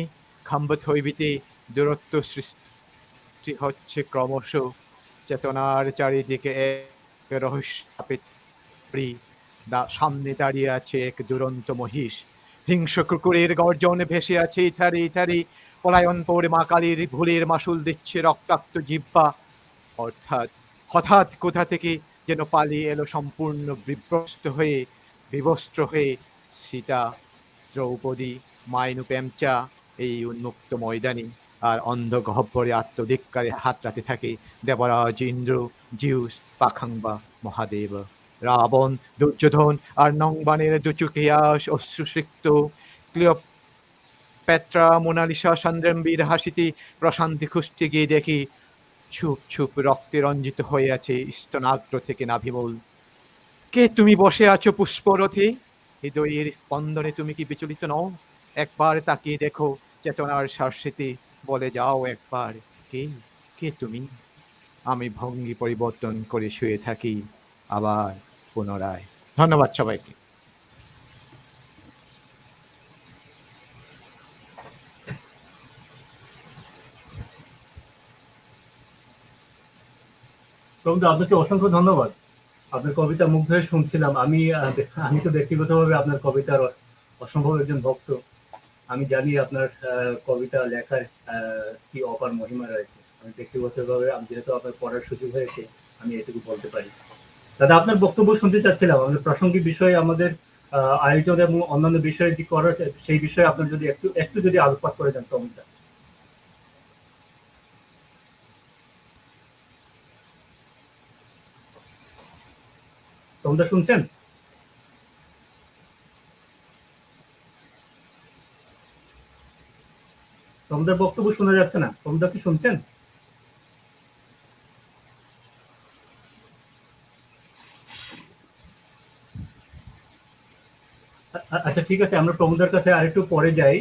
খাম্বথৈবীতে দূরত্ব সৃষ্টি হচ্ছে ক্রমশ। চেতনার চারিদিকে এক রহস্যি সামনে দাঁড়িয়ে আছে এক দুরন্ত মহিষ। হিংস্র কুকুরের গর্জন ভেসে আছে ইথারি ইথারি। পলায়ন পরে মা কালীর ভুলের মাসুল দিচ্ছে রক্তাক্ত জিহ্বা। অর্থাৎ হঠাৎ কোথা থেকে যেন পালিয়ে এলো সম্পূর্ণ বিবস্ত্র হয়ে সীতা, দ্রৌপদী, মাইনু পেমচা এই উন্মুক্ত ময়দানে। আর অন্ধ গহ্বরে আত্মধিক্কারে হাতড়াতে থাকে দেবরাজ ইন্দ্র, জিউস, পাখাংবা, মহাদেব, রাবণ, দুর্যোধন আর নংবানের দুচুকিয়াস অশ্রুসিক্ত ক্লিওপেট্রা, মোনালিসা চন্দ্রম্বীর হাসিতে প্রশান্তি খুঁজতে গিয়ে দেখি ছুপ ছুপ রক্তে রঞ্জিত হয়ে আছে স্তনাগ্র থেকে নাভিমূল। কে তুমি বসে আছো পুষ্পরথে? হৃদয়ের স্পন্দনে তুমি কি বিচলিত নও? একবার তাকিয়ে দেখো চেতনার শাশ্বতে, বলে যাও একবার কে কে তুমি? আমি ভঙ্গি পরিবর্তন করে শুয়ে থাকি আবার পুনরায়। ধন্যবাদ সবাইকে। প্রমোদ, আপনাকে অসংখ্য ধন্যবাদ। আপনার কবিতা মুগ্ধ হয়ে শুনছিলাম। আমি তো ব্যক্তিগতভাবে আপনার কবিতার অসম্ভব একজন ভক্ত। আমি জানি আপনার কবিতা লেখার কি অপার মহিমা রয়েছে। আমি ব্যক্তিগতভাবে যেহেতু আপনার পড়ার সুযোগ হয়েছে, আমি এটুকু বলতে পারি। দাদা, আপনার বক্তব্য শুনতে চাচ্ছিলাম। আমাদের প্রাসঙ্গিক বিষয়ে, আমাদের আয়োজন এবং অন্যান্য বিষয়ে কি করা সেই বিষয়ে আপনার যদি একটু যদি আলোকপাত করে দেন প্রমোদা। প্রমোদা শুনছেন? প্রমোদার বক্তব্য শোনা যাচ্ছে না। প্রমোদা কি শুনছেন? আচ্ছা, ঠিক আছে, আমরা প্রমোদার কাছে আরেকটু পরে যাই।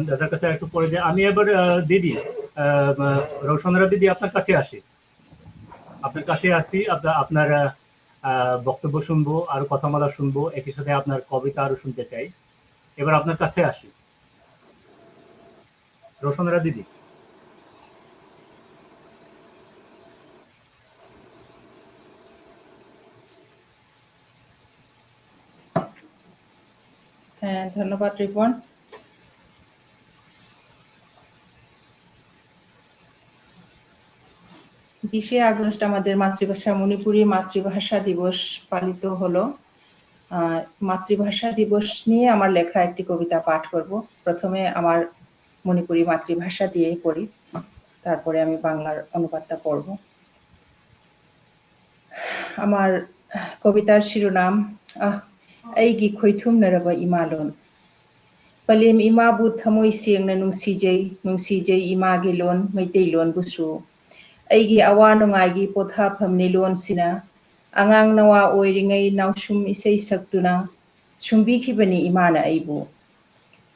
দাদার কাছে আরেকটু পরে যাই। আমি এবার দিদি, রওশনরা দিদি, আপনার কাছে আসি। আপনার বক্তব্য শুনবো, আরো কথামালা শুনবো, একই সাথে আপনার কবিতা আরো শুনতে চাই। এবার আপনার কাছে আসি, রওশনরা দিদি। হ্যাঁ, ধন্যবাদ রিপন। 20শে আগস্ট আমাদের মাতৃভাষা মণিপুরী মাতৃভাষা দিবস পালিত হলো। মাতৃভাষা দিবস নিয়ে আমার লেখা একটি কবিতা পাঠ করব। প্রথমে আমার মণিপুরী মাতৃভাষা দিয়ে পড়ি, তারপরে আমি বাংলার অনুবাদটা পড়ব। আমার কবিতার শিরোনাম ꯑꯩꯒꯤ ꯈꯣꯏꯊꯨꯝꯅꯔꯕ ꯏꯃꯥꯂꯣꯟ ꯄꯂꯦꯝ ꯏꯃꯥꯕꯨ ꯊꯃꯣꯏ ꯁꯦꯡꯅ ꯅꯨꯡꯁꯤꯖꯩ ꯏꯃꯥꯒꯤ ꯂꯣꯟ ꯃꯩꯇꯩꯂꯣꯟꯕꯨꯁꯨ ꯑꯩꯒꯤ ꯑꯋꯥ ꯅꯨꯡꯉꯥꯏꯒꯤ ꯄꯣꯊꯥꯐꯝꯅꯤ ꯂꯣꯟꯁꯤꯅ ꯑꯉꯥꯡ ꯅꯋꯥ ꯑꯣꯏꯔꯤꯉꯩ ꯅꯥꯎꯁꯨꯝ ꯏꯁꯩ ꯁꯛꯇꯨꯅ ꯁꯨꯝꯕꯤꯈꯤꯕꯅꯤ ꯏꯃꯥꯅ ꯑꯩꯕꯨ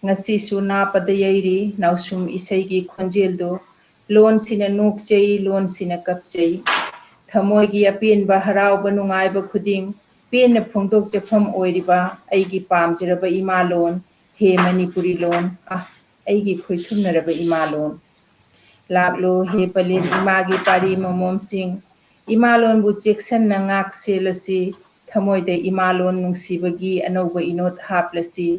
ꯉꯁꯤꯁꯨ ꯅꯥꯄꯗ ꯌꯩꯔꯤ ꯅꯥꯎꯁꯨꯝ ꯏꯁꯩꯒꯤ ꯈꯣꯟꯖꯦꯜꯗꯨ ꯂꯣꯟꯁꯤꯅ ꯅꯣꯛꯆꯩ ꯂꯣꯟꯁꯤꯅ ꯀꯞꯆꯩ ꯊꯃꯣꯏꯒꯤ ꯑꯄꯦꯟꯕ ꯍꯔꯥꯎꯕ ꯅꯨꯡꯉꯥꯏꯕ ꯈꯨꯗꯤꯡ ꯄꯦꯟꯅ ꯐꯣꯡꯗꯣꯛꯆꯐꯝ ꯑꯣꯏꯔꯤꯕ ꯑꯩꯒꯤ ꯄꯥꯝꯖꯔꯕ ꯏꯃꯥꯂꯣꯟ ꯍꯦ ꯃꯅꯤꯄꯨꯔꯤ ꯂꯣꯟ ꯑꯩꯒꯤ ꯈꯣꯏꯊꯨꯝꯅꯔꯕ ꯏꯃꯥꯂꯣꯟ ꯂꯥꯛꯂꯣ ꯍꯦ ꯄꯂꯦꯝ ꯏꯃꯥꯒꯤ ꯄꯥꯔꯤ ꯃꯃꯣꯝꯁꯤꯡ ꯏꯃꯥꯂꯣꯟꯕꯨ ꯆꯦꯛꯁꯟꯅ ꯉꯥꯛ ꯁꯦꯜꯂꯁꯤ ꯊꯃꯣꯏꯗ ꯏꯃꯥꯂꯣꯟ ꯅꯨꯡꯁꯤꯕꯒꯤ ꯑꯅꯧꯕ ꯏꯅꯣꯠ ꯍꯥꯞꯂꯁꯤ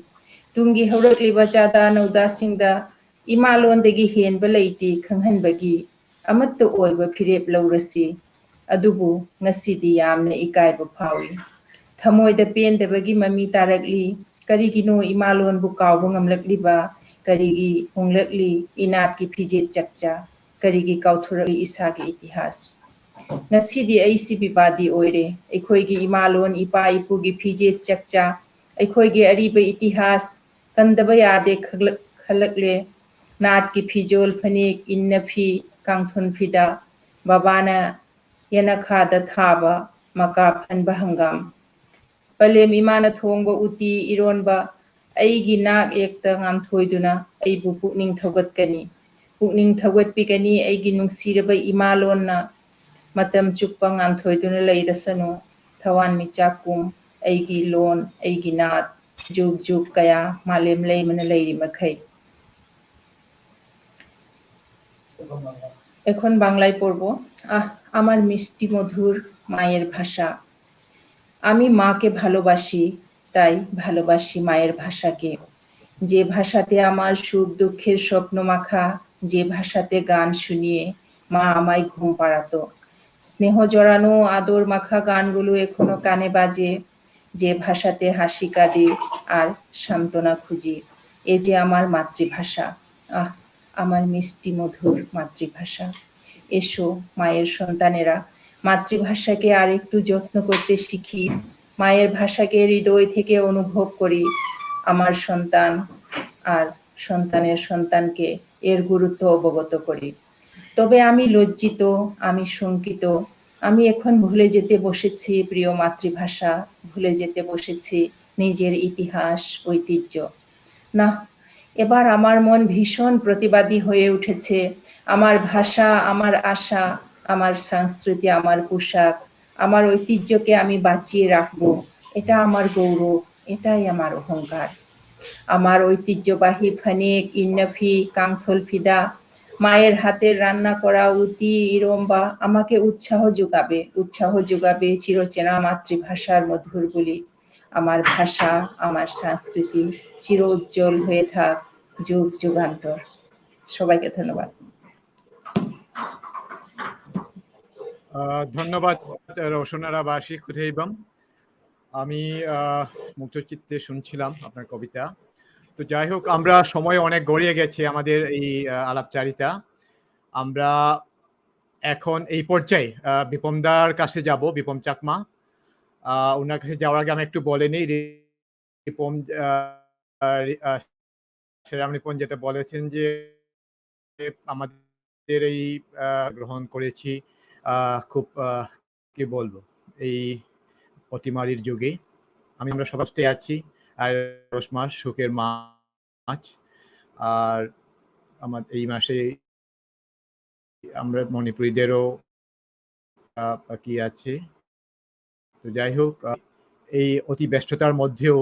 ꯇꯨꯡꯒꯤ ꯍꯧꯔꯛꯂꯤꯕ ꯆꯥꯗꯥ ꯅꯧꯗꯥꯁꯤꯡꯗ ꯏꯃꯥꯂꯣꯟꯗꯒꯤ ꯍꯦꯟꯕ ꯂꯩꯇꯦ ꯈꯪꯍꯟꯕꯒꯤ ꯑꯃꯠꯇ ꯑꯣꯏꯕ ꯐꯤꯔꯦꯞ ꯂꯧꯔꯁꯤ ꯑꯗꯨꯕꯨ ꯉꯁꯤꯗꯤ ꯌꯥꯝꯅ ꯏꯀꯥꯏꯕ ꯐꯥꯎꯏ ꯊꯃꯣꯏꯗ ꯄꯦꯟꯗꯕꯒꯤ ꯃꯃꯤ ꯇꯥꯔꯛꯂꯤ ꯀꯔꯤꯒꯤꯅꯣ ꯏꯃꯥꯂꯣꯟꯕꯨ ꯀꯥꯎꯕ ꯉꯝꯂꯛꯂꯤꯕ ꯀꯔꯤꯒꯤ ꯍꯣꯡꯂꯛꯂꯤ ꯏꯅꯥꯠꯀꯤ ꯐꯤꯖꯦꯠ ꯆꯛꯆꯥ ꯀꯔꯤꯒꯤ ꯀꯥꯎꯊꯣꯔꯛꯂꯤ ꯏꯁꯥꯒꯤ ꯏꯇꯤꯍꯥꯁ ꯉꯁꯤꯗꯤ ꯑꯩꯁꯤ ꯕꯤꯕꯥꯗꯤ ꯑꯣꯏꯔꯦ ꯑꯩꯈꯣꯏꯒꯤ ꯏꯃꯥꯂꯣꯟ ꯏꯄꯥ ꯏꯄꯨꯒꯤ ꯐꯤꯖꯦꯠ ꯆꯛꯆꯥ ꯑꯩꯈꯣꯏꯒꯤ ꯑꯔꯤꯕ ꯏꯇꯤꯍꯥꯁ ꯀꯟꯗꯕ ꯌꯥꯗꯦ ꯈꯜꯂꯛꯂꯦ ꯅꯥꯠꯀꯤ ꯐꯤꯖꯣꯜ ꯐꯅꯦꯛ ꯏꯟꯅꯐꯤ ꯀꯥꯡꯊꯣꯟ ꯐꯤꯗꯥ ꯕꯕꯥꯅ ꯌꯦꯅꯈꯥꯗ ꯊꯥꯕ ꯃꯀꯥ ꯐꯟꯕ ꯍꯪꯒꯥꯝ ꯄꯂꯦꯝ ꯏꯃꯥꯅ ꯊꯣꯡꯕ ꯎꯇꯤ ꯏꯔꯣꯟꯕ ꯑꯩꯒꯤ ꯅꯥꯛ ꯌꯦꯛꯇ ꯉꯥꯟꯊꯣꯏꯗꯨꯅ ꯑꯩꯕꯨ ꯄꯨꯛꯅꯤꯡ ꯊꯧꯒꯠꯀꯅꯤ ꯄꯨꯛꯅꯤꯡ ꯊꯧꯒꯠꯄꯤꯒꯅꯤ ꯑꯩꯒꯤ ꯅꯨꯡꯁꯤꯔꯕ ꯏꯃꯥꯂꯣꯟꯅ ꯃꯇꯝ ꯆꯨꯞꯄ ꯉꯥꯟꯊꯣꯏꯗꯨꯅ ꯂꯩꯔꯁꯅꯨ ꯊꯋꯥꯟꯃꯤꯆꯥꯛꯀꯨꯝ ꯑꯩꯒꯤ ꯂꯣꯟ ꯑꯩꯒꯤ ꯅꯥꯠ ꯖꯨꯛ ꯖꯨꯛ ꯀꯌꯥ মালেম লেইমনে লেইরি মাখাই এখন বাংলায় পড়ব আমার মিষ্টি মধুর মায়ের ভাষা আমি মাকে ভালোবাসি তাই ভালোবাসি মায়ের ভাষাকে যে ভাষাতে আমার সুখ দুঃখের স্বপ্ন মাখা যে ভাষাতে গান শুনিয়ে মা আমায় ঘুম পাড়াতো স্নেহ জড়ানো আদর মাখা গানগুলো এখনো কানে বাজে যে ভাষাতে হাসি কাঁদে আর সান্ত্বনা খুঁজি এ যে আমার মাতৃভাষা আমার মিষ্টি মধুর মাতৃভাষা এসো মায়ের সন্তানেরা মাতৃভাষাকে আরেকটু যত্ন করতে শিখি মায়ের ভাষাকে হৃদয় থেকে অনুভব করি আমার সন্তান আর সন্তানের সন্তানকে এর গুরুত্ব অবগত করি তবে আমি লজ্জিত আমি শঙ্কিত আমি এখন ভুলে যেতে বসেছি প্রিয় মাতৃভাষা ভুলে যেতে বসেছি নিজের ইতিহাস ঐতিহ্য না এবার আমার মন ভীষণ প্রতিবাদী হয়ে উঠেছে আমার ভাষা আমার আশা আমার সংস্কৃতি আমার পোশাক আমার ঐতিহ্যকে আমি বাঁচিয়ে রাখবো এটা আমার গৌরব এটাই আমার অহংকার আমার ঐতিহ্যবাহী ফনেক ইন্নাফি কাংথল ফিদা মায়ের হাতের রান্না করা উতি ইরম্বা আমাকে উৎসাহ যোগাবে চিরচেনা মাতৃভাষার মধুর বলি আমার ভাষা আমার সংস্কৃতি চির উজ্জ্বল হয়ে থাক যুগ যুগান্তর সবাইকে ধন্যবাদ ধন্যবাদ রোশনারা বাসী খুদেইবাম আমি মুক্তচিত্তে শুনছিলাম আপনার কবিতা তো যাই হোক আমরা সময় অনেক গড়িয়ে গেছে আমাদের এই আলাপচারিতা আমরা এখন এই পর্যায়ে বিপমদার কাছে যাব বিপম চাকমা ওনার কাছে যাওয়ার আগে আমি একটু বলে নিই রিপম সেরাম রিপন যেটা বলেছেন যে আমাদের এই গ্রহণ করেছি খুব কি বলবো এই অতিমারির যুগে আমরা সবাই আছি আর 10 মাস সুখের মাস আর আমাদের এই মাসে আমরা মণিপুরীদেরও কি আছে তো যাই হোক এই অতি ব্যস্ততার মধ্যেও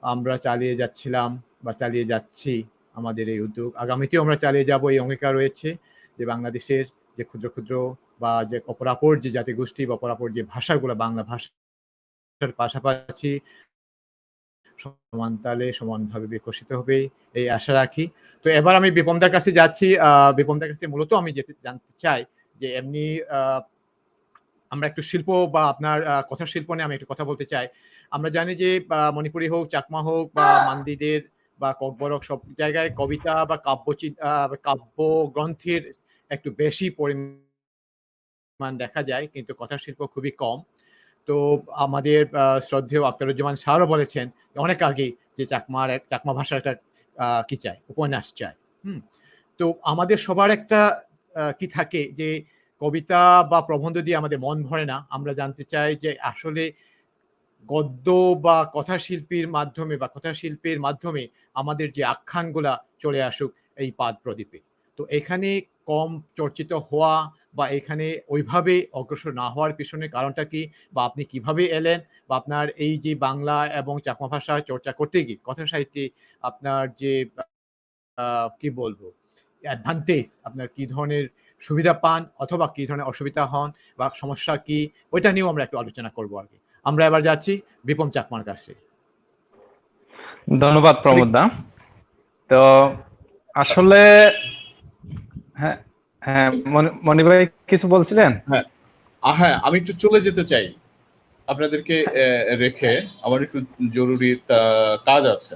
আমরা চালিয়ে যাচ্ছিলাম বা চালিয়ে যাচ্ছি আমাদের এই উদ্যোগ আগামীতেও আমরা চালিয়ে যাব এই অঙ্গীকার রয়েছে যে বাংলাদেশের যে ক্ষুদ্র ক্ষুদ্র বা যে অপরাপর যে জাতিগোষ্ঠী বা অপরাপর যে ভাষাগুলো বাংলা ভাষার পাশাপাশি সমান তালে সমানভাবে বিকশিত হবে এই আশা রাখি তো এবার আমি বিপমদার কাছে যাচ্ছি বিপমদার কাছে মূলত আমি জানতে চাই যে এমনি আমরা একটু শিল্প বা আপনার কথা শিল্প নিয়ে আমি একটু কথা বলতে চাই আমরা জানি যে মণিপুরি হোক চাকমা হোক বা মান্দিদের বা ককবরক সব জায়গায় কবিতা বা কাব্য গ্রন্থের একটু বেশি পরিমাণ দেখা যায় কিন্তু কথা শিল্প খুবই কম তো আমাদের শ্রদ্ধেয় আখতারুজ্জামান স্যারও বলেছেন অনেক আগেই যে চাকমা ভাষার একটা কি চাই, উপন্যাস চাই। তো আমাদের সবার একটা কি থাকে যে কবিতা বা প্রবন্ধ দিয়ে আমাদের মন ভরে না। আমরা জানতে চাই যে আসলে গদ্য বা কথাশিল্পীর মাধ্যমে বা কথাশিল্পের মাধ্যমে আমাদের যে আখ্যানগুলা চলে আসুক এই পাদ প্রদীপে। তো এখানে কম চর্চিত হওয়া বা এখানে ওইভাবে অগ্রসর না হওয়ার পিছনে কারণটা কি? বা আপনি কিভাবে এলেন? বা আপনার এই যে বাংলা এবং চাকমা ভাষা চর্চা করতে গিয়ে কথা সাহিত্যে আপনার যে কি বলবো অ্যাডভান্টেজ, আপনার কি ধরনের সুবিধা পান অথবা কি ধরনের অসুবিধা হন বা সমস্যা কি? ওইটা নিয়েও আমরা একটু আলোচনা করব আরকি। আমরা এবার যাচ্ছি বিপম চাকমার কাছে। ধন্যবাদ প্রমোদ দা। তো আসলে হ্যাঁ হ্যাঁ মনি ভাই কিছু বলছিলেন? হ্যাঁ, আমি একটু চলে যেতে চাই আপনাদেরকে রেখে। আমার একটু জরুরি কাজ আছে,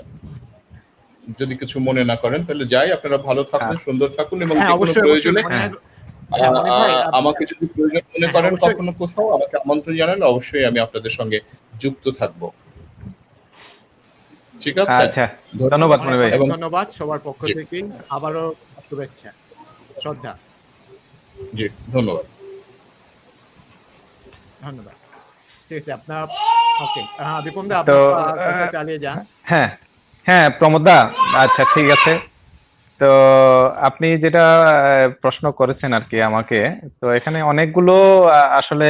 যদি কিছু মনে না করেন তাহলে যাই। আপনারা ভালো থাকুন, সুন্দর থাকুন, এবং যে কোনো প্রয়োজনে আমাকে যদি প্রয়োজন মনে করেন কখনো কোথাও আমাকে আমন্ত্রণ জানালে অবশ্যই আমি আপনাদের সঙ্গে যুক্ত থাকবো। ঠিক আছে? আচ্ছা, ধন্যবাদ মনি ভাই। ধন্যবাদ সবার পক্ষ থেকে, আবারও শুভেচ্ছা, শ্রদ্ধা। জি, ধন্যবাদ। ধন্যবাদ। ঠিক আছে, আপনার ওকে, বিপম দা আপনি কথা চালিয়ে যান। হ্যাঁ প্রমোদ দা, আচ্ছা ঠিক আছে। তো আপনি যেটা প্রশ্ন করেছেন আর কি আমাকে, তো এখানে অনেকগুলো আসলে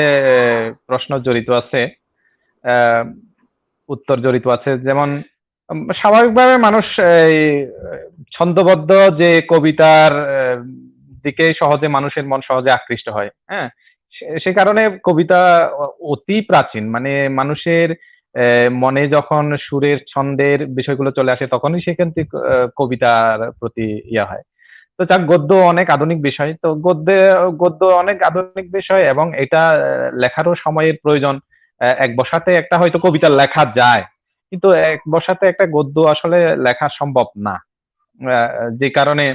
প্রশ্ন জড়িত আছে, উত্তর জড়িত আছে। যেমন স্বাভাবিকভাবে মানুষ এই ছন্দবদ্ধ যে কবিতার দিকে সহজে মানুষের মন সহজে আকৃষ্ট হয়। হ্যাঁ, সে কারণে কবিতা অতি প্রাচীন, মানে মানুষের মনে যখন সুরের ছন্দের বিষয়গুলো চলে আসে তখনই সেখান থেকে কবিতার প্রতি ইয়া হয়। তো যাক, গদ্য অনেক আধুনিক বিষয়। তো গদ্য অনেক আধুনিক বিষয় এবং এটা লেখারও সময়ের প্রয়োজন। এক বসাতে একটা হয়তো কবিতা লেখা যায়, কিন্তু এক বসাতে একটা গদ্য আসলে লেখা সম্ভব না। যে কারণে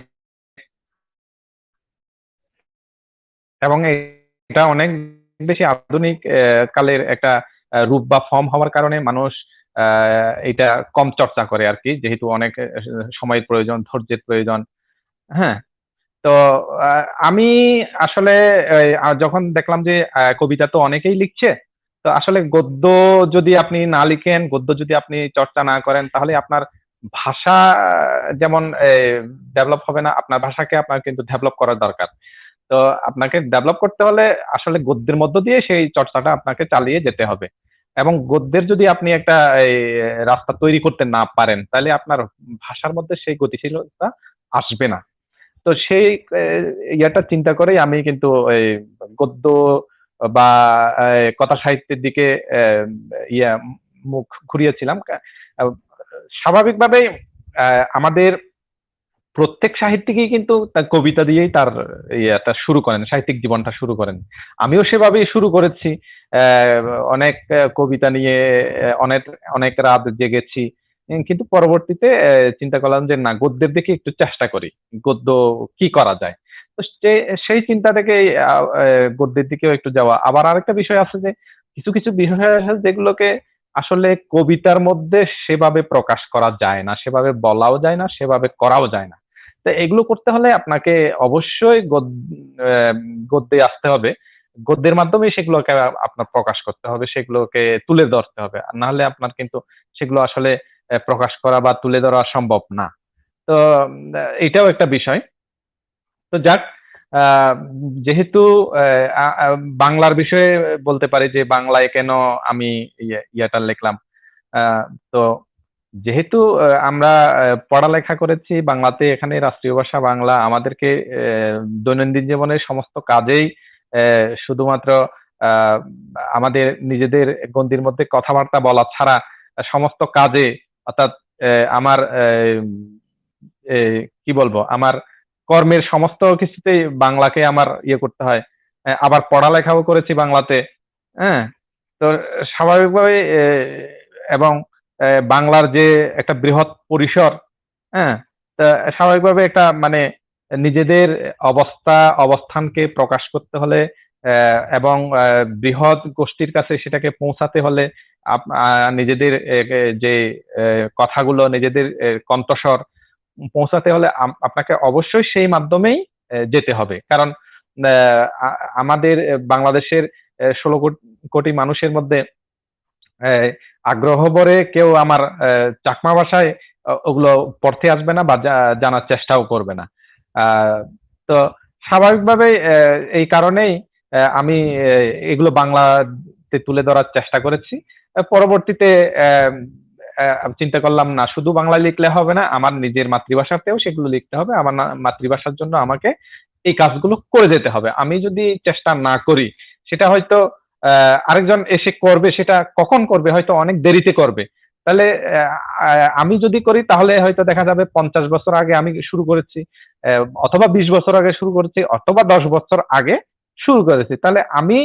এবং এটা অনেক বেশি আধুনিক কালের একটা রূপ বা ফর্ম হওয়ার কারণে মানুষ এটা কম চর্চা করে আর কি, যেহেতু অনেক সময়ের প্রয়োজন, ধৈর্যের প্রয়োজন। হ্যাঁ, তো আমি আসলে যখন দেখলাম যে কবিতা তো অনেকেই লিখছে, তো আসলে গদ্য যদি আপনি না লিখেন, গদ্য যদি আপনি চর্চা না করেন, তাহলে আপনার ভাষা যেমন ডেভেলপ হবে না, আপনার ভাষাকে আপনার কিন্তু ডেভেলপ করার দরকার। তো আপনাকে ডেভেলপ করতে হলে আসলে গদ্যের মধ্য দিয়ে সেই চর্চাটা আপনাকে চালিয়ে যেতে হবে। এবং গদ্যের যদি আপনি একটা রাস্তা তৈরি করতে না পারেন, তাহলে আপনার ভাষার মধ্যে সেই গতিশীলতা আসবে না। তো সেই ইয়েটা চিন্তা করেই আমি কিন্তু এই গদ্য বা কথা সাহিত্যের দিকে ইয়া মুখ ঘুরিয়েছিলাম। স্বাভাবিকভাবেই আমাদের প্রত্যেক সাহিত্যিকই কিন্তু তার কবিতা দিয়েই তার ইয়েটা শুরু করেন, সাহিত্যিক জীবনটা শুরু করেন। আমিও সেভাবেই শুরু করেছি। অনেক কবিতা নিয়ে অনেক অনেক রাত জেগেছি। কিন্তু পরবর্তীতে চিন্তা করলাম যে না, গদ্যের দিকে একটু চেষ্টা করি, গদ্য কি করা যায়। তো সেই চিন্তা থেকে গদ্যের দিকেও একটু যাওয়া। আবার আরেকটা বিষয় আছে যে কিছু কিছু বিষয় আছে যেগুলোকে আসলে কবিতার মধ্যে সেভাবে প্রকাশ করা যায় না, সেভাবে বলাও যায় না, সেভাবে করাও যায় না। তো এগুলো করতে হলে আপনাকে অবশ্যই গদ্যে আসতে হবে। গদ্যের মাধ্যমে সেগুলোকে আপনার প্রকাশ করতে হবে, সেগুলোকে তুলে ধরতে হবে। আর না হলে আপনার কিন্তু সেগুলো আসলে প্রকাশ করা বা তুলে ধরা সম্ভব না। তো এটাও একটা বিষয়। তো যাক, যেহেতু বাংলার বিষয়ে বলতে পারি যে বাংলায় কেন আমি ইয়াটা লিখলাম। তো যেহেতু আমরা পড়ালেখা করেছি বাংলাতে, এখানে রাষ্ট্রীয় ভাষা বাংলা, আমাদেরকে দৈনন্দিন জীবনের সমস্ত কাজেই শুধুমাত্র আমাদের নিজেদের গণ্ডির মধ্যে কথাবার্তা বলা ছাড়া সমস্ত কাজে, অর্থাৎ আমার কি বলবো, আমার কর্মের সমস্ত কিছুতেই বাংলাকে আমার ইয়ে করতে হয়। আবার পড়ালেখাও করেছি বাংলাতে। হ্যাঁ, তো স্বাভাবিকভাবে এবং বাংলার যে একটা বৃহৎ পরিসর, হ্যাঁ, তা স্বাভাবিকভাবে একটা মানে নিজেদের অবস্থানকে প্রকাশ করতে হলে এবং বৃহৎ গোষ্ঠীর কাছে সেটাকে পৌঁছাতে হলে নিজেদের যে কথাগুলো, নিজেদের কণ্ঠস্বর পৌঁছাতে হলে আপনাকে অবশ্যই সেই মাধ্যমেই যেতে হবে। কারণ আমাদের বাংলাদেশের 16 কোটি মানুষের মধ্যে আগ্রহ ভরে কেউ আমার চাকমা ভাষায় ওগুলো পড়তে আসবে না বা জানার চেষ্টাও করবে না। তো স্বাভাবিকভাবে এই কারণেই আমি এগুলো বাংলাতে তুলে ধরার চেষ্টা করেছি। পরবর্তীতে চিন্তা করলাম না শুধু বাংলায় লিখলে হবে না, আমার নিজের মাতৃভাষাতেও সেগুলো লিখতে হবে। আমার মাতৃভাষার জন্য আমাকে এই কাজগুলো করে যেতে হবে। আমি যদি চেষ্টা না করি সেটা হয়তো আরেকজন এসে করবে, সেটা কখন করবে? হয়তো অনেক দেরিতে করবে। তাহলে আমি যদি করি তাহলে হয়তো দেখা যাবে 50 বছর আগে আমি শুরু করেছি, অথবা 20 বছর আগে শুরু করেছি, অথবা 10 বছর আগে শুরু করেছি। তাহলে আমি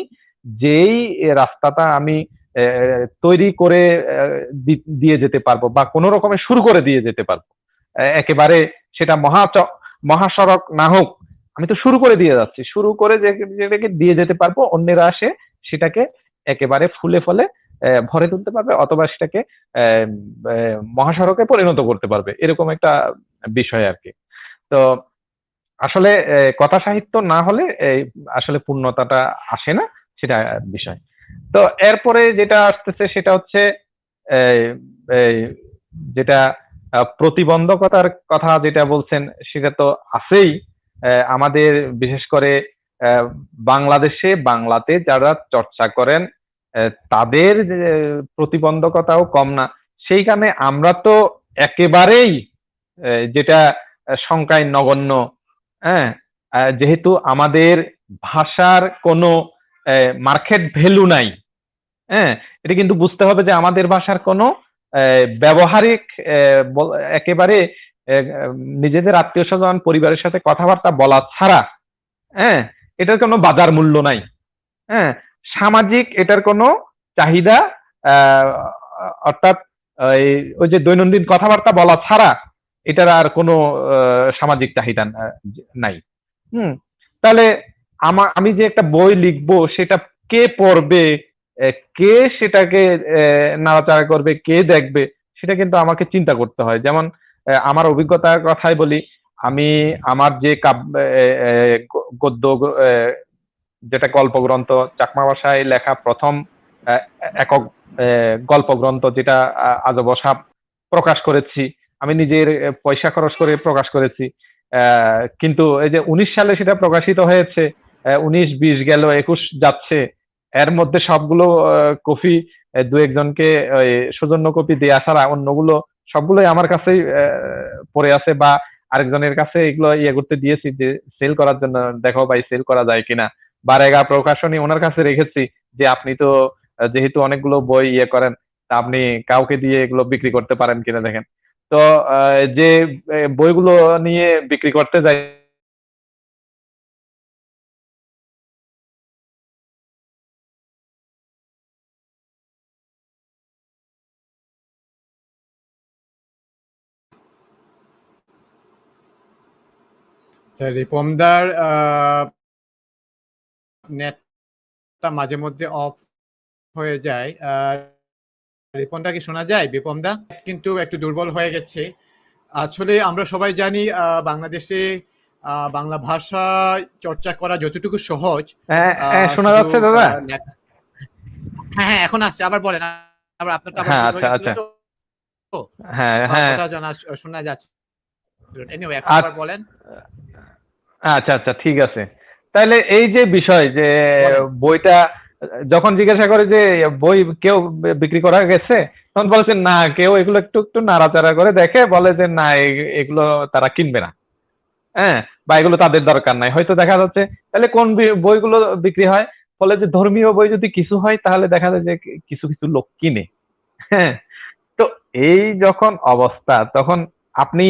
যেই রাস্তাটা আমি তৈরি করে দিয়ে যেতে পারবো বা কোনো রকমে শুরু করে দিয়ে যেতে পারবো, একেবারে সেটা মহাসড়ক না হোক, আমি তো শুরু করে দিয়ে যাচ্ছি, শুরু করে যেটাকে দিয়ে যেতে পারবো, অন্যেরা আসে সেটাকে একেবারে ফুলে ফলে ভরে তুলতে পারবে, অথবা সেটাকে মহাসড়কে পরিণত করতে পারবে, এরকম একটা বিষয় আর কি। তো আসলে কথা সাহিত্য না হলে আসলে পূর্ণতাটা আসে না, সেটা বিষয়। তো এরপরে যেটা আসতেছে সেটা হচ্ছে যেটা প্রতিবন্ধকতার কথা যেটা বলছেন সেটা তো আছেই। আমাদের বিশেষ করে বাংলাদেশে বাংলাতে যারা চর্চা করেন তাদের প্রতিবন্ধকতাও কম না। সেইখানে আমরা তো একেবারেই যেটা সংখ্যায় নগণ্য। হ্যাঁ, যেহেতু আমাদের ভাষার কোনো মার্কেট ভ্যালু নাই। হ্যাঁ, এটা কিন্তু বুঝতে হবে যে আমাদের ভাষার কোনো ব্যবহারিক একেবারে নিজেদের আত্মীয় স্বজন পরিবারের সাথে কথাবার্তা বলা ছাড়া, হ্যাঁ, এটার কোনো বাজার মূল্য নাই। হ্যাঁ, সামাজিক এটার কোনো চাহিদা, অর্থাৎ ওই যে দৈনন্দিন কথাবার্তা বলা ছাড়া এটার আর কোনো সামাজিক চাহিদা নাই। তাহলে আমি যে একটা বই লিখবো সেটা কে পড়বে, কে সেটাকে নাড়াচাড়া করবে, কে দেখবে, সেটা কিন্তু আমাকে চিন্তা করতে হয়। যেমন আমার অভিজ্ঞতার কথাই বলি, আমি আমার যে গদ্য যেটা গল্প গ্রন্থ, চাকমা ভাষায় লেখা প্রথম একক গল্প গ্রন্থ যেটা আজব সাপ প্রকাশ করেছি, আমি নিজের পয়সা খরচ করে প্রকাশ করেছি। কিন্তু এই যে 19 সালে সেটা প্রকাশিত হয়েছে, 19, 20 গেল, 21 যাচ্ছে, এর মধ্যে সবগুলো কপি দু একজনকে সৌজন্য কপি দেয়া ছাড়া অন্যগুলো সবগুলোই আমার কাছেই পড়ে আছে, বা আরেকজনের কাছে এগুলো ইয়ে করতে দিয়েছি যে সেল করার জন্য, দেখো ভাই সেল করা যায় কিনা। বারেগা প্রকাশনী ওনার কাছে রেখেছি যে আপনি তো যেহেতু অনেকগুলো বই ইয়ে করেন, তা আপনি কাউকে দিয়ে এগুলো বিক্রি করতে পারেন কিনা দেখেন। তো যে বইগুলো নিয়ে বিক্রি করতে যাই, রিপমদার নেটটা মাঝে মধ্যে অফ হয়ে যায়। রিপনটা কি শোনা যায়? বিপমদা কিন্তু একটু দুর্বল হয়ে গেছে। আসলে আমরা সবাই জানি বাংলাদেশে বাংলা ভাষা চর্চা করা যতটুকু সহজ। শোনা যাচ্ছে দাদা? হ্যাঁ, এখন আসছে। আবার বলেন, আবার আপনারটা আবার আচ্ছা আচ্ছা, হ্যাঁ কথা জানা শোনা যাচ্ছে। এনিওয়ে, এখন আবার বলেন। আচ্ছা আচ্ছা, ঠিক আছে। তাহলে এই যে বিষয় যে বইটা যখন জিজ্ঞাসা করে যে বই কেউ বিক্রি করা গেছে, তখন বলেছেন না, কেউ এগুলো একটু একটু নাড়াচাড়া করে দেখে, বলে যে না এগুলো তারা কিনবে না, হ্যাঁ, বা এগুলো তাদের দরকার নাই। হয়তো দেখা যাচ্ছে তাহলে কোন বইগুলো বিক্রি হয়, ফলে যে ধর্মীয় বই যদি কিছু হয় তাহলে দেখা যায় যে কিছু কিছু লোক কিনে। হ্যাঁ, তো এই যখন অবস্থা, তখন আপনি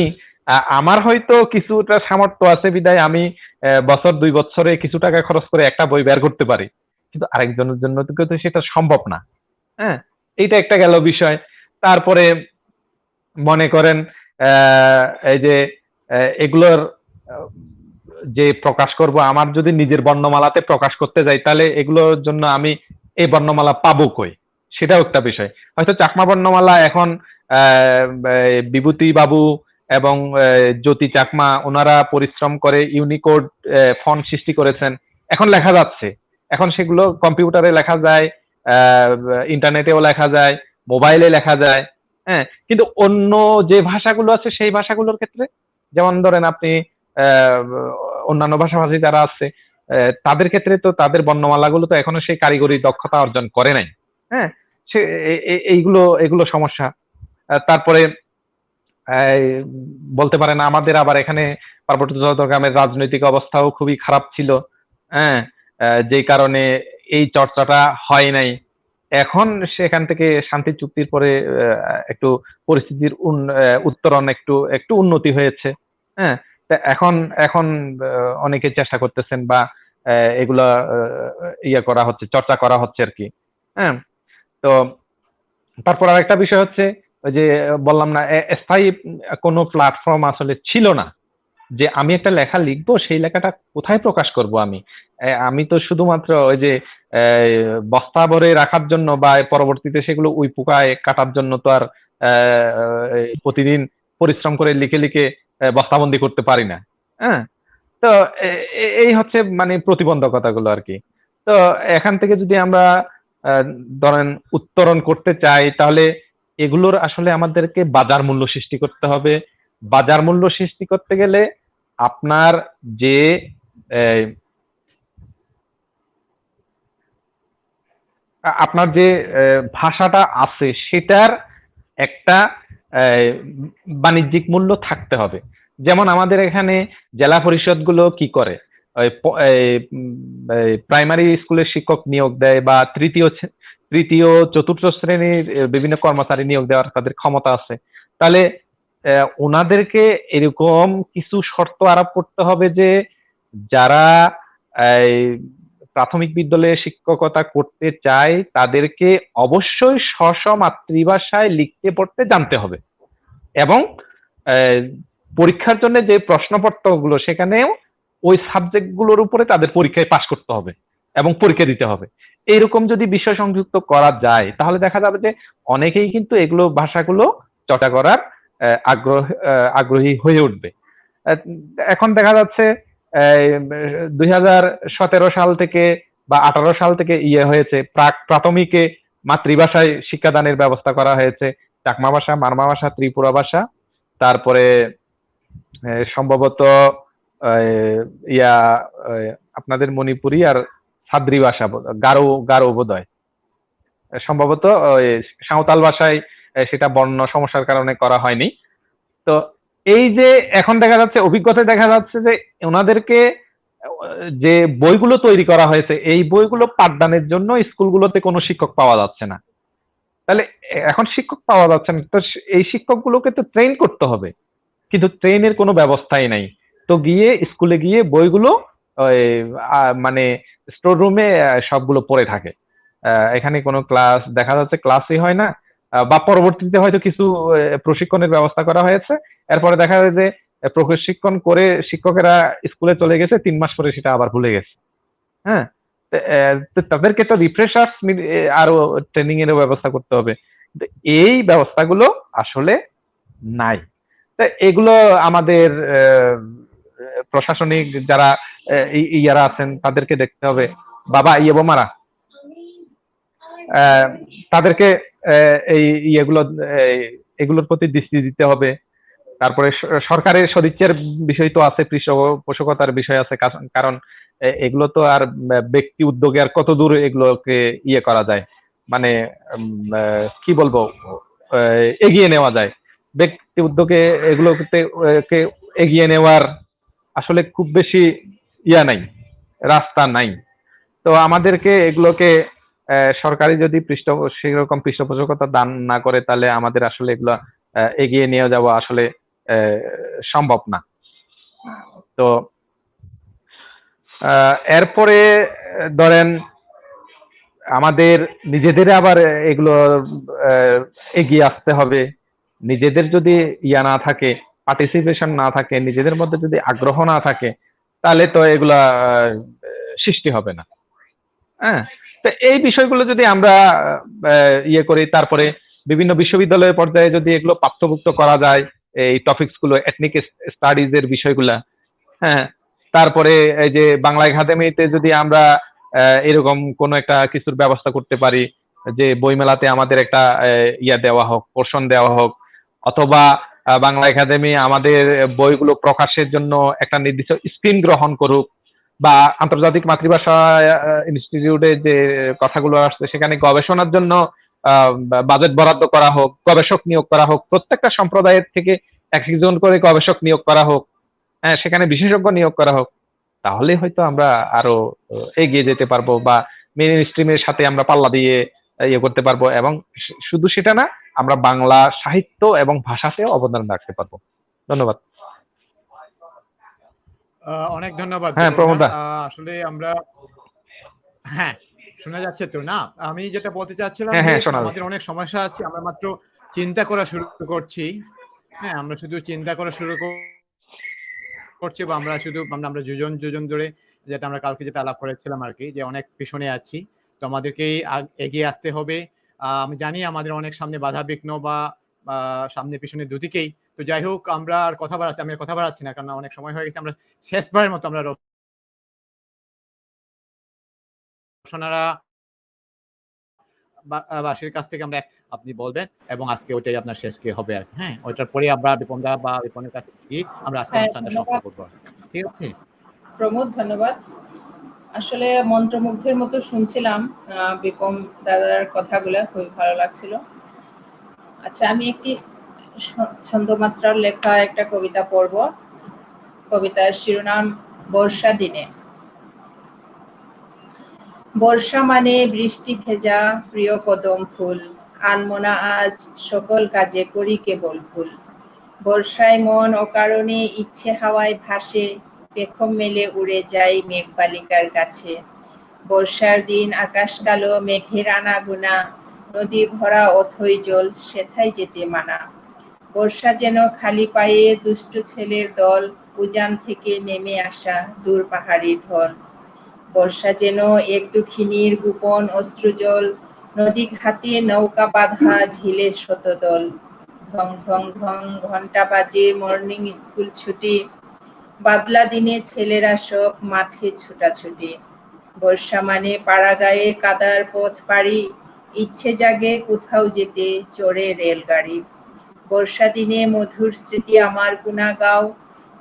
আমার হয়তো কিছুটা সামর্থ্য আছে বিদায় আমি বছর 2 বছরে কিছু টাকা খরচ করে একটা বই বের করতে পারি, কিন্তু আরেকজনের জন্য তো সেটা সম্ভব না। হ্যাঁ, এইটা একটা গেল বিষয়। তারপরে মনে করেন এই যে এগুলোর যে প্রকাশ করব, আমার যদি নিজের বর্ণমালাতে প্রকাশ করতে যাই তাহলে এগুলোর জন্য আমি এই বর্ণমালা পাবো কই, সেটাও একটা বিষয়। হয়তো চাকমা বর্ণমালা এখন বিভূতি বাবু এবং জ্যোতি চাকমা ওনারা পরিশ্রম করে ইউনিকোড ফন্ট সৃষ্টি করেছেন, এখন লেখা যাচ্ছে, এখন সেগুলো কম্পিউটারে লেখা যায়, ইন্টারনেটেও লেখা যায়, মোবাইলে লেখা যায়। হ্যাঁ, কিন্তু অন্য যে ভাষাগুলো আছে সেই ভাষাগুলোর ক্ষেত্রে, যেমন ধরেন আপনি আহ, অন্যান্য ভাষাভাষী যারা আছে তাদের ক্ষেত্রে তো তাদের বর্ণমালাগুলো তো এখনো সেই কারিগরি দক্ষতা অর্জন করে নাই। হ্যাঁ, সে এইগুলো এগুলো সমস্যা। তারপরে এই বলতে পারেন আমাদের আবার এখানে পার্বত্য চট্টগ্রামের রাজনৈতিক অবস্থাও খুবই খারাপ ছিল। হ্যাঁ, যেই কারণে এই চর্চাটা হয় নাই। এখন সেখান থেকে শান্তি চুক্তির পরে একটু পরিস্থিতির উত্তরণ একটু একটু উন্নতি হয়েছে। হ্যাঁ, তা এখন এখন অনেকে চেষ্টা করতেছেন বা এগুলা ইয়ে করা হচ্ছে, চর্চা করা হচ্ছে আর কি। হ্যাঁ, তো তারপর আরেকটা বিষয় হচ্ছে ওই যে বললাম না, স্থায়ী কোনো প্ল্যাটফর্ম আসলে ছিল না যে আমি একটা লেখা লিখবো, সেই লেখাটা কোথায় প্রকাশ করব আমি। আমি তো শুধুমাত্র ওই যে বস্তা ভরে রাখার জন্য বা পরবর্তীতে সেগুলো উই পোকায় কাটার জন্য তো আর প্রতিদিন পরিশ্রম করে লিখে লিখে বস্তাবন্দি করতে পারি না। হ্যাঁ, তো এই হচ্ছে মানে প্রতিবন্ধকতাগুলো আর কি। তো এখান থেকে যদি আমরা ধরেন উত্তরণ করতে চাই তাহলে এগুলোর আসলে আমাদেরকে বাজার মূল্য সৃষ্টি করতে হবে। বাজার মূল্য সৃষ্টি করতে গেলে আপনার যে আহ, আপনার যে ভাষাটা আছে সেটার একটা আহ, বাণিজ্যিক মূল্য থাকতে হবে। যেমন আমাদের এখানে জেলা পরিষদগুলো কি করে, প্রাইমারি স্কুলের শিক্ষক নিয়োগ দেয় বা তৃতীয় চতুর্থ শ্রেণীর বিভিন্ন কর্মচারী নিয়োগ দেওয়ার তাদের ক্ষমতা আছে। তাহলে ওনাদেরকে এরকম কিছু শর্ত আরোপ করতে হবে যে যারা এই প্রাথমিক বিদ্যালয়ে শিক্ষকতা করতে চায় তাদেরকে অবশ্যই স্ব মাতৃভাষায় লিখতে পড়তে জানতে হবে এবং আহ, পরীক্ষার জন্য যে প্রশ্নপত্রগুলো সেখানেও ওই সাবজেক্ট গুলোর উপরে তাদের পরীক্ষায় পাশ করতে হবে এবং পরীক্ষা দিতে হবে। এইরকম যদি বিষয় সংযুক্ত করা যায় তাহলে দেখা যাবে যে অনেকেই কিন্তু এগুলো ভাষাগুলো চর্চা করার আগ্রহী হয়ে উঠবে। এখন দেখা যাচ্ছে 2017 সাল থেকে বা 18 সাল থেকে ইয়ে হয়েছে, প্রাথমিকে মাতৃভাষায় শিক্ষাদানের ব্যবস্থা করা হয়েছে, চাকমা ভাষা, মারমা ভাষা, ত্রিপুরা ভাষা, তারপরে সম্ভবত ইয়া আপনাদের মণিপুরি আর সাদ্রি ভাষা, গারো গারো বোধ হয় সম্ভবত সাঁওতাল ভাষায় সেটা বর্ণ সমস্যার কারণে করা হয়নি। তো এই যে এখন দেখা যাচ্ছে অভিজ্ঞতায় দেখা যাচ্ছে যে ওনাদেরকে যে বইগুলো তৈরি করা হয়েছে এই বইগুলো পাঠদানের জন্য স্কুলগুলোতে কোনো শিক্ষক পাওয়া যাচ্ছে না। তাহলে এখন শিক্ষক পাওয়া যাচ্ছে না, তো এই শিক্ষকগুলোকে তো ট্রেন করতে হবে, কিন্তু ট্রেনের কোনো ব্যবস্থাই নাই। তো গিয়ে স্কুলে গিয়ে বইগুলো মানে স্টোর রুমে সবগুলো পড়ে থাকে, এখানে কোনো ক্লাস দেখা যাচ্ছে ক্লাসই হয় না, বা পরবর্তীতে হয়তো কিছু প্রশিক্ষণের ব্যবস্থা করা হয়েছে, এরপরে দেখা যায় যে প্রশিক্ষণ করে শিক্ষকেরা স্কুলে চলে গেছে, 3 মাস পরে সেটা আবার ভুলে গেছে। হ্যাঁ, তো তাদেরকে তো রিফ্রেশার্স আরো ট্রেনিং এর ব্যবস্থা করতে হবে, এই ব্যবস্থাগুলো আসলে নাই। তো এগুলো আমাদের প্রশাসনিক যারা ইয়ারা আছেন তাদেরকে দেখতে হবে, বাবা ইয়ে বোমারা তাদেরকে এই ইয়েগুলো এগুলোর প্রতি দৃষ্টি দিতে হবে। তারপরে সরকারের সদিচ্ছার বিষয় তো আছে, পৃষ্ঠপোষকতার বিষয় আছে, কারণ এগুলো তো আর ব্যক্তি উদ্যোগে আর কত দূর এগুলোকে ইয়ে করা যায়, মানে কি বলবো, এগিয়ে নেওয়া যায়। ব্যক্তি উদ্যোগে এগুলোকে এগিয়ে নেওয়ার আসলে খুব বেশি ইয়া নাই, রাস্তা নাই। তো আমাদেরকে এগুলোকে সরকারি যদি সেরকম পৃষ্ঠপোষকতা দান না করে তাহলে আমাদের আসলে এগুলো এগিয়ে নিয়ে যাওয়া আসলে সম্ভব না। তো এরপরে ধরেন আমাদের নিজেদের আবার এগুলো এগিয়ে আসতে হবে। নিজেদের যদি ইয়া না থাকে, পার্টিসিপেশন না থাকে, নিজেদের মধ্যে যদি আগ্রহ না থাকে, তাহলে তো এগুলা সৃষ্টি হবে না। হ্যাঁ, তো এই বিষয়গুলো যদি আমরা ইয়ে করি, তারপরে বিভিন্ন বিশ্ববিদ্যালয় পর্যায়ে যদি এগুলো পাঠ্যভুক্ত করা যায়, এই টপিকস গুলো, এথনিক স্টাডিজ এর বিষয়গুলা, হ্যাঁ, তারপরে এই যে বাংলা একাডেমিতে যদি আমরা এরকম কোন একটা কিছুর ব্যবস্থা করতে পারি, যে বইমেলাতে আমাদের একটা ইয়া দেওয়া হোক, পোর্শন দেওয়া হোক, অথবা বাংলা একাডেমি আমাদের বইগুলো প্রকাশের জন্য একটা নির্দিষ্ট স্ক্রিন গ্রহণ করুক, বা আন্তর্জাতিক মাতৃভাষা ইনস্টিটিউটে যে কথাগুলো আসছে সেখানে গবেষণার জন্য বাজেট বরাদ্দ করা হোক, গবেষক নিয়োগ করা হোক, প্রত্যেকটা সম্প্রদায়ের থেকে একজন করে গবেষক নিয়োগ করা হোক, হ্যাঁ, সেখানে বিশেষজ্ঞ নিয়োগ করা হোক। তাহলে হয়তো আমরা আরো এগিয়ে যেতে পারবো, বা মেইন স্ট্রিমের সাথে আমরা পাল্লা দিয়ে ইয়ে করতে পারবো, এবং শুধু সেটা না, আমরা বাংলা সাহিত্য এবং ভাষাতেও অবদান রাখতে পারবো। ধন্যবাদ। অনেক ধন্যবাদ। হ্যাঁ, প্রমোদ দা। আসলে আমরা, হ্যাঁ, শোনা যাচ্ছে তো না? আমি যেটা বলতে চাচ্ছিলাম হ্যাঁ, যে হ্যাঁ, শোনা আমাদের অনেক সমস্যা আছে, আমরা মাত্র চিন্তা করা শুরু করছি। হ্যাঁ, আমরা শুধু চিন্তা করা শুরু করছি, বা আমরা শুধু আমরা যোজন ধরে, যেটা আমরা কালকে যেটা আলাপ করেছিলাম আরকি, যে অনেক পিছনে আছি। তো আমাদেরকেই এগিয়ে আসতে হবে। আমি জানি আমাদের অনেক সামনে বাধা-বিঘ্ন বা সামনে পিছনে দুদিকেই। তো যাই হোক, আমরা আর আমি আর কথা বাড়াচ্ছি না। কারণ অনেক সময় হয়ে গেছে। আমরা শেষবারের মতো আমরা রওশনারা বাসীর কাছ থেকে আমরা আপনি বলবেন, এবং আজকে ওইটাই আপনার শেষ হবে আরকি। হ্যাঁ? ওইটার পরে আমরা বিপনদা বা বিপনের কাছে গিয়ে আমরা আজকে হ্যাঁ, অনুষ্ঠানটা সমাপ্ত ধন্যবাদ করব। ঠিক আছে? প্রমোদ, ধন্যবাদ। আসলে মন্ত্রমুগ্ধের মতো শুনছিলাম বিপম দাদার কথাগুলো, খুবই ভালো লাগছিল। আচ্ছা, আমি একটি ছন্দমাত্রার লেখা একটা কবিতা পড়ব। কবিতার শিরোনাম বর্ষা দিনে। বর্ষা মানে বৃষ্টি ভেজা প্রিয় কদম ফুল, আনমনা আজ সকল কাজে করি কেবল ভুল। বর্ষায় মন অকারণে ইচ্ছে হাওয়ায় ভাসে, পেখম মেলে উড়ে যায় মেঘবালিকার কাছে। বর্ষার দিন আকাশ কালো, মেঘের আনাগোনা, নদী ভরা অথই জল, সেথায় যেতে মানা। বর্ষা যেন খালি পায়ে দুষ্ট ছেলের দল, উজান থেকে নেমে আসা দূর পাহাড়ি ঢল। বর্ষা যেন এক দুঃখিনীর গোপন অশ্রুজল, নদী ঘাটে নৌকা বাঁধা ঝিলে শতদল। ঢং ঢং ঢং ঘন্টা বাজে, মর্নিং স্কুল ছুটি, বাদলা দিনে ছেলেরা সব মাঠে ছুটাছুটি। বর্ষা মানে পাড়া গায়ে কাদার পথ পাড়ি, ইচ্ছে জাগে কোথাও যেতে চড়ে রেলগাড়ি। বর্ষা দিনে মধুর স্মৃতি আমার গুনাগাও,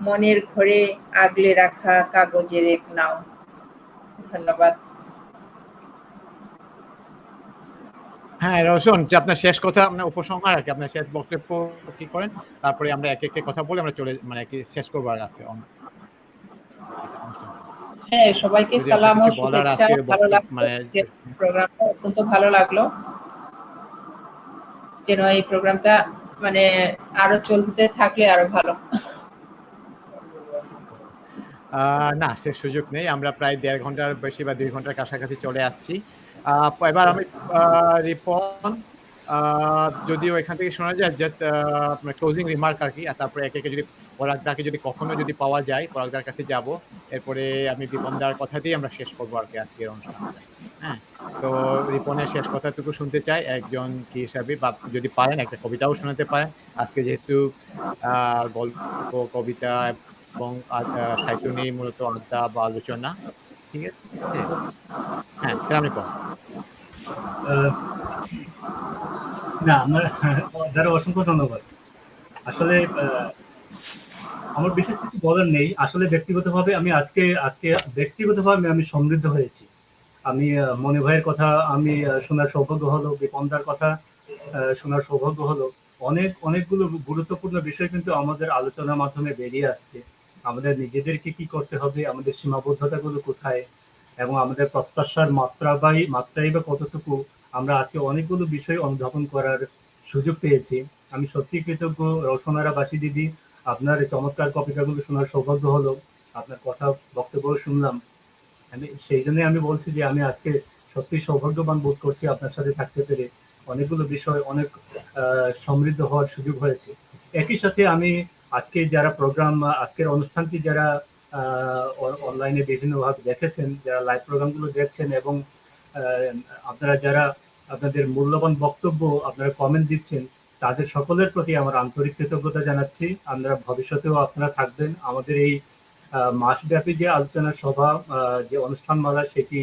মনের ঘরে আগলে রাখা কাগজের এক নাও। ধন্যবাদ। হ্যাঁ, রওশন, যে আপনার শেষ কথা, আপনার উপসংহার আরকি, আপনার শেষ বক্তব্য কি করেন? তারপরে আমরা একে, একে কথা বলে আমরা শেষ করব আর আজকে অনুষ্ঠান। হ্যাঁ, সবাইকে যদি আপনার সালাম ও কিছু বলার শুভেচ্ছা। আজকের ভালো লাগলো, মানে প্রোগ্রামটা অত্যন্ত ভালো লাগলো। যেন এই প্রোগ্রামটা মানে আরো চলতে থাকলে আরো ভালো। না, সে সুযোগ নেই। আমরা প্রায় ১.৫ ঘন্টার বেশি বা ২ ঘন্টার কাছাকাছি চলে আসছি। এবার আমি রিপন, যদিও এখান থেকে শোনা যায় জাস্ট আপনার ক্লোজিং রিমার্ক আরকি। আর তারপরে একে, একে যদি পরাগদাকে কখনো পাওয়া যায়, পরাগদার কাছে যাব। এরপরে আমি বিপনদার কথা দিয়ে আমরা শেষ করব আরকি আজকের অনুষ্ঠানটা। হ্যাঁ? তো রিপনের শেষ কথাটুকু শুনতে চাই একজন কি হিসাবে, বা যদি পারেন একটা কবিতাও শোনাতে পারেন। আজকে যেহেতু গল্প, কবিতা এবং সাহিত্য নিয়ে মূলত আড্ডা বা আলোচনা। ঠিক আছে? হ্যাঁ, সালাম রিপন। না, আমার যারা অসংখ্য ধন্যবাদ। আসলে আমার বিশেষ কিছু বলার নেই। আসলে ব্যক্তিগতভাবে আমি সমৃদ্ধ হয়েছি। আমি মনি ভাইয়ের কথা আমি শোনার সৌভাগ্য হলো, বিপনদার কথা শোনার সৌভাগ্য হলো। অনেকগুলো গুরুত্বপূর্ণ বিষয় কিন্তু আমাদের আলোচনার মাধ্যমে বেরিয়ে আসছে। আমাদের নিজেদেরকে কি করতে হবে, আমাদের সীমাবদ্ধতাগুলো কোথায়, এবং আমাদের প্রত্যাশার মাত্রাই বা কতটুকু, আমরা আজকে অনেকগুলো বিষয় অনুধাবন করার সুযোগ পেয়েছি। আমি সত্যি কৃতজ্ঞ রওশনারা বাসী দিদি, আপনার চমৎকার কবিতাগুলো শোনার সৌভাগ্য হলো, আপনার কথা বক্তব্য শুনলাম। সেই জন্যই আমি বলছি যে আমি আজকে সত্যি সৌভাগ্যবান বোধ করছি আপনার সাথে থাকতে পেরে। অনেকগুলো বিষয় অনেক সমৃদ্ধ হওয়ার সুযোগ হয়েছে। একই সাথে আমি আজকের অনুষ্ঠানটি যারা অনলাইনে বিভিন্নভাবে দেখেছেন, যারা লাইভ প্রোগ্রামগুলো দেখছেন, এবং আপনারা যারা আপনাদের মূল্যবান বক্তব্য আপনারা কমেন্ট দিচ্ছেন, তাদের সকলের প্রতি আমার আন্তরিক কৃতজ্ঞতা জানাচ্ছি। আমরা ভবিষ্যতেও আপনারা থাকবেন। আমাদের এই মাসব্যাপী যে আলোচনা সভা, যে অনুষ্ঠানমালা, সেটি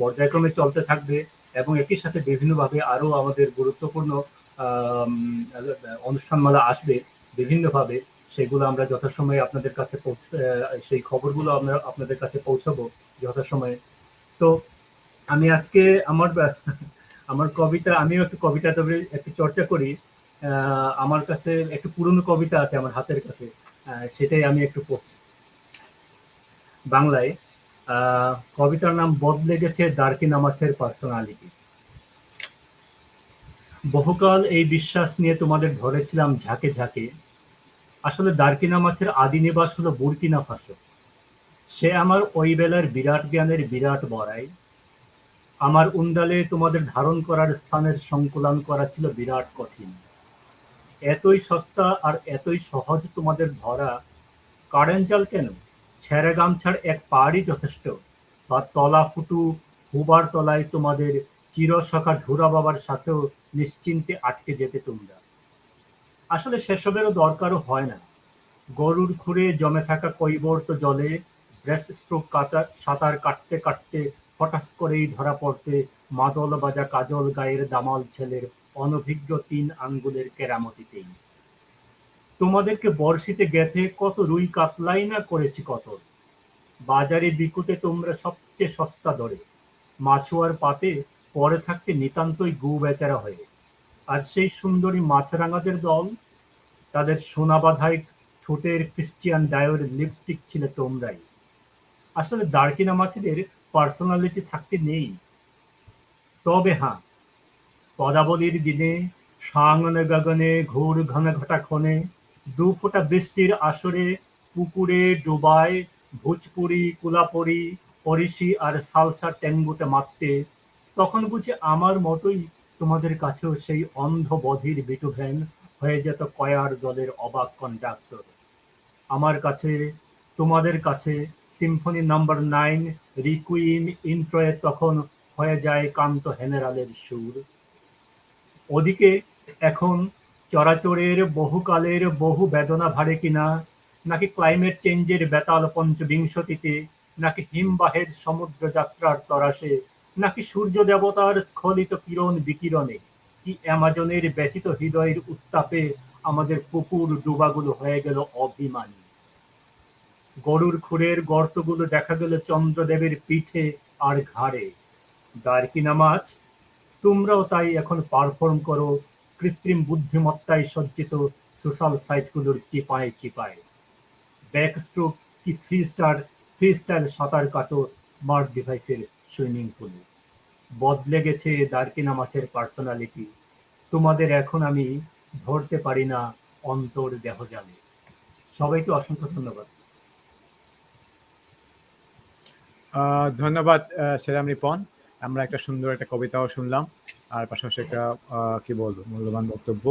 পর্যায়ক্রমে চলতে থাকবে, এবং একই সাথে বিভিন্নভাবে আরো আমাদের গুরুত্বপূর্ণ অনুষ্ঠানমালা আসবে বিভিন্নভাবে। সেগুলো আমরা যথাসময়ে আপনাদের কাছে সেই খবরগুলো আমরা আপনাদের কাছে পৌঁছাবো যথাসময়ে। তো আমি আজকে আমার কবিতা, আমিও একটু কবিতা তবে একটু চর্চা করি। আমার কাছে একটু পুরনো কবিতা আছে আমার হাতের কাছে, সেটাই আমি একটু পড়ছি বাংলায়। কবিতার নাম বদলে গেছে দার্কিনা মাছের পার্সোনালিটি। বহুকাল এই বিশ্বাস নিয়ে তোমাদের ধরেছিলাম ঝাঁকে ঝাঁকে, আসলে দার্কিনা মাছের আদি নিবাস হলো বুর্কিনা ফাসো। সে আমার ওই বেলার বিরাট জ্ঞানের বিরাট বড়াই। আমার উন্ডালে তোমাদের ধারণ করার স্থানের সংকুলান করা ছিল বিরাট কঠিন। এতই সস্তা আর এতই সহজ তোমাদের ধরা, কারেন্ট জাল কেন? ছেঁড়া গামছার এক পাড়ই যথেষ্ট, বা তলা ফুটু হুবার তলায় তোমাদের চিরসখা ঢুরা বাবার সাথেও নিশ্চিন্তে আটকে যেতে তোমরা। আসলে সেসবেরও দরকারও হয় না। গরুর খুঁড়ে জমে থাকা কৈবর্ত জলে ব্রেস্ট স্ট্রোক সাঁতার কাটতে কাটতে হঠাৎ করেই ধরা পড়তে মাদল বাজা কাজল গায়ের দামাল ছেলের অনভিজ্ঞ 3 আঙ্গুলের কেরামতিতেই। তোমাদেরকে বর্ষিতে গেথে কত রুই কাতলাই না করেছি কত। বাজারে বিকুতে তোমরা সবচেয়ে সস্তা দরে, মাছুয়ার পাতে পরে থাকতে নিতান্তই গু বেচারা হয়ে। আর সেই সুন্দরী মাছরাঙাদের দল, তাদের সোনা বাঁধায় ঠোঁটের ক্রিশ্চিয়ান ডায়োর লিপস্টিক ছিলে তোমরাই। আসলে দার্কিনা মাছেদের পার্সোনালিটি থাকতে নেই। তবে হ্যাঁ, পদাবলীর দিনে সাঙ্গনে গগনে ঘোর ঘন ঘটা ক্ষণে 2 ফোঁটা বৃষ্টির আসরে পুকুরে ডোবায় ভোজপুরি কুলাপরি পরিশি আর সালসা ট্যাঙ্গুতে মারতে, তখন বুঝি আমার মতোই তোমাদের কাছেও সেই অন্ধ বধির বিটুভেন হয়ে যেত কয়ার দলের অবাক কন্ডাক্টর। আমার কাছে, তোমাদের কাছে সিম্ফনি নাম্বার 9 রিকুইম ইন্ট্রোয়ে তখন হয়ে যায় কান্ত জেনারেলের সুর। ওদিকে এখন চরাচরের বহুকালের বহু বেদনা ভারে কিনা, নাকি ক্লাইমেট চেঞ্জের বেতাল পঞ্চবিংশতিতে, নাকি হিমবাহের সমুদ্র যাত্রার তরাসে, নাকি সূর্য দেবতার স্খলিত কিরণ বিকিরণে, কি অ্যামাজনের ব্যথিত হৃদয়ের উত্তাপে আমাদের পুকুর ডোবাগুলো হয়ে গেল অভিমানী। গরুর খুরের গর্তগুলো দেখা গেল চন্দ্রদেবের পিঠে আর ঘাড়ে। দার্কিনা মাছ, তোমরাও তাই এখন পারফর্ম করো কৃত্রিম বুদ্ধিমত্তায় সজ্জিত সোশ্যাল সাইটগুলোর চিপায় চিপায়। ব্যাকস্ট্রোক কি ফ্রিস্টাইল সাঁতার কাটো স্মার্ট ডিভাইসের সুইমিং পুলে। বদলে গেছে দার্কিনা মাছের পার্সোনালিটি, তোমাদের এখন আমি ধরতে পারি না অন্তর দেহজালে। সবাইকে অসংখ্য ধন্যবাদ। ধন্যবাদ সেরাম রিপন। আমরা একটা সুন্দর একটা কবিতাও শুনলাম, আর পাশাপাশি একটা কি বলবো মূল্যবান বক্তব্য।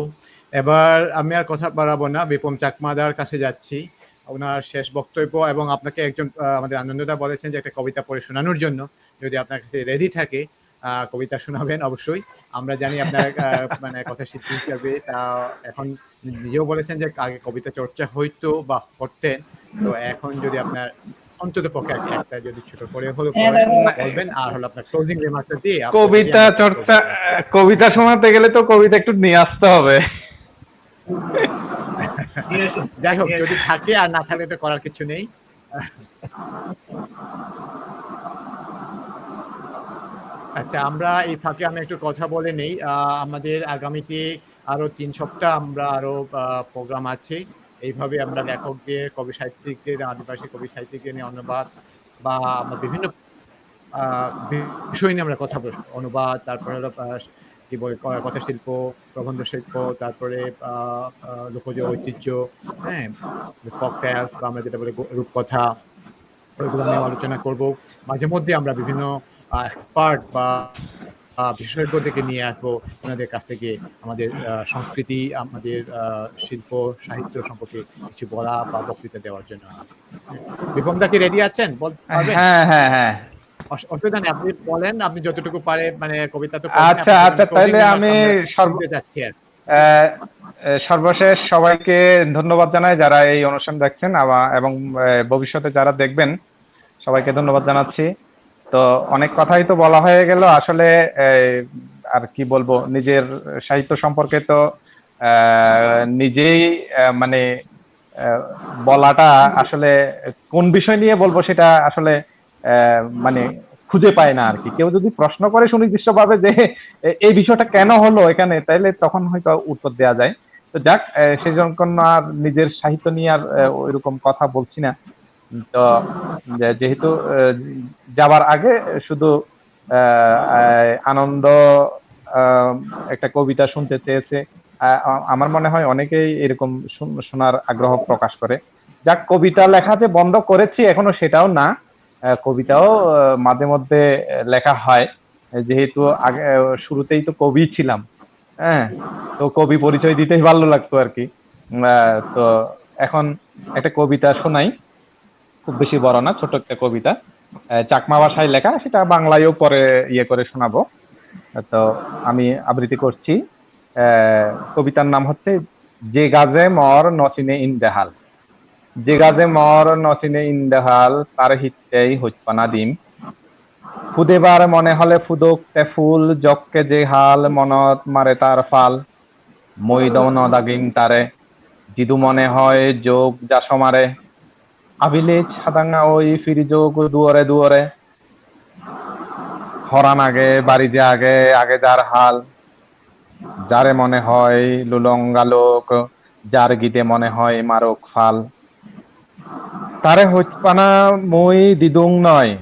এবার আমি আর কথা বাড়াবো না, বিপম চাকমাদার কাছে যাচ্ছি ওনার শেষ বক্তব্য, এবং আপনাকে একজন আমাদের আনন্দদা বলেছেন যে একটা কবিতা পড়ে শোনানোর জন্য, যদি আপনার কাছে রেডি থাকে কবিতা শোনাবেন অবশ্যই। আমরা জানি আপনার মানে কথা শিল্পী হিসাবে তা এখন নিজেও বলেছেন যে আগে কবিতা চর্চা হইতো বা করতেন, তো এখন যদি আপনার অন্তত পক্ষে একটা যদি ছোট করে হলো বলবেন, আর হলো আপনার ক্লোজিং রিমার্কটা দিয়ে কবিতা চর্চা, কবিতা শোনাতে গেলে তো কবিতা একটু নিয়ে আসতে হবে। যাই হোক, যদি থাকে, আর না থাকলে তো করার কিছু নেই। আচ্ছা, আমরা এই ফাঁকে আমি একটু কথা বলে নেই। আমাদের আগামীতে আরো 3 সপ্তাহ আমরা আরো প্রোগ্রাম আছে। এইভাবে আমরা লেখকদের, কবি সাহিত্যিকদের, আদিবাসী কবি সাহিত্যিকদের নিয়ে অনুবাদ বা আমরা বিভিন্ন বিষয় নিয়ে আমরা কথা বলবো। অনুবাদ, তারপরে হলো কি বলে কথা শিল্প, প্রবন্ধ শিল্প, তারপরে লোকজ ঐতিহ্য, হ্যাঁ, ফক টেলস বা আমরা যেটা বলি রূপকথা, ওইগুলো নিয়ে আলোচনা করব। মাঝে মধ্যে আমরা বিভিন্ন এক্সপার্ট বা বিশেষজ্ঞদেরকে নিয়ে আসবো, ওনাদের কাছ থেকে আমাদের সংস্কৃতি, আমাদের শিল্প সাহিত্য সম্পর্কে কিছু বলা বা বক্তৃতা দেওয়ার জন্য। হ্যাঁ, বিপম দা কি রেডি আছেন? বলতে পারবেন? হ্যাঁ হ্যাঁ হ্যাঁ অসুবিধা নেই, আপনি বলেন, আপনি যতটুকু পারে মানে কবিতা তো আচ্ছা আচ্ছা, তাইলে আমি যাচ্ছি আর সর্বশেষ সবাইকে ধন্যবাদ জানাই যারা এই অনুষ্ঠান দেখছেন এবং ভবিষ্যতে যারা দেখবেন সবাইকে ধন্যবাদ জানাচ্ছি। তো অনেক কথাই তো বলা হয়ে গেল, আসলে আর কি বলবো, নিজের সাহিত্য সম্পর্কে তো নিজেই মানে বলাটা আসলে কোন বিষয় নিয়ে বলবো সেটা আসলে মানে খুঁজে পায় না আর কি। কেউ যদি প্রশ্ন করে সুনির্দিষ্টভাবে যে এই বিষয়টা কেন হলো এখানে, তাইলে তখন হয়তো উত্তর দেওয়া যায়। তো যাক, সেই জন্য আর নিজের সাহিত্য নিয়ে আর ওইরকম কথা বলছি না। তো যেহেতু যাবার আগে শুধু আনন্দ একটা কবিতা শুনতে চেয়েছে, আমার মনে হয় অনেকেই এরকম শোনার আগ্রহ প্রকাশ করে। যাক, কবিতা লেখা যে বন্ধ করেছি এখনো সেটাও না, কবিতাও মাঝে মধ্যে লেখা হয়, যেহেতু আগে শুরুতেই তো কবি ছিলাম। হ্যাঁ, তো কবি পরিচয় দিতেই ভালো লাগতো আর কি। তো এখন একটা কবিতা শোনাই, খুব বেশি বড় না, ছোট একটা কবিতা, চাকমা ভাষায় লেখা, সেটা বাংলায়ও পরে ইয়ে করে শোনাবো। তো আমি আবৃত্তি করছি। কবিতার নাম হচ্ছে যে গাজে মর নচিনে ইন্দেহাল। যে গাজে মর নচিনে ইন্দেহাল, তার হিতেই হইপানা ডিম। ফুদেবার মনে হলে ফুদক তে ফুল, জককে যে হাল মনত মারে তার ফাল। মই নদাগিন তারে, জিদু মনে হয় যোগ যা সমারে। আভিলেজ সাদাঙ্গা ওই ফিরি যোগ দুয়ারে দুয়ারে। হরান আগে বাড়ি যে আগে আগে যার হাল। যারে মনে হয় লুলঙ্গালোক, যার গীতে মনে হয় মারক ফাল। তারে হইপানা মই দিদুং নয়,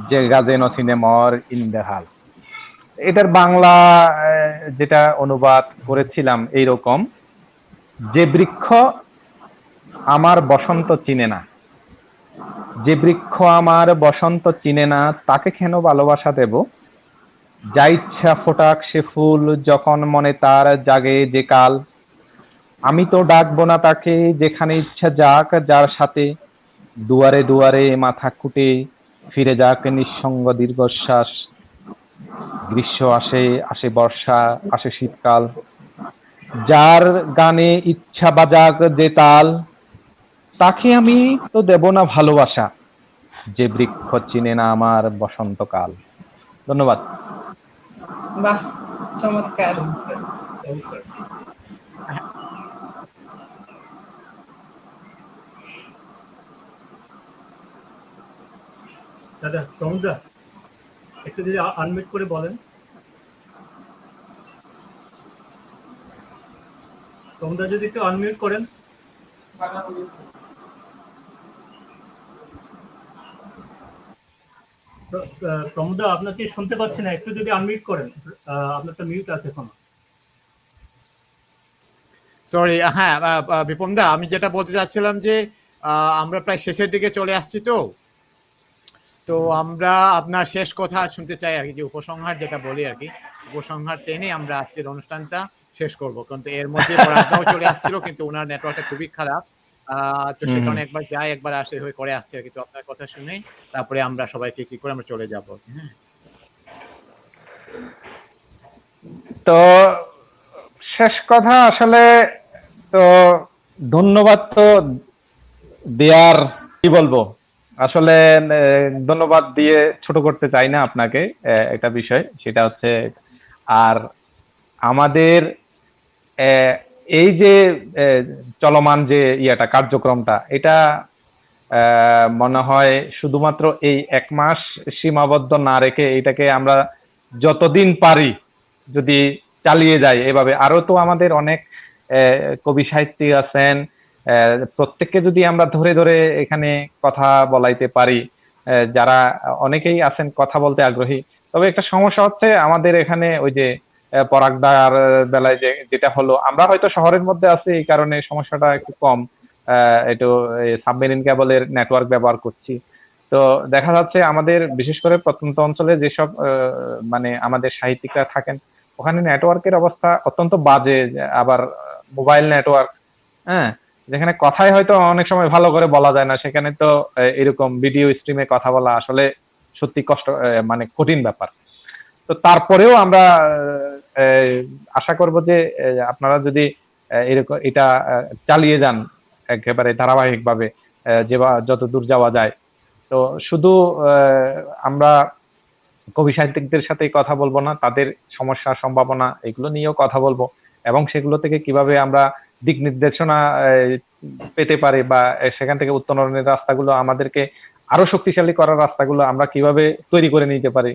যে গাজে নচিনে মর ইন্দেহাল। এটার বাংলা যেটা অনুবাদ করেছিলাম এইরকম: যে বৃক্ষ আমার বসন্ত চিনে না, যে বৃক্ষ আমার বসন্ত চিনে না, তাকে কেন ভালোবাসা দেব? যা ইচ্ছা ফোটাক সে ফুল, যখন মনে তার জাগে যে কাল। আমি তো ডাকবো না তাকে, যেখানে ইচ্ছা যাক যার সাথে। দুয়ারে দুয়ারে মাথা খুঁটে ফিরে যাক নিঃসঙ্গ দীর্ঘশ্বাস। গ্রীষ্ম আসে, আসে বর্ষা, আসে শীতকাল। যার গানে ইচ্ছা বাজাক যে তাল, তাকে আমি তো দেব না ভালোবাসা, যে বৃক্ষ চিনে না আমার বসন্তকাল। ধন্যবাদ। বাহ, চমৎকার। দাদা প্রমোদা, একটু যদি আনমিউট করে বলেন। প্রমোদা যদি একটু আনমিউট করেন। প্রমোদা, আপনাকে শুনতে পাচ্ছি না, একটু যদি আনমিউট করেন। আপনার তো মিউট আছে এখন। সরি, হ্যাঁ বিপম দা, আমি যেটা বলতে চাচ্ছিলাম যে আমরা প্রায় শেষের দিকে চলে আসছি, তো আমরা আপনার শেষ কথা শুনতে চাই আর কি, যে উপসংহার যেটা বলি আর কি, উপসংহার টেনে আমরা আজকের অনুষ্ঠানটা শেষ করব। কিন্তু এর মধ্যে পরাগদাও চলে আসছিল, কিন্তু ওনার নেটওয়ার্কটা খুবই খারাপ, তো সে কারণে একবার যায় একবার আসে হয়ে করে আসছে আর কি। তো আপনার কথা শুনে তারপরে আমরা সবাইকে কি করে আমরা চলে যাব। হ্যাঁ, তো শেষ কথা আসলে তো ধন্যবাদ তো দেয়ার, কি বলবো, আসলে ধন্যবাদ দিয়ে ছোট করতে চাই না আপনাকে। একটা বিষয় সেটা হচ্ছে, আর আমাদের এই যে চলমান যে ইয়েটা কার্যক্রমটা, এটা মনে হয় শুধুমাত্র এই 1 মাস সীমাবদ্ধ না রেখে এটাকে আমরা যতদিন পারি যদি চালিয়ে যাই এভাবে। আরো তো আমাদের অনেক কবি সাহিত্যিক আছেন, প্রত্যেককে যদি আমরা ধরে ধরে এখানে কথা বলাইতে পারি, যারা অনেকেই আছেন কথা বলতে আগ্রহী। তবে একটা সমস্যা হচ্ছে আমাদের এখানে, ওই যে পরাগদার বেলায় যেটা হলো, আমরা হয়তো শহরের মধ্যে আছি, এই কারণে সমস্যাটা একটু কম, একটু সাবমেরিন কেবলের নেটওয়ার্ক ব্যবহার করছি। তো দেখা যাচ্ছে আমাদের বিশেষ করে প্রত্যন্ত অঞ্চলে যেসব মানে আমাদের সাহিত্যিকরা থাকেন, ওখানে নেটওয়ার্কের অবস্থা অত্যন্ত বাজে, আবার মোবাইল নেটওয়ার্ক, হ্যাঁ, যেখানে কথাই হয়তো অনেক সময় ভালো করে বলা যায় না, সেখানে তো এরকম ভিডিও স্ট্রিমে কথা বলা আসলে সত্যি কষ্ট, মানে কঠিন ব্যাপার। তো তারপরেও আমরা আশা করব যে আপনারা যদি এরকম এটা চালিয়ে যান একেবারে ধারাবাহিকভাবে, যে যত দূর যাওয়া যায়। তো শুধু আমরা কবি সাহিত্যিকদের সাথে কথা বলবো না, তাদের সমস্যা সম্ভাবনা এগুলো নিয়েও কথা বলবো, এবং সেগুলো থেকে কিভাবে আমরা দিক নির্দেশনা পেতে পারি, বা সেখান থেকে উত্তরণের রাস্তাগুলো, আমাদেরকে আরো শক্তিশালী করার রাস্তাগুলো আমরা কিভাবে তৈরি করে নিতে পারি।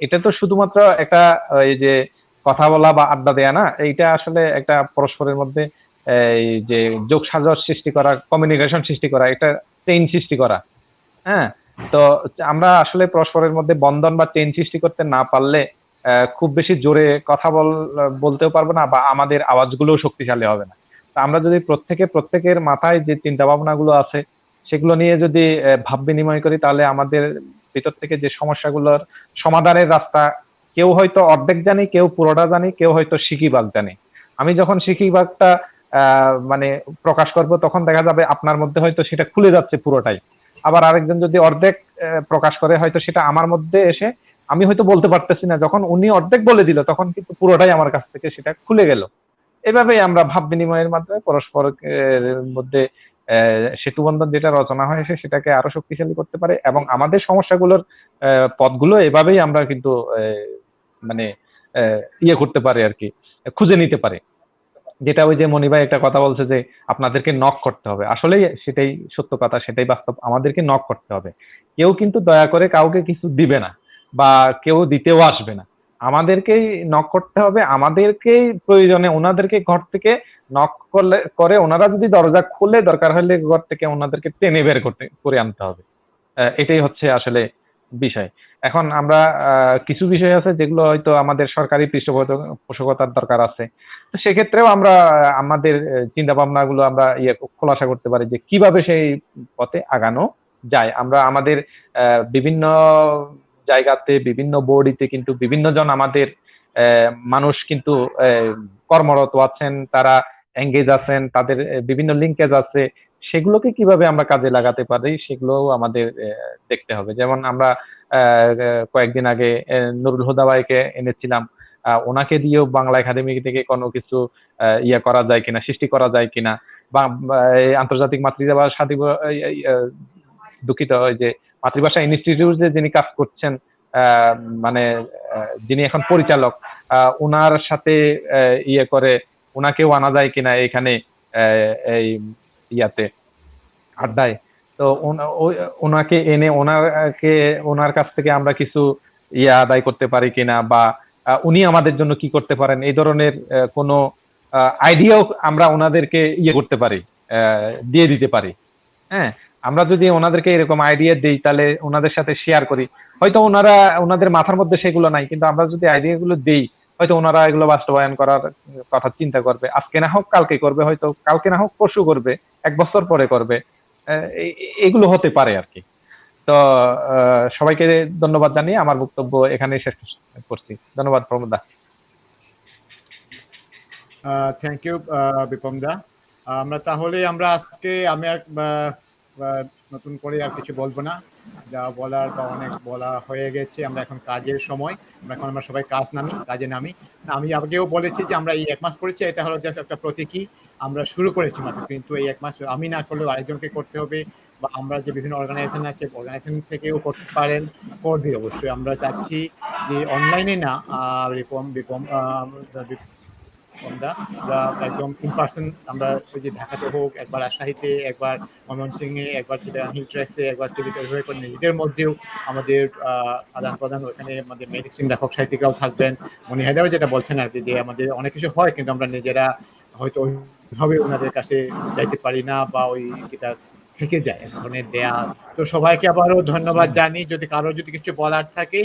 এটা তো শুধুমাত্র একটা এই যে কথা বলা বা আড্ডা দেয়া না, এইটা আসলে একটা পরস্পরের মধ্যে এই যে যোগ সাজস সৃষ্টি করা, কমিউনিকেশন সৃষ্টি করা, এটা চেইন সৃষ্টি করা। হ্যাঁ, তো আমরা আসলে পরস্পরের মধ্যে বন্ধন বা চেইন সৃষ্টি করতে না পারলে খুব বেশি জোরে কথা বলতেও পারবো না, বা আমাদের আওয়াজগুলোও শক্তিশালী হবে না। তো আমরা যদি প্রত্যেকের মাথায় যে চিন্তা ভাবনাগুলো আছে সেগুলো নিয়ে যদি ভাব বিনিময় করি, তাহলে আমাদের ভিতর থেকে যে সমস্যাগুলোর সমাধানের রাস্তা, কেউ হয়তো অর্ধেক জানি, কেউ পুরোটা জানি, কেউ হয়তো সিকিভাগ জানি। আমি যখন সিকিভাগটা মানে প্রকাশ করব, তখন দেখা যাবে আপনার মধ্যে হয়তো সেটা খুলে যাচ্ছে পুরোটাই। আবার আরেকজন যদি অর্ধেক প্রকাশ করে, হয়তো সেটা আমার মধ্যে এসে আমি হয়তো বলতে পারতেছি না, যখন উনি অর্ধেক বলে দিল তখন কিন্তু পুরোটাই আমার কাছ থেকে সেটা খুলে গেল। এভাবেই আমরা ভাব বিনিময়ের মাধ্যমে পরস্পরের মধ্যে সেতুবন্ধন যেটা রচনা হয়েছে সেটাকে আরো শক্তিশালী করতে পারে, এবং আমাদের সমস্যাগুলোর পথগুলো এভাবেই আমরা কিন্তু মানে ইয়ে করতে পারি আর কি, খুঁজে নিতে পারি। যেটা ওই যে মনি ভাই একটা কথা বলছে যে আপনাদেরকে নক করতে হবে, আসলেই সেটাই সত্য কথা, সেটাই বাস্তব, আমাদেরকে নক করতে হবে। কেউ কিন্তু দয়া করে কাউকে কিছু দিবে না, বা কেউ দিতেও আসবে না। আমাদেরকেই নক করতে হবে, আমাদেরকেই প্রয়োজনে ওনাদেরকে ঘর থেকে নক করে ওনারা যদি দরজা খুলে, দরকার হলে ঘর থেকে ওনাদেরকে টেনে বের করে আনতে হবে। এটাই হচ্ছে আসলে বিষয়। এখন আমরা কিছু বিষয় আছে যেগুলো হয়তো আমাদের সরকারি পৃষ্ঠপোষকতার দরকার আছে। তো সেক্ষেত্রেও আমরা আমাদের চিন্তা ভাবনা গুলো আমরা খোলাসা করতে পারি যে কিভাবে সেই পথে আগানো যায়। আমরা আমাদের বিভিন্ন জায়গাতে, বিভিন্ন বডিতে কিন্তু বিভিন্ন জন আমাদের মানুষ কিন্তু কর্মরত আছেন, তারা এঙ্গেজ আছেন, তাদের বিভিন্ন লিঙ্কেজ আছে। সেগুলোকে কিভাবে আমরা কাজে লাগাতে পারি সেগুলোও আমাদের দেখতে হবে। যেমন আমরা কয়েকদিন আগে নুরুল হুদা ভাইকে এনেছিলাম, ওনাকে দিয়েও বাংলা একাডেমি থেকে কোনো কিছু করা যায় কিনা, সৃষ্টি করা যায় কিনা, বা আন্তর্জাতিক মাতৃভাষা দিবস, দুঃখিত, ওই যে মাতৃভাষা ইনস্টিটিউটে যিনি কাজ করছেন, মানে যিনি এখন পরিচালক, ওনার সাথে করে ওনাকেও আনা যায় কিনা এখানে এই ইয়াতে আড্ডায়। তো ওনাকে এনে ওনার কাছ থেকে আমরা কিছু আদায় করতে পারি কিনা, বা উনি আমাদের জন্য কি করতে পারেন, এই ধরনের কোনো আইডিয়াও আমরা ওনাদেরকে করতে পারি, দিয়ে দিতে পারি। হ্যাঁ, আমরা যদি ওনাদেরকে এরকম আইডিয়া দিই, তাহলে ওনাদের সাথে শেয়ার করি, হয়তো ওনাদের মাথার মধ্যে সেগুলো নাই, কিন্তু আমরা যদি আইডিয়া গুলো দিই, হয়তো ওনারা এগুলো বাস্তবায়ন করার কথা চিন্তা করবে। আজকে না হোক কালকে করবে, হয়তো কালকে না হোক পরশু করবে, 1 বছর পরে করবে। এগুলো হতে পারে আর কি। তো সবাইকে ধন্যবাদ জানিয়ে আমার বক্তব্য এখানেই শেষ করছি। ধন্যবাদ প্রমোদ দা। থ্যাংক ইউ বিপম দা। আমরা তাহলে আজকে আমি আর নতুন করে আর কিছু বলবো না, যা বলার বা অনেক বলা হয়ে গেছে। আমরা এখন কাজের সময়, আমরা সবাই কাজে নামি। আমি আগেও বলেছি যে আমরা এই 1 মাস করেছি, এটা হলো জাস্ট একটা প্রতীকী, আমরা শুরু করেছি মাত্র, কিন্তু এই 1 মাস আমি না করলেও আরেকজনকে করতে হবে, বা আমরা যে বিভিন্ন অর্গানাইজেশন আছে, অর্গানাইজেশন থেকেও করতে পারেন, করবে অবশ্যই। আমরা চাচ্ছি যে অনলাইনে না, বিপম একদম ইন পার্সন, আমরা ওই যে ঢাকাতে হোক, একবার রাজশাহীতে, একবার ময়মনসিংহে, একবার চিটাগাং ট্র্যাক্সে, একবার সিলেটে, হয়ে করে নিজেদের মধ্যেও আমাদের আদান প্রদান, ওখানে আমাদের মেইন স্ট্রিম লেখক সাহিত্যিকরাও থাকবেন। মনি হায়দারও যেটা বলছেন আর কি, যে আমাদের অনেক কিছু হয় কিন্তু আমরা নিজেরা হয়তো ওইভাবে ওনাদের কাছে যাইতে পারি না, বা ওই যেটা থেকে যায় এক ধরনের দেয়া। তো সবাইকে আবারও ধন্যবাদ জানি। যদি কারো কিছু বলার থাকে,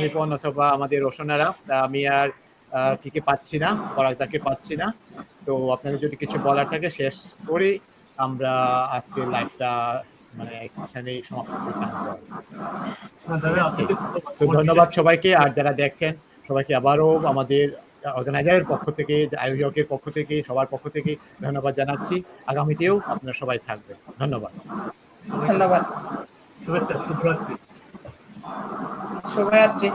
রিপন অথবা আমাদের রোশনারা, আমি আর টিকে পাচ্ছি না, পরাগদাকে পাচ্ছি না। তো আপনাদের যদি কিছু বলার থাকে শেষ করে আমরা আজকে লাইভটা মানে এখানেই সমাপ্তি টানবো আর কি। না দাদা, ঠিক আছে? আপনাকে ধন্যবাদ। তো ধন্যবাদ সবাইকে, আর যারা দেখছেন সবাইকে আবারও আমাদের অর্গানাইজারের পক্ষ থেকে, আয়োজকের পক্ষ থেকে, সবার পক্ষ থেকে ধন্যবাদ জানাচ্ছি। আগামীতেও আপনারা সবাই থাকবেন। ধন্যবাদ। ধন্যবাদ। শুভেচ্ছা, শুভরাত্রি। শুভরাত্রি।